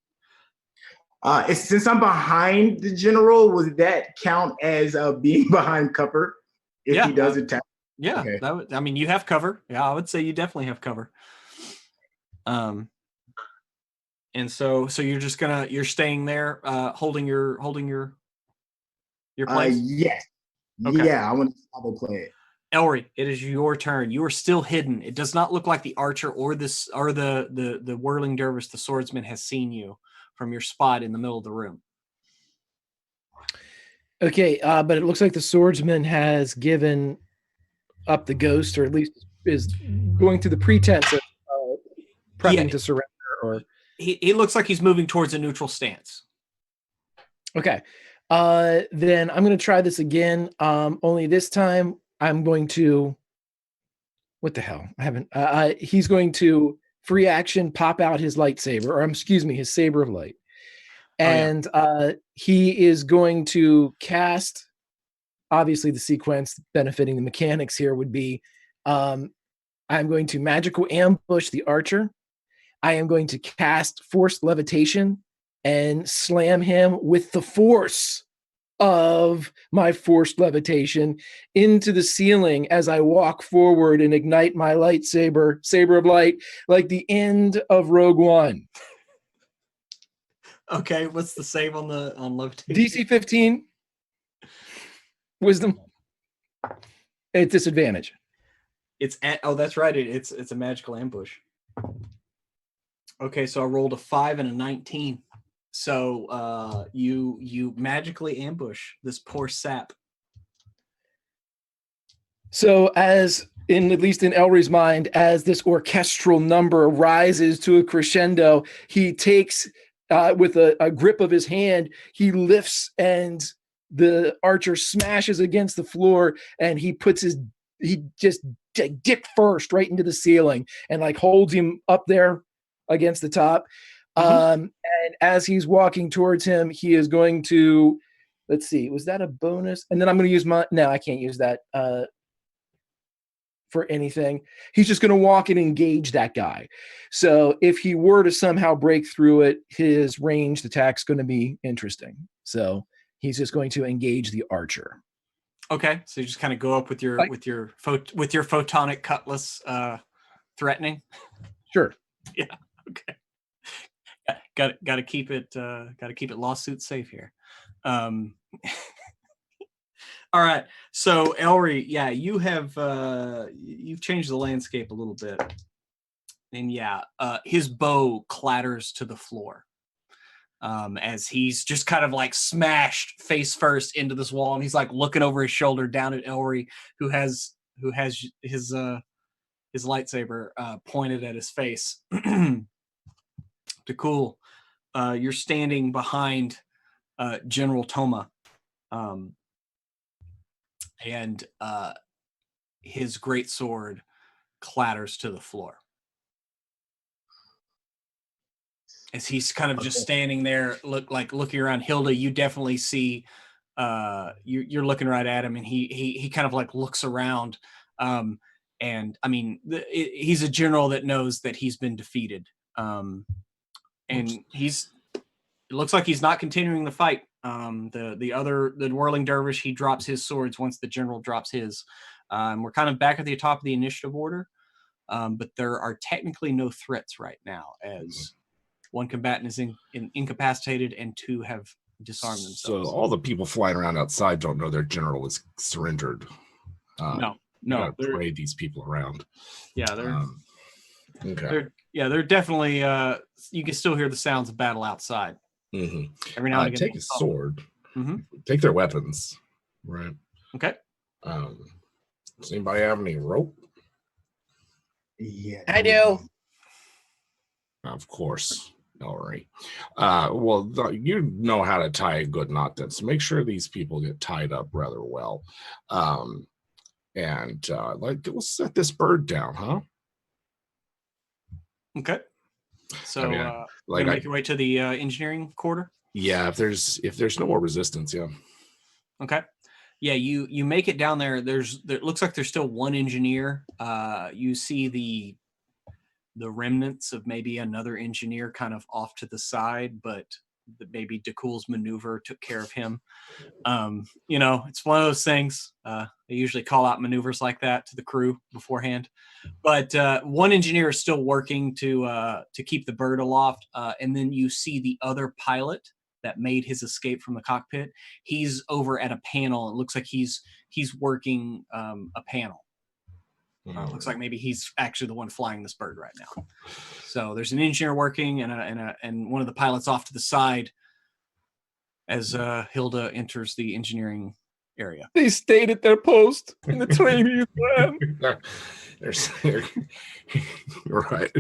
S3: Since I'm behind the general, would that count as being behind cover if he does attack?
S1: Yeah,
S3: Okay.
S1: I mean, you have cover. Yeah, I would say you definitely have cover. And so you're just you're staying there, holding your place.
S3: Yes.
S1: Okay.
S3: Yeah, I want to see how they play it.
S1: Elry, it is your turn. You are still hidden. It does not look like the archer or the whirling dervish, the swordsman, has seen you from your spot in the middle of the room.
S5: Okay, but it looks like the swordsman has given up the ghost, or at least is going through the pretense of prepping to surrender. Or
S1: he looks like he's moving towards a neutral stance.
S5: Okay, then I'm going to try this again. Only this time I'm going to. What the hell? I haven't. He's going to free action pop out his lightsaber, or excuse me, his saber of light, and he is going to cast. Obviously, the sequence benefiting the mechanics here would be, I'm going to magical ambush the archer. I am going to cast forced levitation and slam him with the force of my forced levitation into the ceiling as I walk forward and ignite my lightsaber, saber of light, like the end of Rogue One.
S1: Okay, what's the save on levitation?
S5: DC 15 wisdom. At disadvantage.
S1: That's right. It's a magical ambush. Okay, so I rolled a 5 and a 19. So you magically ambush this poor sap.
S5: So as at least in Elry's mind, as this orchestral number rises to a crescendo, he takes with a grip of his hand, he lifts and the archer smashes against the floor, and he just dick first right into the ceiling and like holds him up there against the top. And as he's walking towards him, he is going to, let's see, was that a bonus? And then I'm going to use no, I can't use that for anything. He's just going to walk and engage that guy. So if he were to somehow break through it, his ranged attack's going to be interesting. So he's just going to engage the archer.
S1: Okay, so you just kind of go up with your photonic cutlass, threatening.
S5: Sure.
S1: Yeah. Okay. Got to keep it lawsuit safe here. All right. So Elry, yeah, you've changed the landscape a little bit, and his bow clatters to the floor. As he's just kind of like smashed face first into this wall, and he's like looking over his shoulder down at Elry, who has his lightsaber pointed at his face. To cool, you're standing behind General Toma, and his great sword clatters to the floor. As he's kind of just standing there, looking around. Hilda, you definitely see, you're looking right at him, and he kind of like looks around, and I mean, he's a general that knows that he's been defeated, and it looks like he's not continuing the fight. The whirling dervish, he drops his swords once the general drops his. We're kind of back at the top of the initiative order, but there are technically no threats right now, as one combatant is incapacitated and 2 have disarmed
S2: So
S1: themselves.
S2: all the people flying around outside don't know their general is surrendered.
S1: No,
S2: You gotta parade these people around.
S1: Yeah,
S2: Okay.
S1: they're definitely. You can still hear the sounds of battle outside. Every now and again.
S2: Take a sword.
S1: Mm-hmm.
S2: Take their weapons. Right.
S1: Okay.
S2: Does anybody have any rope?
S3: Yeah,
S6: I do.
S2: Of course, Ellery. Well, you know how to tie a good knot then, so make sure these people get tied up rather well. Let's set this bird down, huh?
S1: Okay. So,
S2: gonna
S1: make your way to the engineering quarter.
S2: Yeah, if there's no more resistance, yeah.
S1: Okay. Yeah, you make it down there. There looks like there's still one engineer. You see the remnants of maybe another engineer kind of off to the side, but maybe DeCool's maneuver took care of him. It's one of those things. They usually call out maneuvers like that to the crew beforehand. But one engineer is still working to keep the bird aloft, and then you see the other pilot that made his escape from the cockpit. He's over at a panel. It looks like he's working a panel. Looks like maybe he's actually the one flying this bird right now. So there's an engineer working and one of the pilots off to the side as Hilda enters the engineering area.
S5: They stayed at their post in the training plan.
S2: You're right.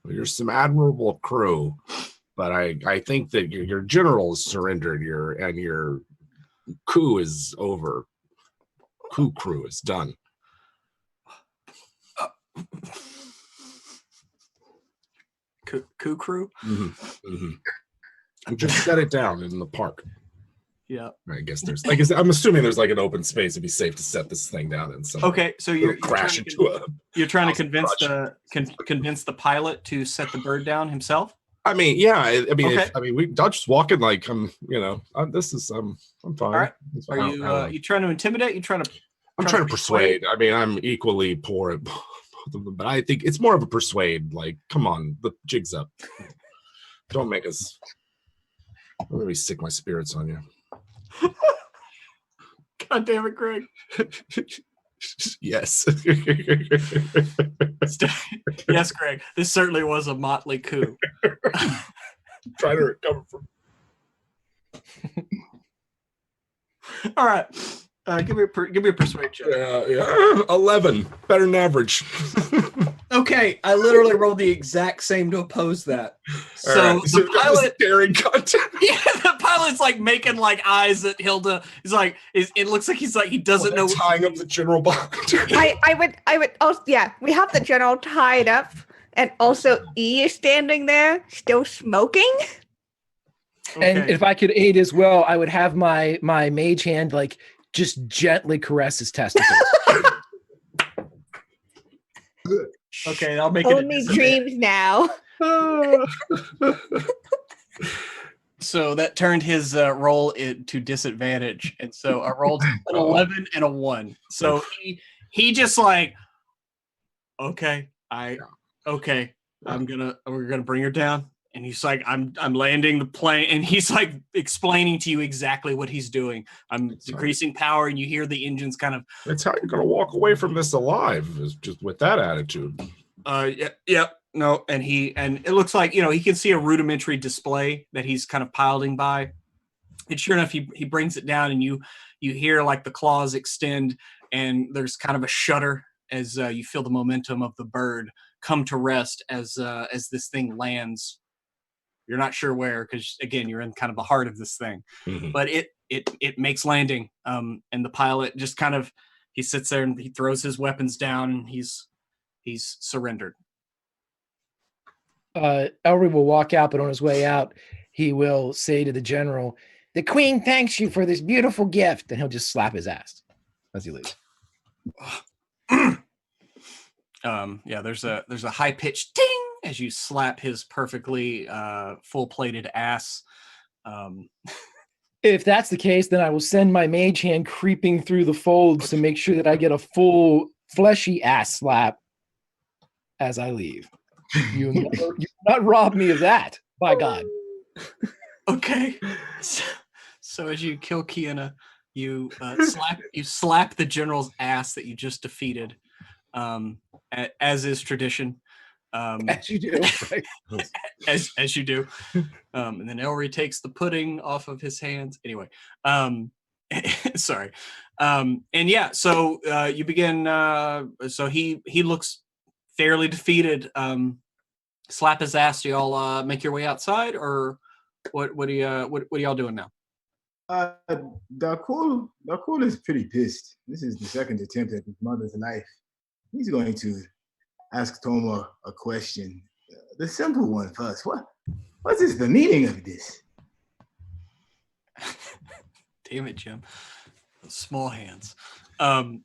S2: You're some admirable crew, but I think that your general is surrendered. Your coup is over. Coup crew is done.
S1: Coup crew.
S2: And just set it down in the park.
S1: Yeah.
S2: I guess I'm assuming there's like an open space. It'd be safe to set this thing down in some.
S1: Okay, so you're
S2: crash into a.
S1: You're trying to convince the pilot to set the bird down himself.
S2: I mean, yeah.
S1: Okay.
S2: We Dutch's walking like I'm fine.
S1: All right. Are you trying to intimidate?
S2: I'm trying to persuade. I mean, I'm equally poor at both of them, but I think it's more of a persuade. Like, come on, the jig's up. Don't make us. Let me sick my spirits on you.
S1: God damn it, Greg.
S2: Yes.
S1: Yes, Greg. This certainly was a motley coup.
S2: Trying to recover from.
S1: All right. Give me a persuade check.
S2: 11. Better than average.
S1: Okay, I literally rolled the exact same to oppose that. So
S2: right.
S1: the pilot
S2: staring content.
S1: Yeah, the pilot's like making like eyes at Hilda. He's like, it looks like he's like he doesn't know.
S2: Tying up the general bond.
S4: I would also, yeah, we have the general tied up, and also E is standing there still smoking.
S1: Okay.
S5: And if I could aid as well, I would have my mage hand like just gently caress his testicles.
S1: Okay, I'll make it.
S4: Only dreams now.
S1: So that turned his roll to disadvantage, and so I rolled an 11 and a 1. So he just like, we're gonna bring her down. And he's like, I'm landing the plane, and he's like explaining to you exactly what he's doing. I'm decreasing power, and you hear the engines kind of.
S2: That's how you're gonna walk away from this alive, is just with that attitude.
S1: No, and it looks like he can see a rudimentary display that he's kind of piloting by, and sure enough, he brings it down, and you hear like the claws extend, and there's kind of a shudder as you feel the momentum of the bird come to rest as this thing lands. You're not sure where, because again, you're in kind of the heart of this thing, but it makes landing. And the pilot just kind of, he sits there and he throws his weapons down, and he's surrendered.
S5: Elry will walk out, but on his way out, he will say to the general, "The queen thanks you for this beautiful gift," and he'll just slap his ass as he leaves.
S1: There's a high pitched ding as you slap his perfectly full plated ass.
S5: If that's the case, then I will send my mage hand creeping through the folds to make sure that I get a full fleshy ass slap as I leave. You not rob me of that, by God.
S1: Okay. So as you kill Kiana, you slap the general's ass that you just defeated, as is tradition.
S5: As you do, right?
S1: as you do. And then Elry takes the pudding off of his hands. Anyway, sorry. And yeah, so you begin. So he looks fairly defeated. Slap his ass. Do y'all make your way outside, or what are y'all doing now?
S3: Darkul is pretty pissed. This is the second attempt at his mother's life. He's going to ask Toma a question. The simple one first. What is the meaning of this?
S1: Damn it, Jim. Those small hands.
S2: You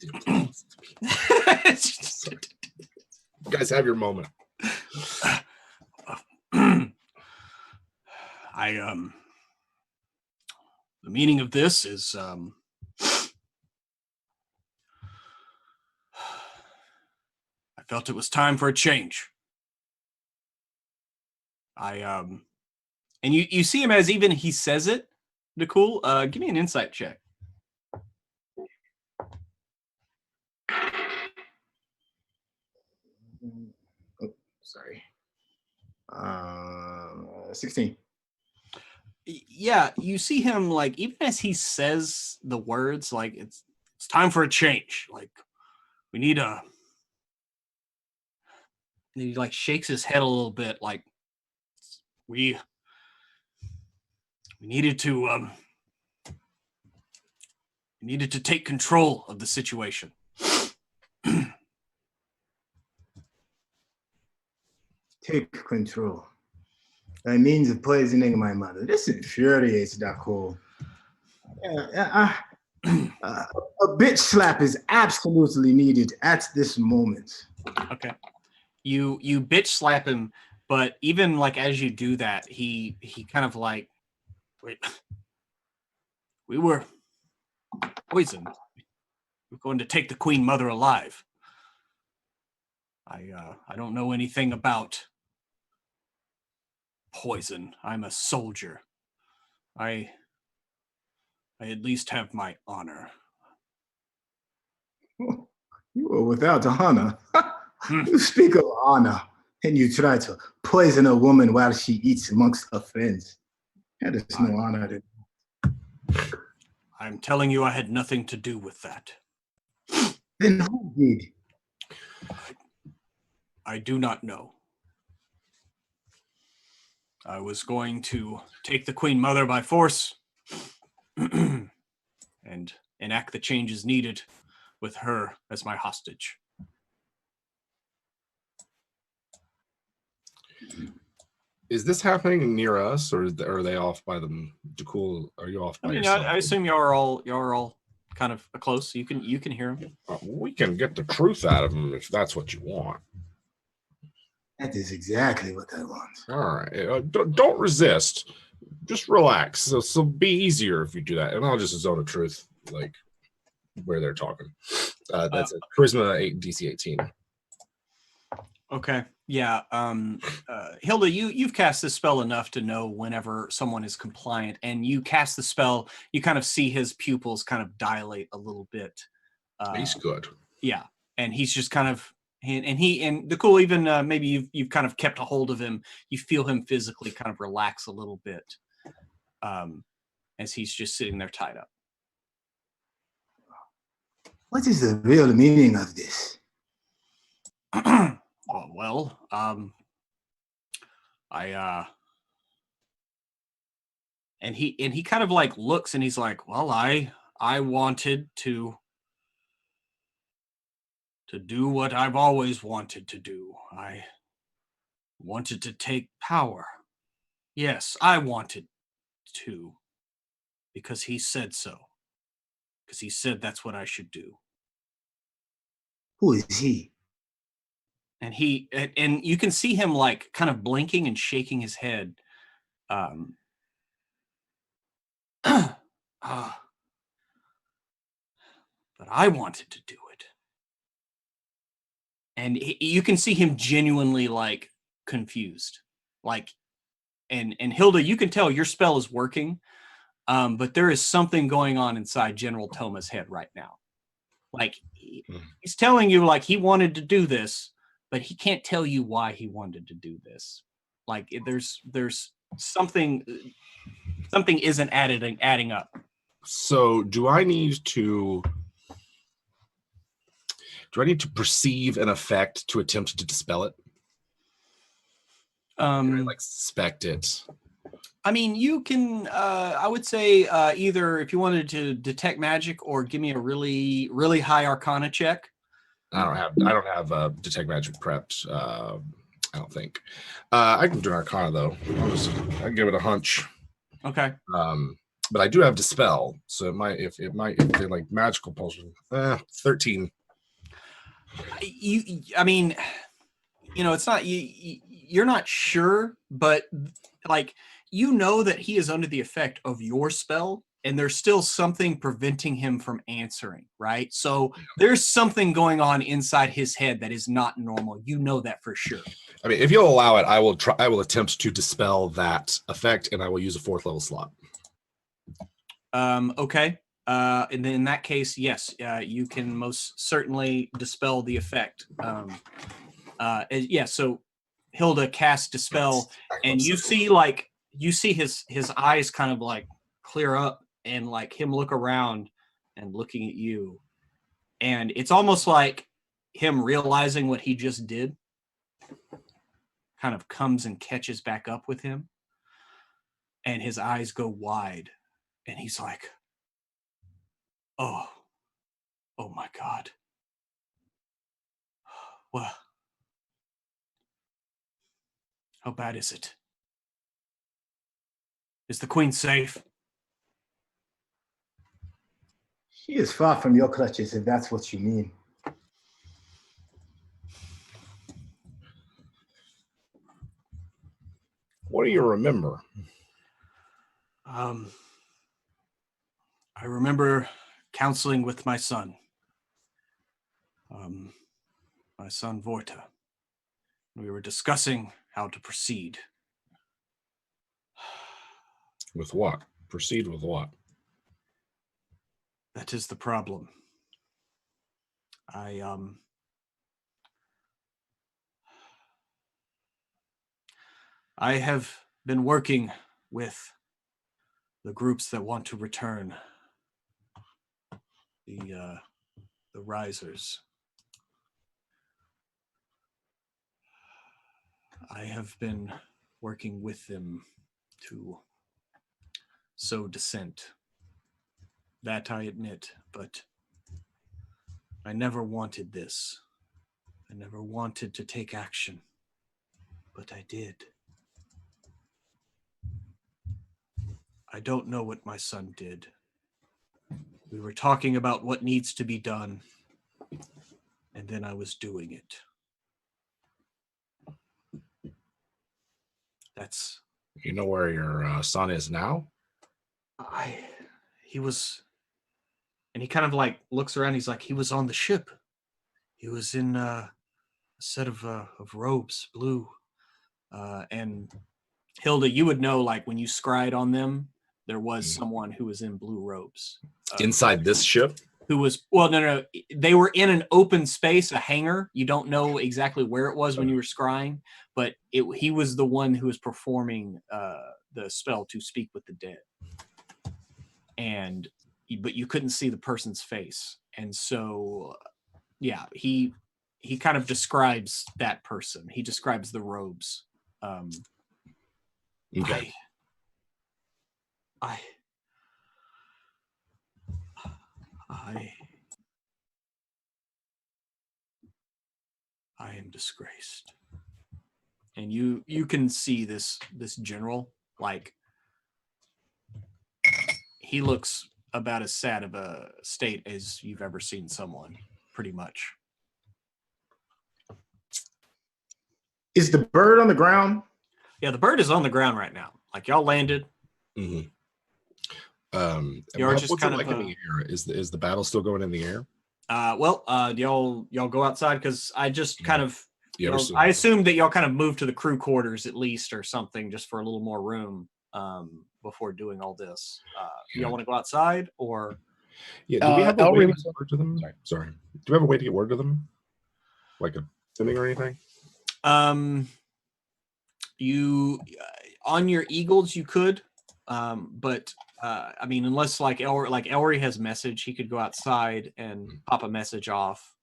S2: guys have your moment.
S1: The meaning of this is I felt it was time for a change. And you see him as even he says it, Nicole. Give me an insight check.
S3: Oh, sorry. 16.
S1: Yeah, you see him like even as he says the words, like it's time for a change. Like we need a. And he like shakes his head a little bit, like we needed to take control of the situation.
S3: Take control. By means of poisoning my mother. This infuriates Dakol. A bitch slap is absolutely needed at this moment.
S1: Okay. You bitch slap him, but even like as you do that, he kind of like, wait, we were poisoned. We're going to take the Queen Mother alive. I don't know anything about poison. I'm a soldier. I at least have my honor.
S3: You are without honor. You speak of honor, and you try to poison a woman while she eats amongst her friends. That is no honor.
S1: I'm telling you, I had nothing to do with that.
S3: Then who did?
S1: I do not know. I was going to take the Queen Mother by force and enact the changes needed with her as my hostage.
S2: Is this happening near us, or are they off by them? Cool. Are you off by yourself?
S1: I assume y'all are all kind of close. So you can hear him.
S2: We can get the truth out of them if that's what you want.
S3: That is exactly what I want.
S2: All right. Don't resist. Just relax. So be easier if you do that. And I'll just zone of truth, like where they're talking. That's a Charisma 8 DC 18.
S1: Okay. Yeah. Hilda, you've cast this spell enough to know whenever someone is compliant, and you cast the spell, you kind of see his pupils kind of dilate a little bit.
S2: He's good.
S1: Yeah. And he's just kind of, and the cool, even maybe you've kind of kept a hold of him. You feel him physically kind of relax a little bit as he's just sitting there tied up.
S3: What is the real meaning of this?
S1: Well, and he kind of like looks and he's like, well, I wanted to do what I've always wanted to do. I wanted to take power. Yes, I wanted to, because he said so. Because he said that's what I should do.
S3: Who is he?
S1: And and you can see him like kind of blinking and shaking his head. But I wanted to do it. And you can see him genuinely like confused. Like, and Hilda, you can tell your spell is working, but there is something going on inside General Toma's head right now. Like he's telling you like he wanted to do this, but he can't tell you why he wanted to do this. Like there's something isn't adding up.
S2: So do I need to perceive an effect to attempt to dispel it? Can I like suspect it?
S1: I mean, you can. I would say either if you wanted to detect magic or give me a really, really high Arcana check.
S2: I don't have detect magic prepped. I don't think. I can do an Arcana though. I can give it a hunch.
S1: Okay.
S2: But I do have dispel, so it might if they're like magical potion. 13.
S1: I mean, it's not you're not sure, but like you know that he is under the effect of your spell, and there's still something preventing him from answering, right? So there's something going on inside his head that is not normal. You know that for sure.
S2: I mean, if you'll allow it, I will attempt to dispel that effect, and I will use a 4th level slot.
S1: Okay. And then in that case, yes, you can most certainly dispel the effect. So Hilda casts dispel, and you see his eyes kind of like clear up, and like him look around and looking at you, and it's almost like him realizing what he just did kind of comes and catches back up with him, and his eyes go wide, and he's like, oh my God. Well, how bad is it? Is the queen safe?
S3: She is far from your clutches, if that's what you mean.
S2: What do you remember?
S1: I remember counseling with my son. My son Vorta. We were discussing how to proceed.
S2: With what? Proceed with what?
S1: That is the problem. I have been working with the groups that want to return, the risers. I have been working with them to sow dissent. That I admit, but I never wanted this. I never wanted to take action, but I did. I don't know what my son did. We were talking about what needs to be done, and then I was doing it. That's...
S2: You know where your son is now?
S1: He was... And he kind of like looks around, he's like, he was on the ship. He was in a set of robes, blue. And Hilda, you would know, like when you scried on them, there was someone who was in blue robes.
S2: Inside this ship?
S1: Who was, well, no. They were in an open space, a hangar. You don't know exactly where it was when you were scrying, but he was the one who was performing the spell to speak with the dead. But you couldn't see the person's face. And so, yeah, he kind of describes that person. He describes the robes.
S2: Okay.
S1: I am disgraced. And you can see this general, like, he looks about as sad of a state as you've ever seen someone, pretty much.
S3: Is the bird on the ground?
S1: Yeah, the bird is on the ground right now. Like, y'all landed.
S2: Mm-hmm.
S1: You're
S2: what's
S1: just
S2: it
S1: kind of
S2: like in the air? Is the battle still going in the air?
S1: do y'all go outside? Because I just kind of
S2: Yeah, we're still
S1: I assumed that y'all kind of moved to the crew quarters at least or something, just for a little more room before doing all this. Do y'all want to go outside or?
S2: Yeah, do we have a way
S5: Elry
S2: to
S5: was.
S2: get word to them?
S5: Sorry.
S2: Sorry. Do we have a way to get word to them? Like a sending or anything?
S1: You on your eagles you could, but I mean, unless like Elry has message, he could go outside and pop a message off.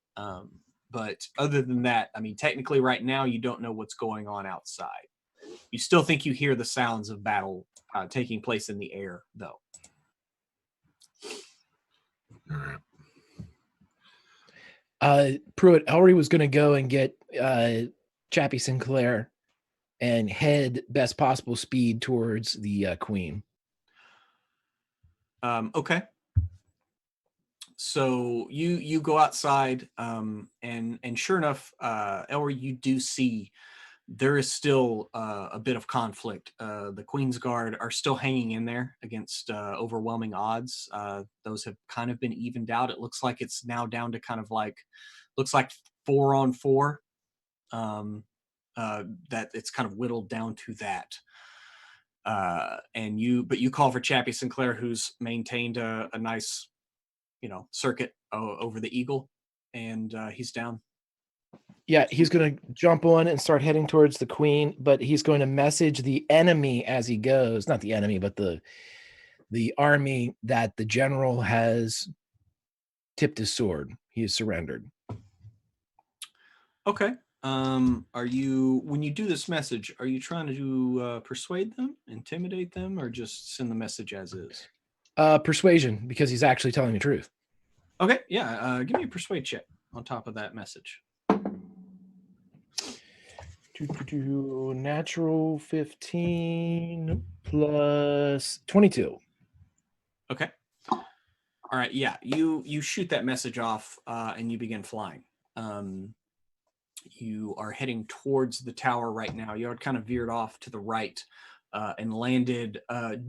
S1: But other than that, I mean, technically right now you don't know what's going on outside. You still think you hear the sounds of battle taking place in the air, though.
S2: All right.
S5: Pruitt, Elry was going to go and get Chappie Sinclair and head best possible speed towards the Queen.
S1: Okay. So you go outside, and sure enough, Elry, you do see there is still a bit of conflict. The Queen's Guard are still hanging in there against overwhelming odds. Those have kind of been evened out. It looks like it's now down to kind of like, looks like 4-on-4. That it's kind of whittled down to that. But you call for Chappie Sinclair, who's maintained a nice, circuit over the Eagle, and he's down.
S5: Yeah, he's going to jump on and start heading towards the Queen, but he's going to message the enemy as he goes. Not the enemy, but the army that the general has tipped his sword. He has surrendered.
S1: Okay. Are you, when you do this message, are you trying to persuade them, intimidate them, or just send the message as is?
S5: Persuasion, because he's actually telling the truth.
S1: Okay, yeah. Give me a persuade check on top of that message.
S5: Natural 15 plus 22.
S1: Okay. All right. Yeah. You shoot that message off, and you begin flying. You are heading towards the tower right now. You are kind of veered off to the right, and landed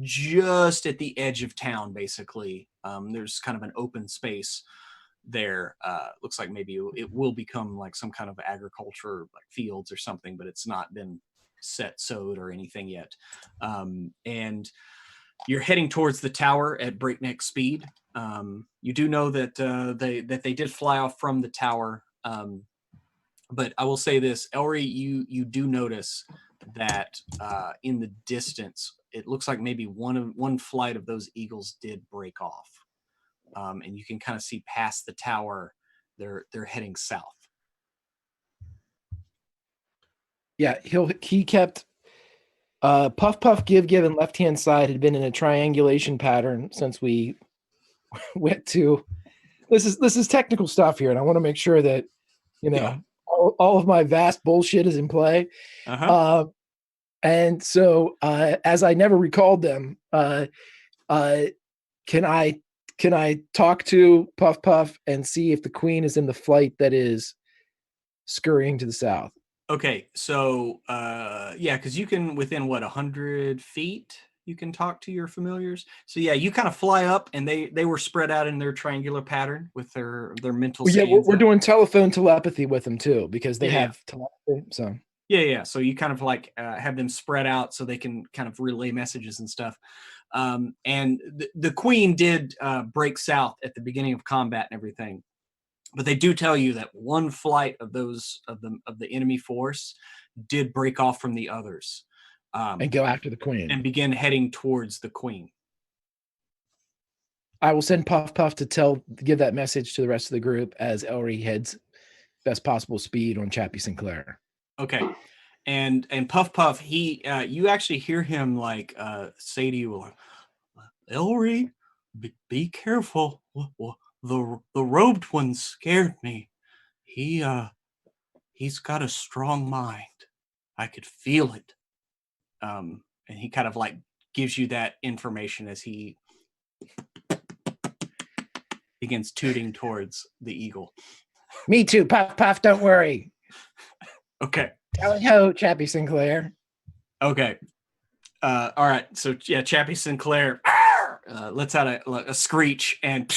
S1: just at the edge of town. Basically, there's kind of an open space there. Looks like maybe it will become like some kind of agriculture, like fields or something, but it's not been sowed or anything yet. And you're heading towards the tower at breakneck speed. You do know that they did fly off from the tower. But I will say this, Elry, you do notice that in the distance, it looks like maybe one flight of those eagles did break off. And you can kind of see past the tower, they're heading south.
S5: Yeah, he kept puff puff give and left hand side had been in a triangulation pattern since we went to. This is technical stuff here, and I want to make sure that all of my vast bullshit is in play. And so as I never recalled them, can I talk to Puff Puff and see if the Queen is in the flight that is scurrying to the south?
S1: Okay, so yeah, because you can, within 100 feet, you can talk to your familiars. So yeah, you kind of fly up, and they were spread out in their triangular pattern with their mental.
S5: Well, yeah, we're doing telephone telepathy with them too, because they have telepathy. So
S1: yeah. So you kind of like have them spread out so they can kind of relay messages and stuff. And the Queen did break south at the beginning of combat and everything, but they do tell you that one flight of those of the enemy force did break off from the others,
S5: and go after the Queen
S1: and begin heading towards the Queen.
S5: I will send Puff Puff to give that message to the rest of the group as Elry heads best possible speed on Chappie Sinclair.
S1: Okay. And Puff Puff, you actually hear him like say to you, Elry, be careful. The robed one scared me. He's got a strong mind. I could feel it. And he kind of like gives you that information as he begins tooting towards the eagle.
S6: Me too, Puff Puff, don't worry.
S1: Okay.
S6: Tally-ho, Chappie Sinclair.
S1: Okay. All right. So yeah, Chappie Sinclair lets out a screech and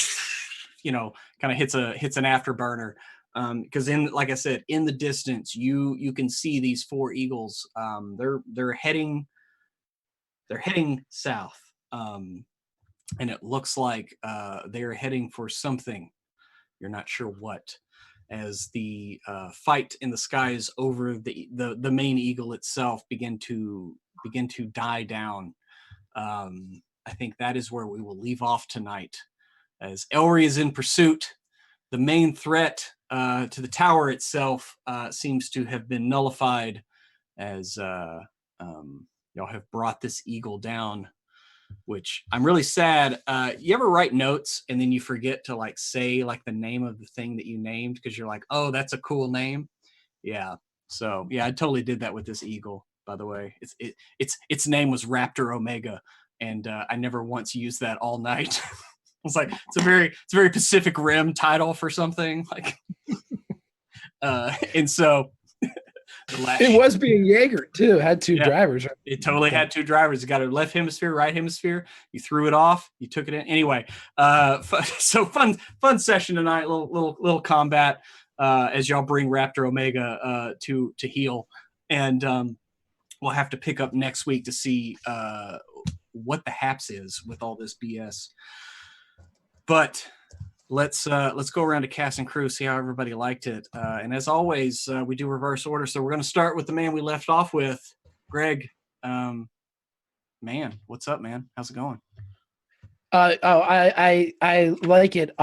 S1: kind of hits an afterburner. Because like I said, in the distance, you can see these four eagles. They're heading south, and it looks like they're heading for something. You're not sure what. As the fight in the skies over the main eagle itself begin to die down. I think that is where we will leave off tonight, as Elry is in pursuit. The main threat to the tower itself seems to have been nullified, as y'all have brought this eagle down, which I'm really sad. You ever write notes and then you forget to like say like the name of the thing that you named because you're like, oh, that's a cool name. Yeah. So yeah, I totally did that with this eagle, by the way. Its name was Raptor Omega, and I never once used that all night. I was like, it's a very Pacific Rim title for something like, and so
S5: it was being Jaeger too. Had two drivers. Right?
S1: It totally had two drivers. It got a left hemisphere, right hemisphere. You threw it off. You took it in anyway. So fun session tonight. Little combat as y'all bring Raptor Omega to heal, and we'll have to pick up next week to see what the haps is with all this BS. But let's go around to cast and crew, see how everybody liked it. And as always, we do reverse order. So we're going to start with the man we left off with, Greg. Man, what's up, man? How's it going?
S5: I like it.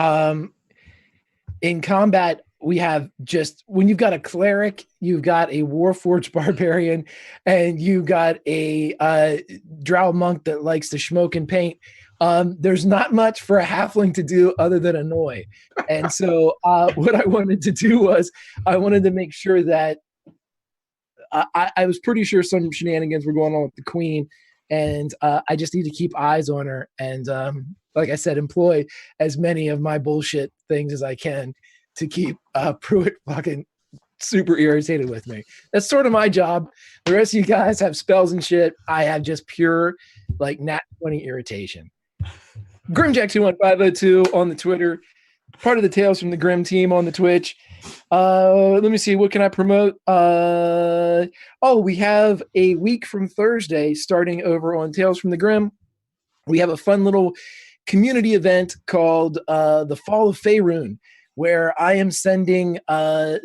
S5: In combat, we have just when you've got a cleric, you've got a warforged barbarian, and you got a drow monk that likes to smoke and paint. There's not much for a halfling to do other than annoy. And so what I wanted to do was I wanted to make sure that I was pretty sure some shenanigans were going on with the queen, and I just need to keep eyes on her. And like I said, employ as many of my bullshit things as I can to keep Pruitt fucking super irritated with me. That's sort of my job. The rest of you guys have spells and shit. I have just pure like nat 20 irritation. Grimjack21502 on the Twitter, part of the Tales from the Grim team on the Twitch. Let me see, what can I promote? We have a week from Thursday starting over on Tales from the Grim. We have a fun little community event called the Fall of Faerun, where I am sending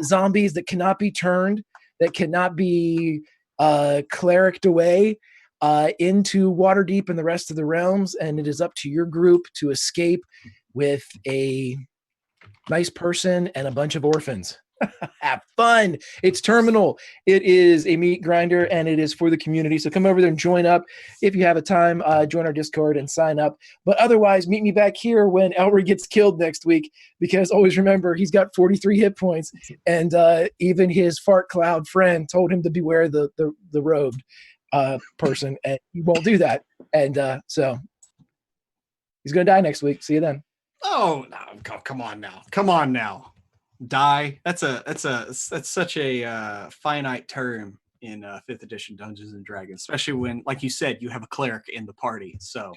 S5: zombies that cannot be turned, that cannot be clericed away, into Waterdeep and the rest of the realms, and it is up to your group to escape with a nice person and a bunch of orphans. Have fun. It's terminal. It is a meat grinder, and it is for the community. So come over there and join up. If you have a time, join our Discord and sign up. But otherwise, meet me back here when Elry gets killed next week, because always remember, he's got 43 hit points, and even his fart cloud friend told him to beware the robed person, and he won't do that. And so he's going to die next week. See you then.
S1: Oh, no, come on now. Die. That's such a finite term in 5th edition Dungeons and Dragons, especially when, like you said, you have a cleric in the party. So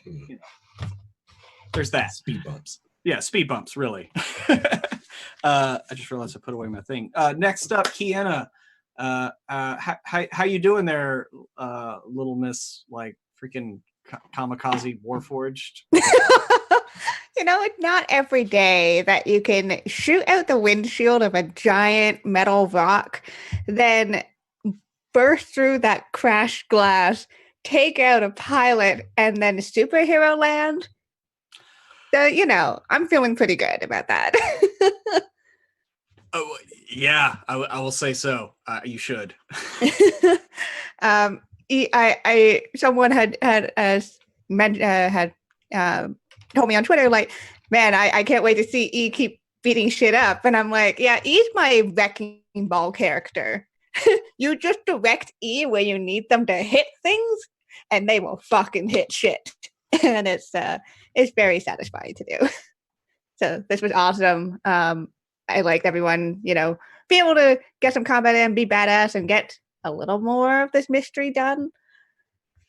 S1: there's that.
S2: Speed bumps.
S1: Yeah, speed bumps, really. I just realized I put away my thing. Next up, Kiana. How you doing there, little miss, like freaking kamikaze warforged?
S4: It's not every day that you can shoot out the windshield of a giant metal rock, then burst through that crashed glass, take out a pilot, and then superhero land. So, I'm feeling pretty good about that.
S1: Oh, yeah, I will say so. You should.
S4: Someone had told me on Twitter, like, man, I can't wait to see E keep beating shit up. And I'm like, yeah, E's my wrecking ball character. You just direct E where you need them to hit things, and they will fucking hit shit. And it's very satisfying to do. So this was awesome. I liked everyone, be able to get some combat in, be badass, and get a little more of this mystery done.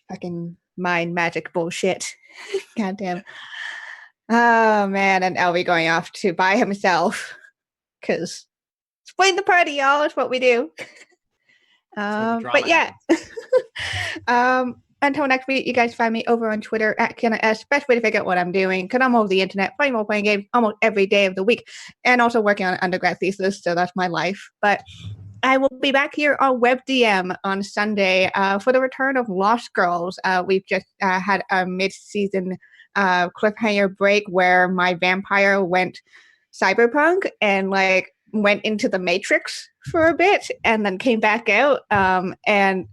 S4: Fucking mind magic bullshit. Goddamn. Oh man, and Elby going off to by himself because split the party, y'all. Is what we do. But yeah. Until next week, you guys find me over on Twitter at KennaS. Best way to figure out what I'm doing, because I'm over the internet, playing role-playing games almost every day of the week, and also working on an undergrad thesis, so that's my life. But I will be back here on WebDM on Sunday for the return of Lost Girls. We've just had a mid-season cliffhanger break where my vampire went cyberpunk and like went into the Matrix for a bit and then came back out and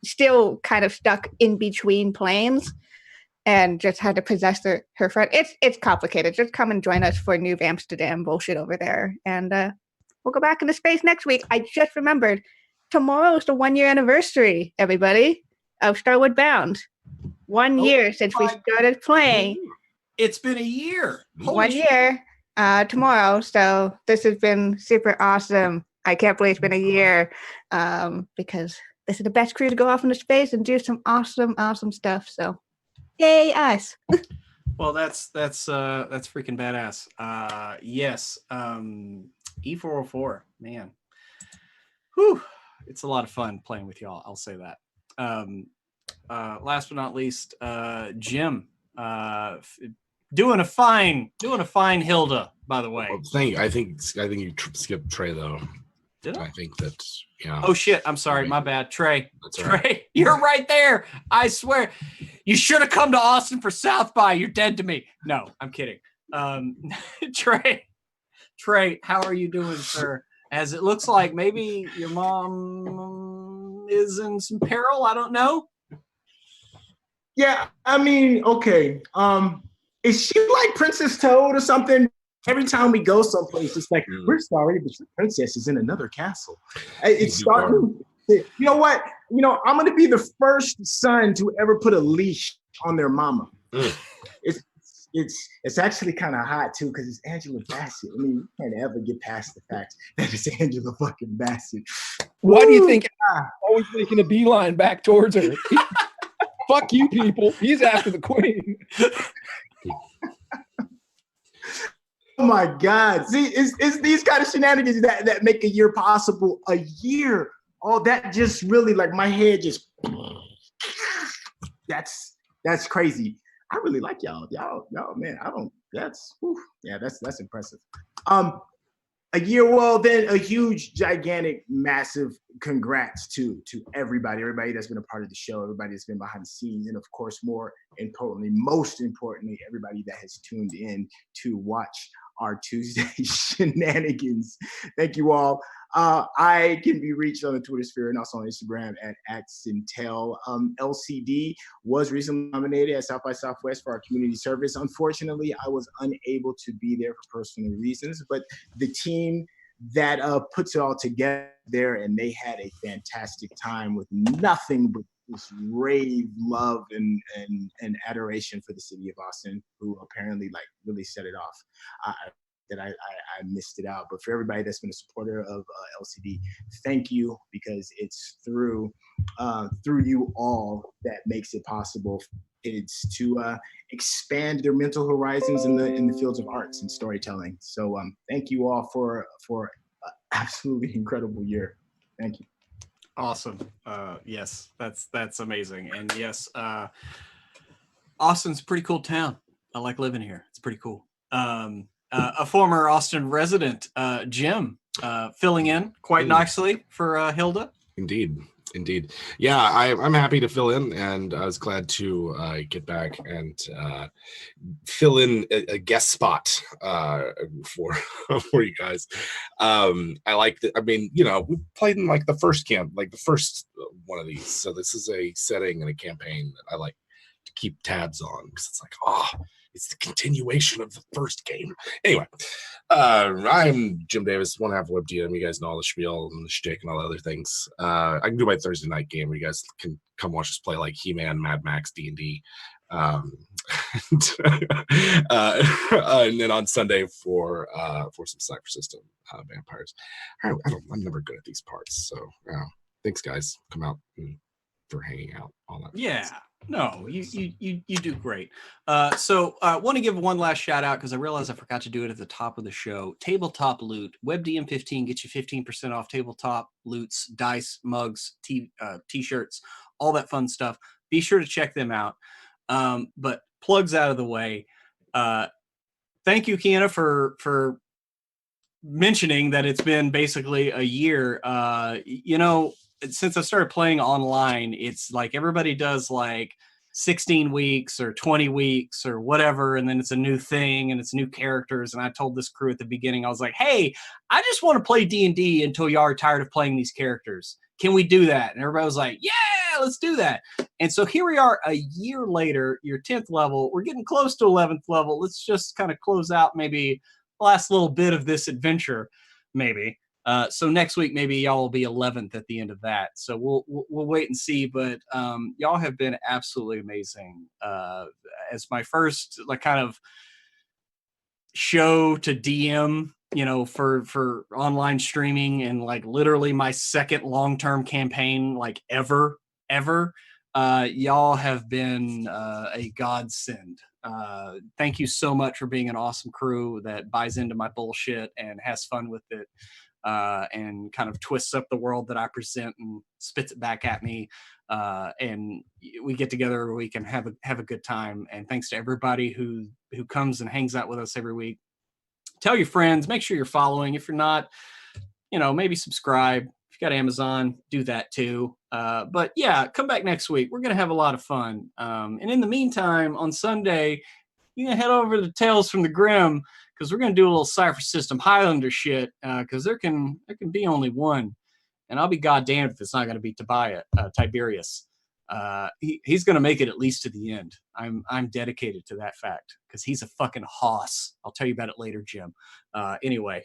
S4: still kind of stuck in between planes and just had to possess her friend. It's complicated. Just come and join us for New Amsterdam bullshit over there. And we'll go back into space next week. I just remembered tomorrow is the 1 year anniversary, everybody, of Starward Bound. 1 year since we started playing.
S1: It's been a year.
S4: 1 year tomorrow. So this has been super awesome. I can't believe it's been a year because this is the best crew to go off into space and do some awesome stuff. So, yay us!
S1: Well, that's freaking badass. Yes, E404, man. Whew, it's a lot of fun playing with y'all. I'll say that. Last but not least, Jim, doing a fine Hilda, by the way.
S2: Well, I think you skipped Trey though.
S1: Did I?
S2: I think that, yeah.
S1: Oh shit! I'm sorry, my bad, Trey.
S2: That's
S1: Trey,
S2: right.
S1: you're right there. I swear, you should have come to Austin for South by. You're dead to me. No, I'm kidding. Trey, how are you doing, sir? As it looks like maybe your mom is in some peril. I don't know.
S3: Yeah, I mean, okay. Is she like Princess Toad or something? Every time we go someplace, it's like, we're sorry, but your princess is in another castle. It's starting. You know what? I'm going to be the first son to ever put a leash on their mama. It's actually kind of hot too, because it's Angela Bassett. I mean, you can't ever get past the fact that it's Angela fucking Bassett.
S5: Why do you think I'm always making a beeline back towards her? Fuck you, people. He's after the queen.
S3: Oh my God. See, it's these kind of shenanigans that make a year possible. A year. Oh, that just really, like, my head just, that's crazy. I really like y'all, man. That's impressive. A year, well, then a huge, gigantic, massive congrats to everybody that's been a part of the show, everybody that's been behind the scenes, and of course, most importantly, everybody that has tuned in to watch our Tuesday shenanigans. Thank you all. I can be reached on the Twitter sphere and also on Instagram at @Sintel. LCD was recently nominated at South by Southwest for our community service. Unfortunately, I was unable to be there for personal reasons, but the team that puts it all together there, and they had a fantastic time with nothing but this rave love and adoration for the city of Austin, who apparently like really set it off. I missed it out, but for everybody that's been a supporter of LCD, thank you, because it's through you all that makes it possible for kids to expand their mental horizons in the fields of arts and storytelling. So thank you all for an absolutely incredible year. Thank you.
S1: Awesome. Yes, that's amazing. And yes, Austin's a pretty cool town. I like living here. It's pretty cool. A former Austin resident, Jim, filling in quite nicely for Hilda.
S2: Indeed. Yeah, I'm happy to fill in, and I was glad to get back and fill in a guest spot for you guys. I like that. I mean, we played in like the first camp, like the first one of these. So this is a setting and a campaign that I like to keep tabs on, because it's like, it's the continuation of the first game. Anyway, I'm Jim Davis, one half WebDM. You guys know all the spiel and the shtick and all the other things. I can do my Thursday night game where you guys can come watch us play like He-Man, Mad Max, D&D. And then on Sunday for some Cypher System vampires. I'm never good at these parts. So thanks, guys. Come out for hanging out. All that.
S1: Yeah. No, you do great. So want to give one last shout out because I realized I forgot to do it at the top of the show. Tabletop Loot, WebDM15 gets you 15% off tabletop loots, dice, mugs, t-shirts, all that fun stuff. Be sure to check them out. But plugs out of the way. Thank you, Kiana, for mentioning that it's been basically a year. Since I started playing online, it's like everybody does like 16 weeks or 20 weeks or whatever, and then it's a new thing and it's new characters. And I told this crew at the beginning, I was like, hey, I just want to play D&D until y'all are tired of playing these characters. Can we do that? And everybody was like, yeah, let's do that. And so here we are a year later, your 10th level. We're getting close to 11th level. Let's just kind of close out maybe the last little bit of this adventure, maybe. So next week, maybe y'all will be 11th at the end of that. So we'll wait and see. But y'all have been absolutely amazing. As my first like kind of show to DM, for online streaming, and like literally my second long-term campaign like ever. Y'all have been a godsend. Thank you so much for being an awesome crew that buys into my bullshit and has fun with it. And kind of twists up the world that I present and spits it back at me. And we get together every week and have a good time. And thanks to everybody who comes and hangs out with us every week. Tell your friends, make sure you're following. If you're not, maybe subscribe. If you got Amazon, do that too. But yeah, come back next week. We're going to have a lot of fun. And in the meantime, on Sunday, you can head over to Tales from the Grim, because we're going to do a little Cypher System Highlander shit, because there can be only one. And I'll be goddamned if it's not going to be Tiberius. He's going to make it at least to the end. I'm dedicated to that fact, because he's a fucking hoss. I'll tell you about it later, Jim. Anyway,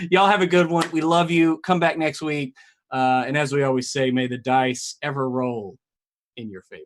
S1: y'all have a good one. We love you. Come back next week. And as we always say, may the dice ever roll in your favor.